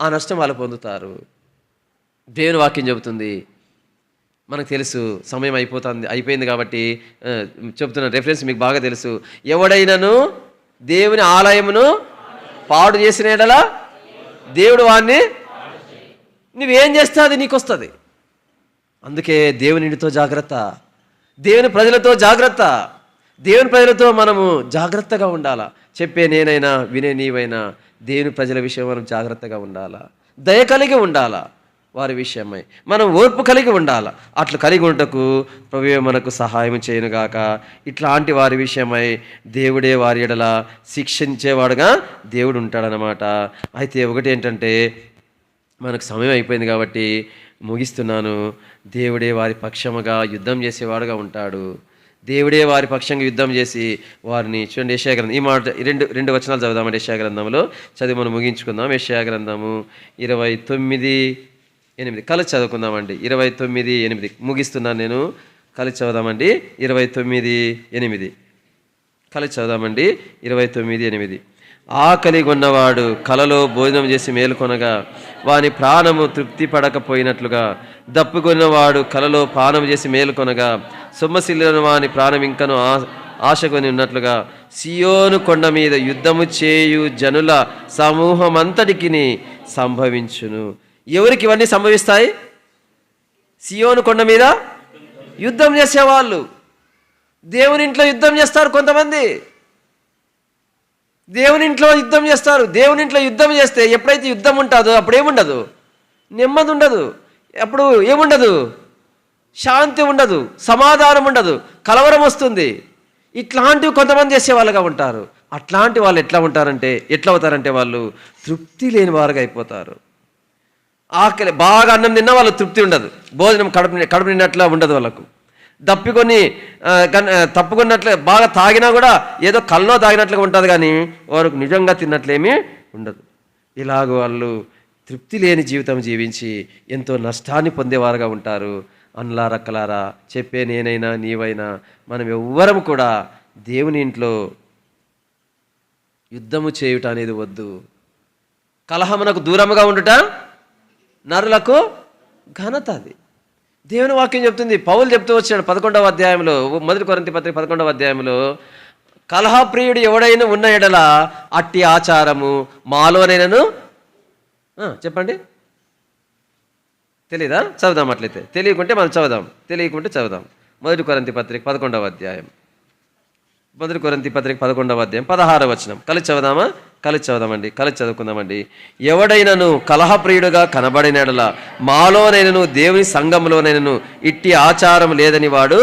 ఆ నష్టం వాళ్ళు పొందుతారు. దేవుని వాక్యం చెబుతుంది. మనకు తెలుసు, సమయం అయిపోయింది కాబట్టి చెప్తున్న రెఫరెన్స్ మీకు బాగా తెలుసు. ఎవడైనాను దేవుని ఆలయమును పాడు చేసిన యెడల దేవుడు వాడిని, నువ్వేం చేస్తే అది నీకు వస్తుంది. అందుకే దేవునితో జాగ్రత్త, దేవుని ప్రజలతో జాగ్రత్త. దేవుని ప్రజలతో మనము జాగ్రత్తగా ఉండాలా. చెప్పే నేనైనా వినే నీవైనా దేవుని ప్రజల విషయం మనం జాగ్రత్తగా ఉండాలా. దయ కలిగి ఉండాలా. వారి విషయమై మనం ఓర్పు కలిగి ఉండాలా. అట్లా కలిగి ఉండటకు ప్రభువే మనకు సహాయం చేయనుగాక. ఇట్లాంటి వారి విషయమై దేవుడే వారి ఎడల శిక్షించేవాడుగా దేవుడు ఉంటాడనమాట. అయితే ఒకటి ఏంటంటే, మనకు సమయం అయిపోయింది కాబట్టి ముగిస్తున్నాను. దేవుడే వారి పక్షముగా యుద్ధం చేసేవాడుగా ఉంటాడు. దేవుడే వారి పక్షంగా యుద్ధం చేసి వారిని, చూడండి యెషయా గ్రంథం, ఈ మాట రెండు వచనాలు చదువుదామండి. యెషయా గ్రంథంలో చదివి మనం ముగించుకుందాం. యెషయా గ్రంథము 29:8 కలిసి చదువుకుందామండి. 29:8 ముగిస్తున్నాను నేను. కలిసి చదువుదామండి. 29:8 కలిసి చదువుదామండి. 29:8 ఆకలి కొన్నవాడు కలలో భోజనం చేసి మేలుకొనగా వాని ప్రాణము తృప్తి పడకపోయినట్లుగా, దప్పుకొన్నవాడు కలలో పానం చేసి మేలుకొనగా సొమ్మసిల్లిన వాని ప్రాణం ఇంకను ఆశకొని ఉన్నట్లుగా, సియోను కొండ మీద యుద్ధము చేయు జనుల సమూహమంతటికి సంభవించును. ఎవరికి ఇవన్నీ సంభవిస్తాయి? సియోను కొండ మీద యుద్ధం చేసేవాళ్ళు. దేవుని ఇంట్లో యుద్ధం చేస్తారు కొంతమంది. దేవుని ఇంట్లో యుద్ధం చేస్తారు. దేవుని ఇంట్లో యుద్ధం చేస్తే ఎప్పుడైతే యుద్ధం ఉంటుందో అప్పుడు ఏముండదు, నెమ్మది ఉండదు. అప్పుడు ఏముండదు, శాంతి ఉండదు, సమాధానం ఉండదు, కలవరం వస్తుంది. ఇట్లాంటివి కొంతమంది చేసేవాళ్ళుగా ఉంటారు. అట్లాంటి వాళ్ళు ఎట్లా అవుతారంటే వాళ్ళు తృప్తి లేని వారుగా అయిపోతారు. ఆకలి, బాగా అన్నం తిన్నా వాళ్ళకు తృప్తి ఉండదు. భోజనం కడుపు నిన్నట్లా ఉండదు వాళ్ళకు. తప్పుకున్నట్లే బాగా తాగినా కూడా ఏదో కల్లో తాగినట్లుగా ఉంటుంది, కానీ వారికి నిజంగా తిన్నట్లేమీ ఉండదు. ఇలాగ వాళ్ళు తృప్తి లేని జీవితం జీవించి ఎంతో నష్టాన్ని పొందేవారుగా ఉంటారు. అన్లారక్కలారా, చెప్పే నేనైనా నీవైనా మనం ఎవ్వరం కూడా దేవుని ఇంట్లో యుద్ధము చేయుట అనేది వద్దు. కలహమునకు దూరముగా ఉండుట నరులకు ఘనత. అది దేవుని వాక్యం చెప్తుంది. పౌలు చెప్తూ వచ్చాడు 11వ అధ్యాయంలో, 1 కొరింథీ పత్రిక 11వ అధ్యాయంలో, కలహప్రియుడు ఎవడైనా ఉన్న ఎడల అట్టి ఆచారము మాలోనైనను, చెప్పండి, తెలీదా? చదువుదాం. అట్లయితే తెలియకుంటే మనం చదువుదాం, తెలియకుంటే చదువుదాం. 1 కొరింథీ పత్రిక 11వ అధ్యాయం, 1 కొరింథీ పత్రిక 11వ అధ్యాయం 16వ వచనం కలిసి చదువుదామా? కలిసి చదువుదామండి. కలిసి చదువుకుందామండి. ఎవడైనను కలహప్రియుడుగా కనబడినడలా మాలోనైనను దేవుని సంఘంలోనైనను ఇట్టి ఆచారం లేదని వాడు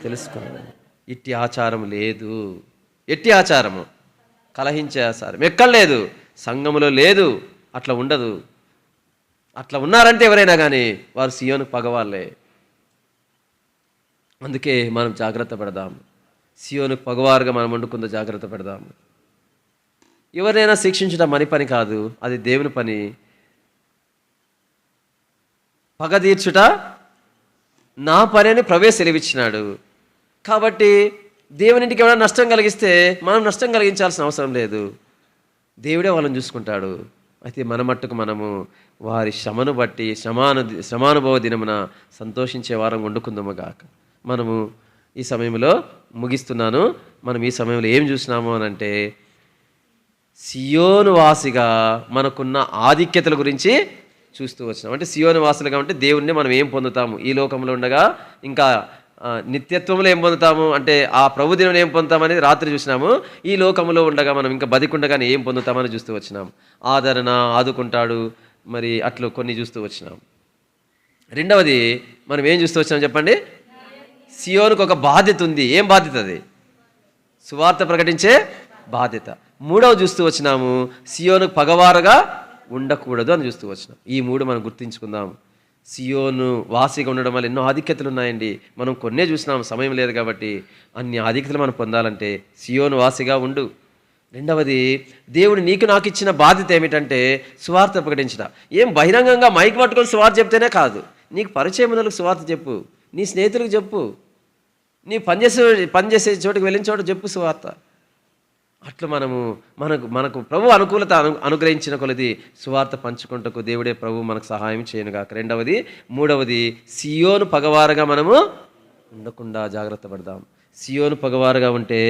తెలుసుకున్నాడు. ఇట్టి ఆచారం లేదు. ఎట్టి ఆచారము? కలహించే ఆచారం ఎక్కడ లేదు, సంఘములో లేదు. అట్లా ఉండదు. అట్లా ఉన్నారంటే ఎవరైనా కానీ వారు సియోను పగవాళ్ళే. అందుకే మనం జాగ్రత్త పడదాం. సియోను పగవారుగా మనం వండుకుందో జాగ్రత్త పెడదాము. ఎవరైనా శిక్షించడం మన పని కాదు, అది దేవుని పని. పగ తీర్చుట నా పని అని ప్రభు సెలవిచ్చినాడు. కాబట్టి దేవునింటికి ఏమైనా నష్టం కలిగిస్తే మనం నష్టం కలిగించాల్సిన అవసరం లేదు, దేవుడే వాళ్ళని చూసుకుంటాడు. అయితే మన మట్టుకు మనము వారి శ్రమను బట్టి శ్రమానుభవ దినమున సంతోషించే వారం వండుకుందాము గాక. మనము ఈ సమయంలో ముగిస్తున్నాను. మనం ఈ సమయంలో ఏం చూసినాము అని అంటే, సియోను వాసిగా మనకున్న ఆధిక్యతల గురించి చూస్తూ వచ్చినాం. అంటే సియోను వాసులుగా ఉంటే దేవుణ్ణి మనం ఏం పొందుతాము ఈ లోకంలో ఉండగా, ఇంకా నిత్యత్వంలో ఏం పొందుతాము అంటే ఆ ప్రభు దినం ఏం పొందుతామనేది రాత్రి చూసినాము. ఈ లోకంలో ఉండగా మనం ఇంకా బతికుండగానే ఏం పొందుతామని చూస్తూ వచ్చినాం. ఆదరణ, ఆదుకుంటాడు, మరి అట్లు కొన్ని చూస్తూ వచ్చినాం. రెండవది మనం ఏం చూస్తూ వచ్చినాం చెప్పండి? సియోనుకు ఒక బాధ్యత ఉంది. ఏం బాధ్యత అది? సువార్త ప్రకటించే బాధ్యత. మూడవది చూస్తూ వచ్చినాము, సియోనుకు పగవారుగా ఉండకూడదు అని చూస్తూ వచ్చినాం. ఈ మూడు మనం గుర్తించుకుందాం. సియోను వాసిగా ఉండడం వల్ల ఎన్నో ఆధిక్యతలు ఉన్నాయండి. మనం కొన్నే చూసినాం, సమయం లేదు కాబట్టి. అన్ని ఆధిక్యతలు మనం పొందాలంటే సియోను వాసిగా ఉండు. రెండవది, దేవుడు నీకు నాకు ఇచ్చిన బాధ్యత ఏమిటంటే సువార్త ప్రకటించడం. ఏం బహిరంగంగా మైక్ పట్టుకొని సువార్త చెప్తేనే కాదు, నీకు పరిచయం ఉన్నలకు సువార్త చెప్పు, నీ స్నేహితులకు చెప్పు, నీ పనిచేసే చోటుకు వెళ్ళిన చోట చెప్పు సువార్త. అట్లా మనకు ప్రభు అనుకూలత అనుగ్రహించిన కొలది సువార్త పంచుకుంటకు దేవుడే ప్రభు మనకు సహాయం చేయనుగాక. మూడవది సియోను పగవారుగా మనము ఉండకుండా జాగ్రత్త పడదాం. సియోను పగవారుగా ఉంటే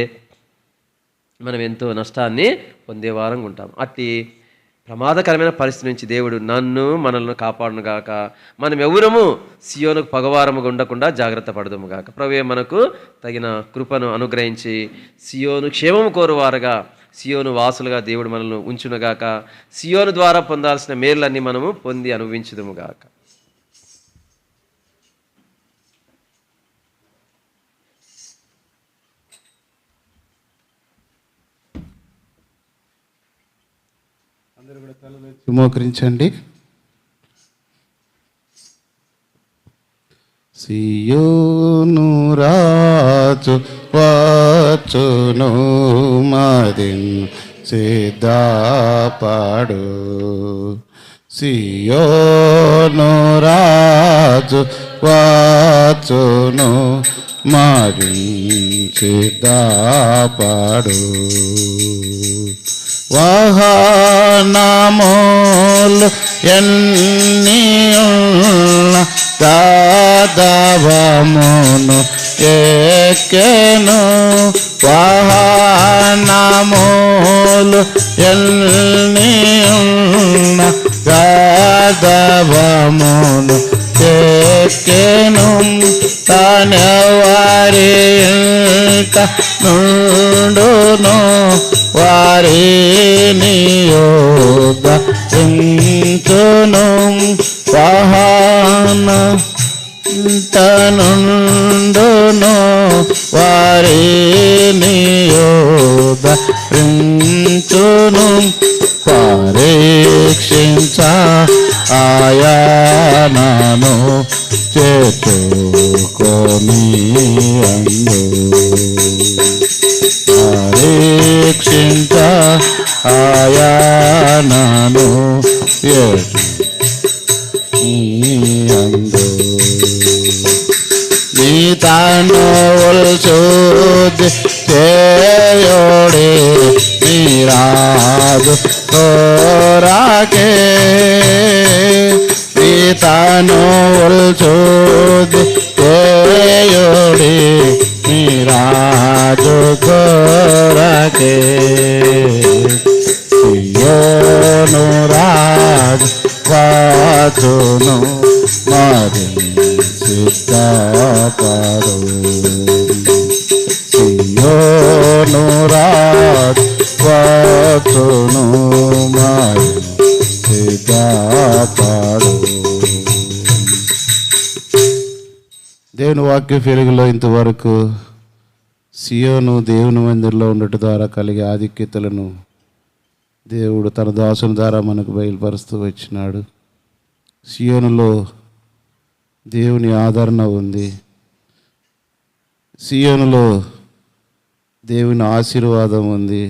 మనం ఎంతో నష్టాన్ని పొందేవారంగా ఉంటాం. అట్టి ప్రమాదకరమైన పరిస్థితి నుంచి దేవుడు మనల్ని కాపాడును గాక. మనం ఎవరము సియోనుకు పగవారముగా ఉండకుండా జాగ్రత్త పడదుము గాక. ప్రభువే మనకు తగిన కృపను అనుగ్రహించి సియోను క్షేమము కోరువారుగా, సియోను వాసులుగా దేవుడు మనల్ని ఉంచునుగాక. సియోను ద్వారా పొందాల్సిన మేళ్ళన్నీ మనము పొంది అనుభవించుదుము గాక.
మోకరించండి. సియోను రాజు వచ్చును, మదిన్ సిద్ధపడు. సియోను రాజు వచ్చును, మదిన్ సిద్ధపడు. వాహనములు ఎన్నియున్న దాదవమును ఎక్కెను. వాహనములు ఎన్నియున్న దాదవమును ఎక్కెను. తనవారి నుండును, వారిని యోగించును. వాహన నుండును, వారిని యోగించును. పరీక్షించ ఆయనను చేర్చుకొని అందు. పరీక్షించ ఆయనను అందు. నీ తాను చూది చేయోడే నీరాజు తోరాకే. నీ తాను చూది చేయోడే నీరాజు తోరాకే. సియోను రాజు వచ్చును, మరి సిద్ధపడు. సియోను రాజు వచ్చును, మరి సిద్ధపడు. దేవుని వాక్య వెలుగులో ఇంతవరకు సియోను దేవుని మందిరంలో ఉండటం ద్వారా కలిగే ఆధిక్యతలను దేవుడు తన దాసుని ద్వారా మనకు బయలుపరుస్తూ వచ్చినాడు. సియోనులో దేవుని ఆదరణ ఉంది. సియోనులో దేవుని ఆశీర్వాదం ఉంది.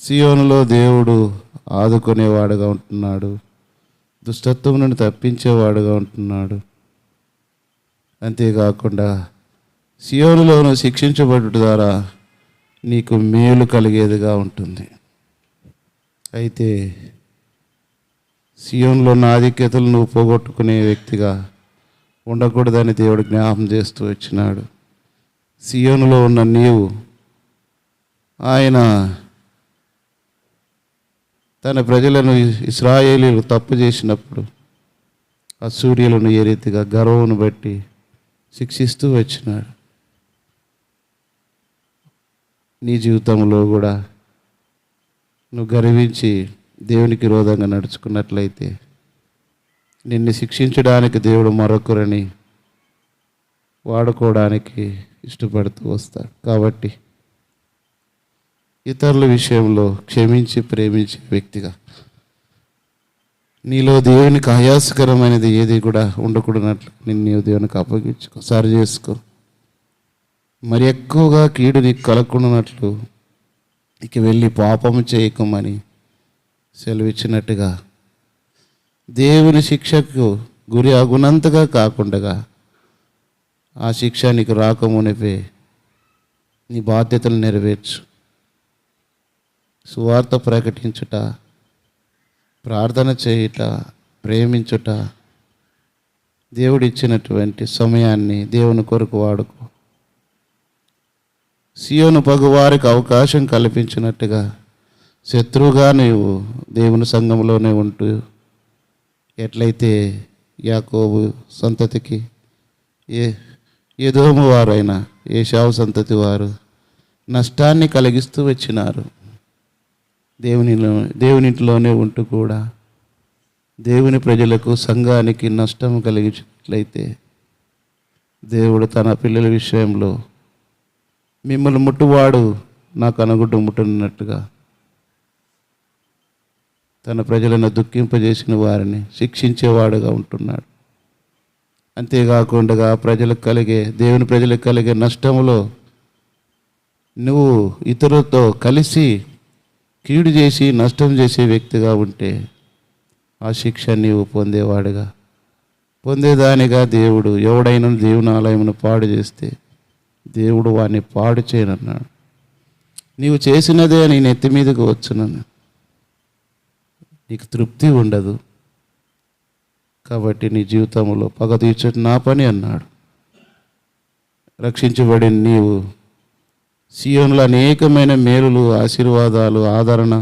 సియోనులో దేవుడు ఆదుకునేవాడుగా ఉంటున్నాడు. దుష్టత్వం నుండి తప్పించేవాడుగా ఉంటున్నాడు. అంతేకాకుండా సియోనులోను శిక్షించబడుట ద్వారా నీకు మేలు కలిగేదిగా ఉంటుంది. అయితే సియోనులో ఉన్న ఆధిక్యతలు నువ్వు పోగొట్టుకునే వ్యక్తిగా ఉండకూడదని దేవుడు జ్ఞాపం చేస్తూ వచ్చినాడు. సియోనులో ఉన్న నీవు ఆయన తన ప్రజలను ఇశ్రాయేలీలు తప్పు చేసినప్పుడు అసూర్యులను ఏ రీతిగా గర్వమును బట్టి శిక్షిస్తూ వచ్చినాడు. నీ జీవితంలో కూడా నువ్వు గర్వించి దేవునికి విరోధంగా నడుచుకున్నట్లయితే నిన్ను శిక్షించడానికి దేవుడు మరొకరిని వాడుకోవడానికి ఇష్టపడుతూ వస్తాడు. కాబట్టి ఇతరుల విషయంలో క్షమించి ప్రేమించే వ్యక్తిగా నీలో దేవునికి ఆయాసకరమైనది ఏది కూడా ఉండకూడనట్లు నిన్ను దేవునికి అప్పగించుకో, సరి చేసుకో. మరి ఎక్కువగా కీడు నీకు కలగకుండానట్లు ఇక వెళ్ళి పాపము చేయకమని సెలవిచ్చినట్టుగా దేవుని శిక్షకు గురి అగునంతగా కాకుండా ఆ శిక్ష నీకు రాకమునిపే నీ బాధ్యతలు నెరవేర్చు. సువార్త ప్రకటించుట, ప్రార్థన చేయుట, ప్రేమించుట, దేవుడిచ్చినటువంటి సమయాన్ని దేవుని కొరకు వాడుకో. సియోను పగువారికి అవకాశం కల్పించినట్టుగా శత్రువుగా నీవు దేవుని సంఘంలోనే ఉంటూ ఎట్లయితే యాకోబు సంతతికి ఏదోము వారైనా ఏశావు సంతతి వారు నష్టాన్ని కలిగిస్తూ వచ్చినారు. దేవునింట్లోనే ఉంటూ కూడా దేవుని ప్రజలకు సంఘానికి నష్టం కలిగించినట్లయితే దేవుడు తన పిల్లల విషయంలో మిమ్మల్ని ముట్టువాడు నాకు అనుగుడ్డు ముట్టనున్నట్టుగా తన ప్రజలను దుఃఖింపజేసిన వారిని శిక్షించేవాడుగా ఉంటున్నాడు. అంతేకాకుండా దేవుని ప్రజలకు కలిగే నష్టములో నువ్వు ఇతరులతో కలిసి కీడు చేసి నష్టం చేసే వ్యక్తిగా ఉంటే ఆ శిక్ష నీవు పొందేదానిగా దేవుడు ఎవడైనా దేవుని ఆలయమును పాడు చేస్తే దేవుడు వాడిని పాడు చేయనన్నాడు. నీవు చేసినదే నీ నెత్తి మీదకు వచ్చునని నీకు తృప్తి ఉండదు. కాబట్టి నీ జీవితంలో పగ తీర్చడం నా పని అన్నాడు. రక్షించబడిన నీవు సియోనులో అనేకమైన మేలులు, ఆశీర్వాదాలు, ఆదరణ,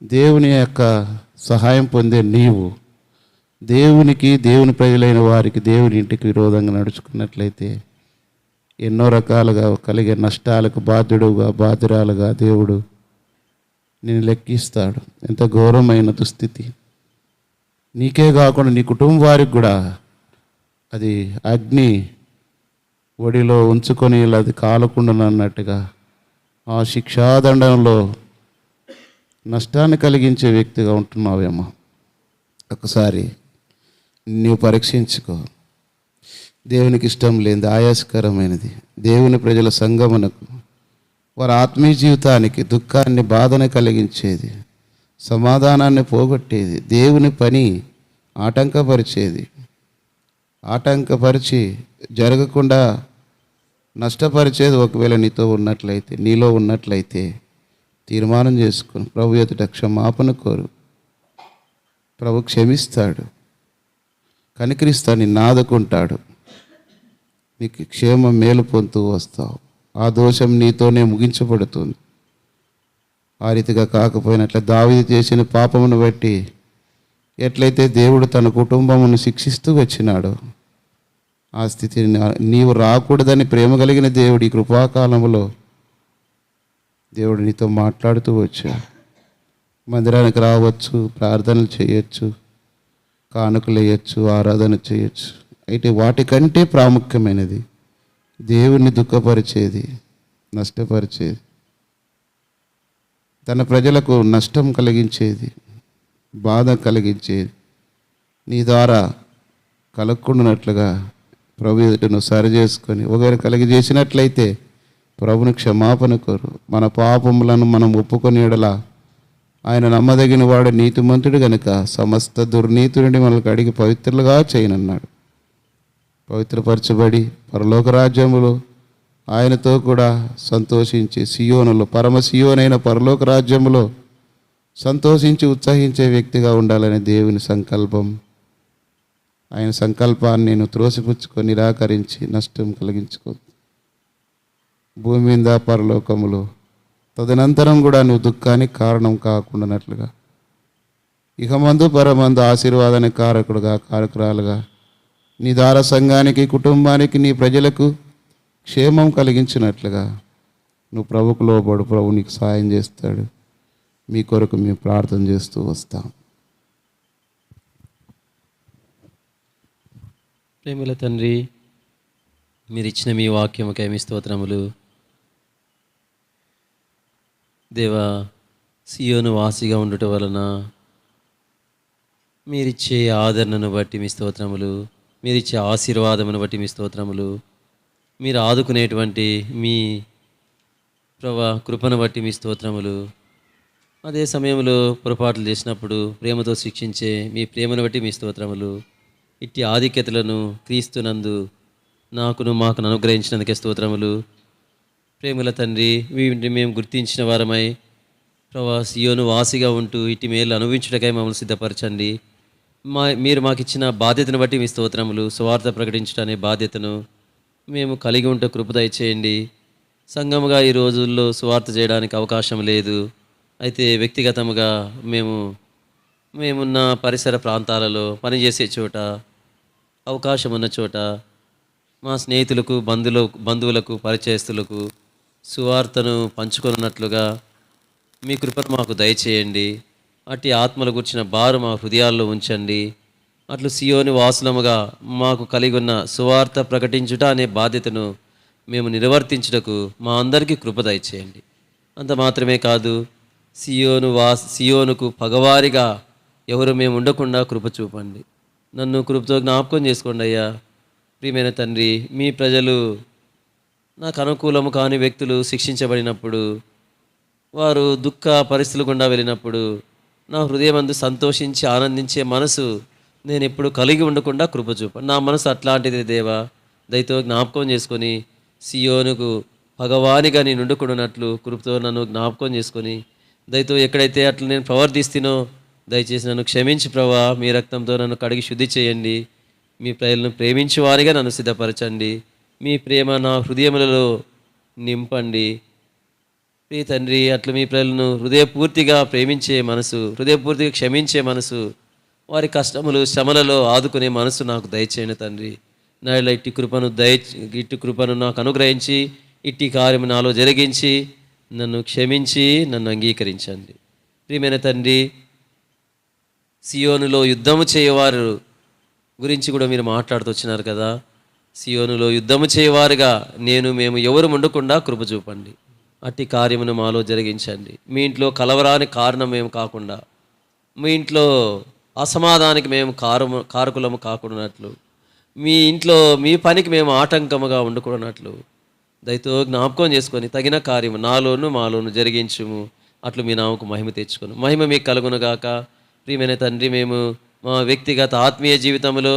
దేవుని యొక్క సహాయం పొందే నీవు దేవుని ప్రజలైన వారికి దేవుని ఇంటికి విరోధంగా నడుచుకున్నట్లయితే ఎన్నో రకాలుగా కలిగే నష్టాలకు బాధ్యురాలుగా దేవుడు నేను లెక్కిస్తాడు. ఎంత ఘోరమైన దుస్థితి. నీకే కాకుండా నీ కుటుంబం వారికి కూడా అది అగ్ని ఒడిలో ఉంచుకొని అది కాలకుండా అన్నట్టుగా ఆ శిక్షాదండంలో నష్టాన్ని కలిగించే వ్యక్తిగా ఉంటున్నావేమో. ఒకసారి నీవు పరీక్షించుకో. దేవునికి ఇష్టం లేనిది, ఆయాసకరమైనది దేవుని ప్రజల సంగమనకు, వారి ఆత్మీయ జీవితానికి దుఃఖాన్ని, బాధను కలిగించేది, సమాధానాన్ని పోగొట్టేది, దేవుని పని ఆటంకపరిచి జరగకుండా నష్టపరిచేది ఒకవేళ నీలో ఉన్నట్లయితే తీర్మానం చేసుకుని ప్రభు ఎదుట క్షమాపణ కోరు. ప్రభు క్షమిస్తాడు, కనికరిస్తాడు, నిన్ను ఆదుకుంటాడు. నీకు క్షేమం మేలు పొందుతూ వస్తావు. ఆ దోషం నీతోనే ముగించబడుతుంది. ఆ రీతిగా కాకపోయినట్ల దావీదు చేసిన పాపమును బట్టి ఎట్లయితే దేవుడు తన కుటుంబమును శిక్షిస్తూ వచ్చినాడో ఆ స్థితిని నీవు రాకూడదని ప్రేమ కలిగిన దేవుడు ఈ కృపాకాలంలో దేవుడు నీతో మాట్లాడుతూ వచ్చాడు. మందిరానికి రావచ్చు, ప్రార్థనలు చేయొచ్చు, కానుకలు వేయచ్చు, ఆరాధన చేయొచ్చు. అయితే వాటికంటే ప్రాముఖ్యమైనది దేవుణ్ణి దుఃఖపరిచేది, నష్టపరిచేది, తన ప్రజలకు నష్టం కలిగించేది, బాధ కలిగించేది నీ ద్వారా కలగకుండానట్లుగా ప్రభు ఎదుట నువ్వు సరి చేసుకొని ఒకరు కలిగజేసినట్లయితే ప్రభుని క్షమాపణ కోరు. మన పాపములను మనం ఒప్పుకొని ఎడలా ఆయన నమ్మదగిన వాడు, నీతిమంతుడు గనుక సమస్త దుర్నీతి నుండి మనల్ని కడిగి పవిత్రులుగా చేయనన్నాడు. పవిత్రపరచబడి పరలోక రాజ్యములో ఆయనతో కూడా సంతోషించి సియోనులో, పరమ సియోనైన పరలోక రాజ్యములో సంతోషించి ఉత్సహించే వ్యక్తిగా ఉండాలనే దేవుని సంకల్పం. ఆయన సంకల్పాన్ని నేను త్రోసిపుచ్చుకొని నిరాకరించి నష్టం కలిగించుకో. భూమి మీద పరలోకములో తదనంతరం కూడా నువ్వు దుఃఖానికి కారణం కాకుండానట్లుగా ఇక మందు పరమందు ఆశీర్వాదానికి కారకుడుగా, కారకురాలుగా నీ ద్వారా సంఘానికి, కుటుంబానికి, నీ ప్రజలకు క్షేమం కలిగించినట్లుగా నువ్వు ప్రభుకు లోబడు. ప్రభు నీకు సాయం చేస్తాడు. మీ కొరకు మేము ప్రార్థన చేస్తూ వస్తాం.
ప్రేమల తండ్రి, మీరు ఇచ్చిన మీ వాక్యముకై మీ స్తోత్రములు. దేవా, సియోను వాసిగా ఉండటం వలన మీరిచ్చే ఆదరణను బట్టి మీ స్తోత్రములు, మీరిచ్చే ఆశీర్వాదమును బట్టి మీ స్తోత్రములు, మీరు ఆదుకునేటువంటి మీ కృపను బట్టి మీ స్తోత్రములు. అదే సమయంలో పొరపాట్లు చేసినప్పుడు ప్రేమతో శిక్షించే మీ ప్రేమను బట్టి మీ స్తోత్రములు. ఇట్టి ఆధిక్యతలను క్రీస్తునందు మాకును అనుగ్రహించినందుకే స్తోత్రములు. ప్రేమల తండ్రి, వీటిని మేము గుర్తించిన వారమై సియోను వాసిగా ఉంటూ ఇట్టి మేలు అనుభవించుటకై మమ్మల్ని సిద్ధపరచండి. మీరు మాకు ఇచ్చిన బాధ్యతను బట్టి మీ స్తోత్రములు. సువార్త ప్రకటించడం అనే బాధ్యతను మేము కలిగి ఉంటే కృప దయచేయండి. సంఘముగా ఈ రోజుల్లో సువార్త చేయడానికి అవకాశం లేదు. అయితే వ్యక్తిగతముగా మేమున్న పరిసర ప్రాంతాలలో పనిచేసే చోట, అవకాశం ఉన్న చోట మా స్నేహితులకు, బంధువులకు, పరిచయస్తులకు సువార్తను పంచుకొనున్నట్లుగా మీ కృపను మాకు దయచేయండి. అట్టి ఆత్మల గురించిన భారం మా హృదయాల్లో ఉంచండి. అట్లు సియోని వాసులముగా మాకు కలిగి ఉన్న సువార్త ప్రకటించుట అనే బాధ్యతను మేము నిర్వర్తించుటకు మా అందరికీ కృప దయచేయండి. అంత మాత్రమే కాదు, సియోనుకు పగవారిగా ఎవరు మేము ఉండకుండా కృప చూపండి. నన్ను కృపతో జ్ఞాపకం చేసుకోండి అయ్యా. ప్రియమైన తండ్రి, మీ ప్రజలు, నాకు అనుకూలము కాని వ్యక్తులు శిక్షించబడినప్పుడు, వారు దుఃఖ పరిస్థితులు గుండా వెళ్ళినప్పుడు నా హృదయం అందు సంతోషించి ఆనందించే మనసు నేను ఎప్పుడు కలిగి ఉండకుండా కృప చూపండి. నా మనసు అట్లాంటిదే దేవా. దయతో జ్ఞాపకం చేసుకొని సియోనుకు భగవానిగా నేను ఉండుకున్నట్లు కృపతో నన్ను జ్ఞాపకం చేసుకొని దయతో ఎక్కడైతే అట్లా నేను ప్రవర్తిస్తునో దయచేసి నన్ను క్షమించి ప్రభా, మీ రక్తంతో నన్ను కడిగి శుద్ధి చేయండి. మీ ప్రజలను ప్రేమించే వారిగా నన్ను సిద్ధపరచండి. మీ ప్రేమ నా హృదయములలో నింపండి. ప్రియ తండ్రి, అట్లా మీ ప్రజలను హృదయపూర్తిగా ప్రేమించే మనసు, హృదయపూర్తిగా క్షమించే మనసు, వారి కష్టములు శ్రమలలో ఆదుకునే మనసు నాకు దయచేయండి తండ్రి. నాయన ఇట్టి కృపను నాకు అనుగ్రహించి ఇట్టి కార్యము నాలో జరిగించి నన్ను క్షమించి నన్ను అంగీకరించండి. ప్రియమైన తండ్రి, సియోనులో యుద్ధము చేయవారు గురించి కూడా మీరు మాట్లాడుతూ వచ్చినారు కదా. సియోనులో యుద్ధము చేయవారుగా మేము ఎవరు ఉండకుండా కృప చూపండి. అట్టి కార్యమును మాలో జరిగించండి. మీ ఇంట్లో కలవరానికి కారణం మేము కాకుండా, మీ ఇంట్లో అసమాధానికి మేము కారకులము కాకుండానట్లు, మీ ఇంట్లో మీ పనికి మేము ఆటంకముగా ఉండకూడనట్లు దయతో జ్ఞాపకం చేసుకొని తగిన కార్యము నాలోను మాలోను జరిగించుము. అట్లు మీ నామకు మహిమ తెచ్చుకొని మహిమ మీకు కలుగునుగాక. ప్రియమైన తండ్రి, మేము మా వ్యక్తిగత ఆత్మీయ జీవితంలో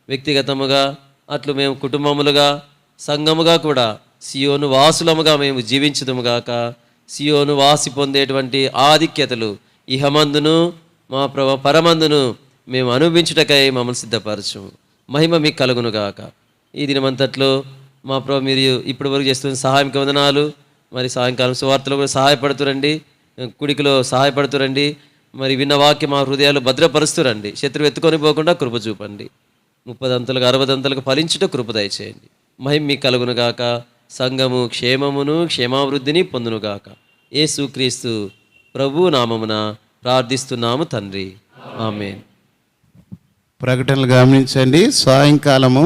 వ్యక్తిగతముగా, అట్లు మేము కుటుంబములుగా, సంఘముగా కూడా సియోను వాసులముగా మేము జీవించుదుముగాక. సియోను వాసి పొందేటువంటి ఆధిక్యతలు ఇహమందును మా పరమందును మేము అనుభవించుటకై మమ్మల్ని సిద్ధపరచము. మహిమ మీకు కలుగునుగాక. ఈ దినమంతట్లో మా ప్రభు మీరు ఇప్పటి వరకు చేస్తున్న సహాయంకి వందనాలు. మరి సాయంకాలం సువార్తలో కూడా సహాయపడుతురండి, కుడికిలో సహాయపడుతురండి. మరి విన్న వాక్యం మా హృదయాలు భద్రపరుస్తురండి. శత్రువు ఎత్తుకొని పోకుండా కృప చూపండి. 30 అంతలకు 60 అంతలకు ఫలించుట కృప దయచేయండి. మహిమ మీకు కలుగునుగాక. సంఘము క్షేమమును క్షేమావృద్ధిని పొందునుగాక. యేసుక్రీస్తు ప్రభు నామమున ప్రార్థిస్తున్నాము తండ్రి, ఆమేన్.
ప్రకటనలు గమనించండి. సాయంకాలము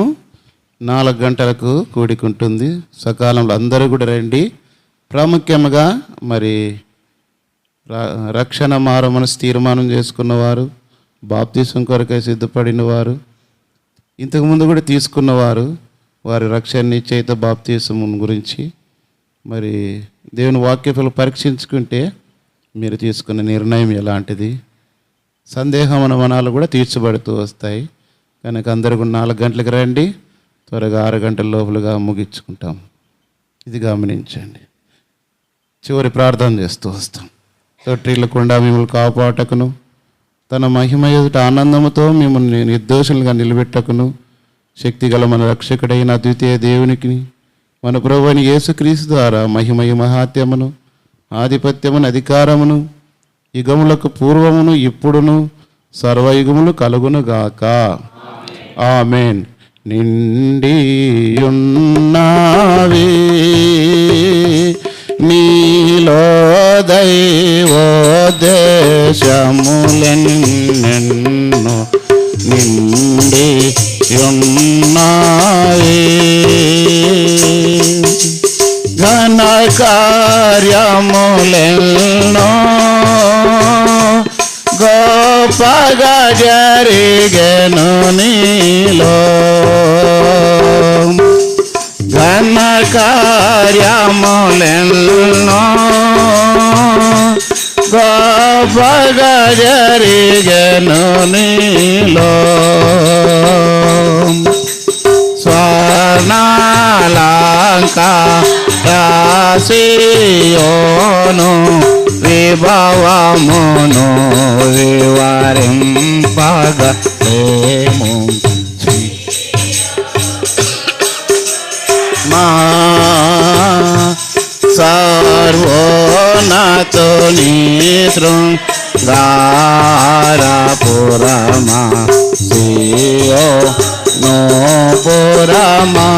4 గంటలకు కూడికుంటుంది. సకాలంలో అందరూ కూడా రండి. ప్రాముఖ్యంగా మరి రక్షణ మారమనసు తీర్మానం చేసుకున్నవారు, బాప్తీసం కొరకై సిద్ధపడిన వారు, ఇంతకుముందు కూడా తీసుకున్నవారు, వారి రక్షణ నిశ్చయిత బాప్తీసం గురించి మరి దేవుని వాక్యములు పరీక్షించుకుంటే మీరు తీసుకున్న నిర్ణయం ఎలాంటిది? సందేహం అనుమానాలు కూడా తీర్చబడుతూ వస్తాయి. కనుక అందరూ కూడా 4 గంటలకు రండి, త్వరగా 6 గంటల లోపలుగా ముగించుకుంటాం. ఇది గమనించండి. చివరి ప్రార్థన చేస్తూ వస్తాం. తొట్టిల్లకుండా మిమ్మల్ని కాపాటకును, తన మహిమ ఎదుట ఆనందముతో మిమ్మల్ని నిర్దోషులుగా నిలబెట్టకును, శక్తిగల మన రక్షకుడైన అద్వితీయ దేవునికి, మన ప్రభువైన యేసుక్రీస్తు ద్వారా మహిమయు మహాత్యమును, ఆధిపత్యమును, అధికారమును యుగములకు పూర్వమును ఇప్పుడును సర్వయుగములు కలుగునుగాక. ఆమేన్. నిండి ఉన్నావే నీలో దైవోద్దేశములెన్నెన్నో నిండి ఉన్నావే ఘన కార్యములెన్నో గొప్పగా జరిగెను నీలో ఘన కార్యములెన్నో గొప్పగా జరిగెను నీలో స్వర్ణాలంకారసియోను విభవమును వివరింపగలేము మా సర్వోన్నతుని శృంగారపురమా సియోను పురమా